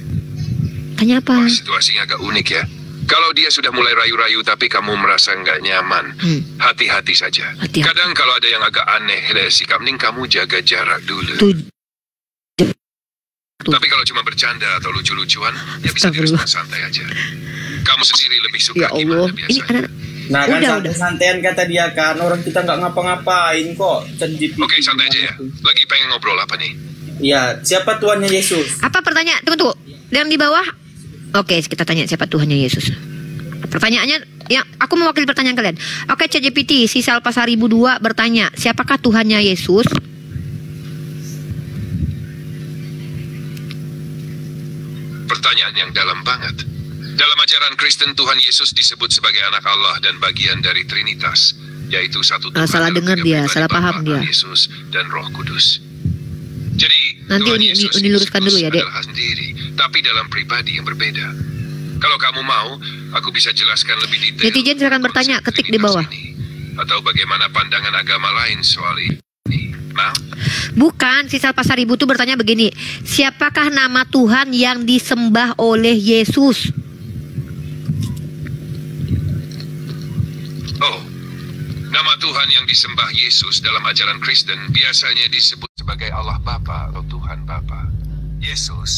Tanya apa? Wah, situasinya agak unik ya. Kalau dia sudah mulai rayu-rayu tapi kamu merasa nggak nyaman, hati-hati saja. Kadang kalau ada yang agak aneh dari sikap ning, kamu jaga jarak dulu. Tapi kalau cuma bercanda atau lucu-lucuan, ya bisa direspon santai aja. Kamu sendiri lebih suka gimana biasanya? Nah kan santai-santaian kata dia kan, orang kita nggak ngapa-ngapain kok. Oke, santai aja ya. Lagi pengen ngobrol apa nih? Iya, siapa Tuhannya Yesus? Apa pertanyaan? Tunggu. Yang di bawah. Oke, kita tanya siapa Tuhannya Yesus. Pertanyaannya, yang aku mewakili pertanyaan kalian. Oke, ChatGPT, si Salpasaribu 2 bertanya, siapakah Tuhannya Yesus? Pertanyaan yang dalam banget. Dalam ajaran Kristen, Tuhan Yesus disebut sebagai anak Allah dan bagian dari Trinitas, yaitu satu Tuhan. Salah dengar dia, salah paham dia. Yesus dan Roh Kudus. Jadi nanti Tuhan Yesus diluruskan dulu ya, Dek. adalah sendiri, tapi dalam pribadi yang berbeda. Kalau kamu mau, aku bisa jelaskan lebih detail. Netizen silakan bertanya, ketik di bawah. Atau bagaimana pandangan agama lain soal ini. Mau? Bukan, si Salpasaribu itu bertanya begini, siapakah nama Tuhan yang disembah oleh Yesus? Oh, nama Tuhan yang disembah Yesus dalam ajaran Kristen biasanya disebut sebagai Allah Bapa atau Tuhan Bapa. Yesus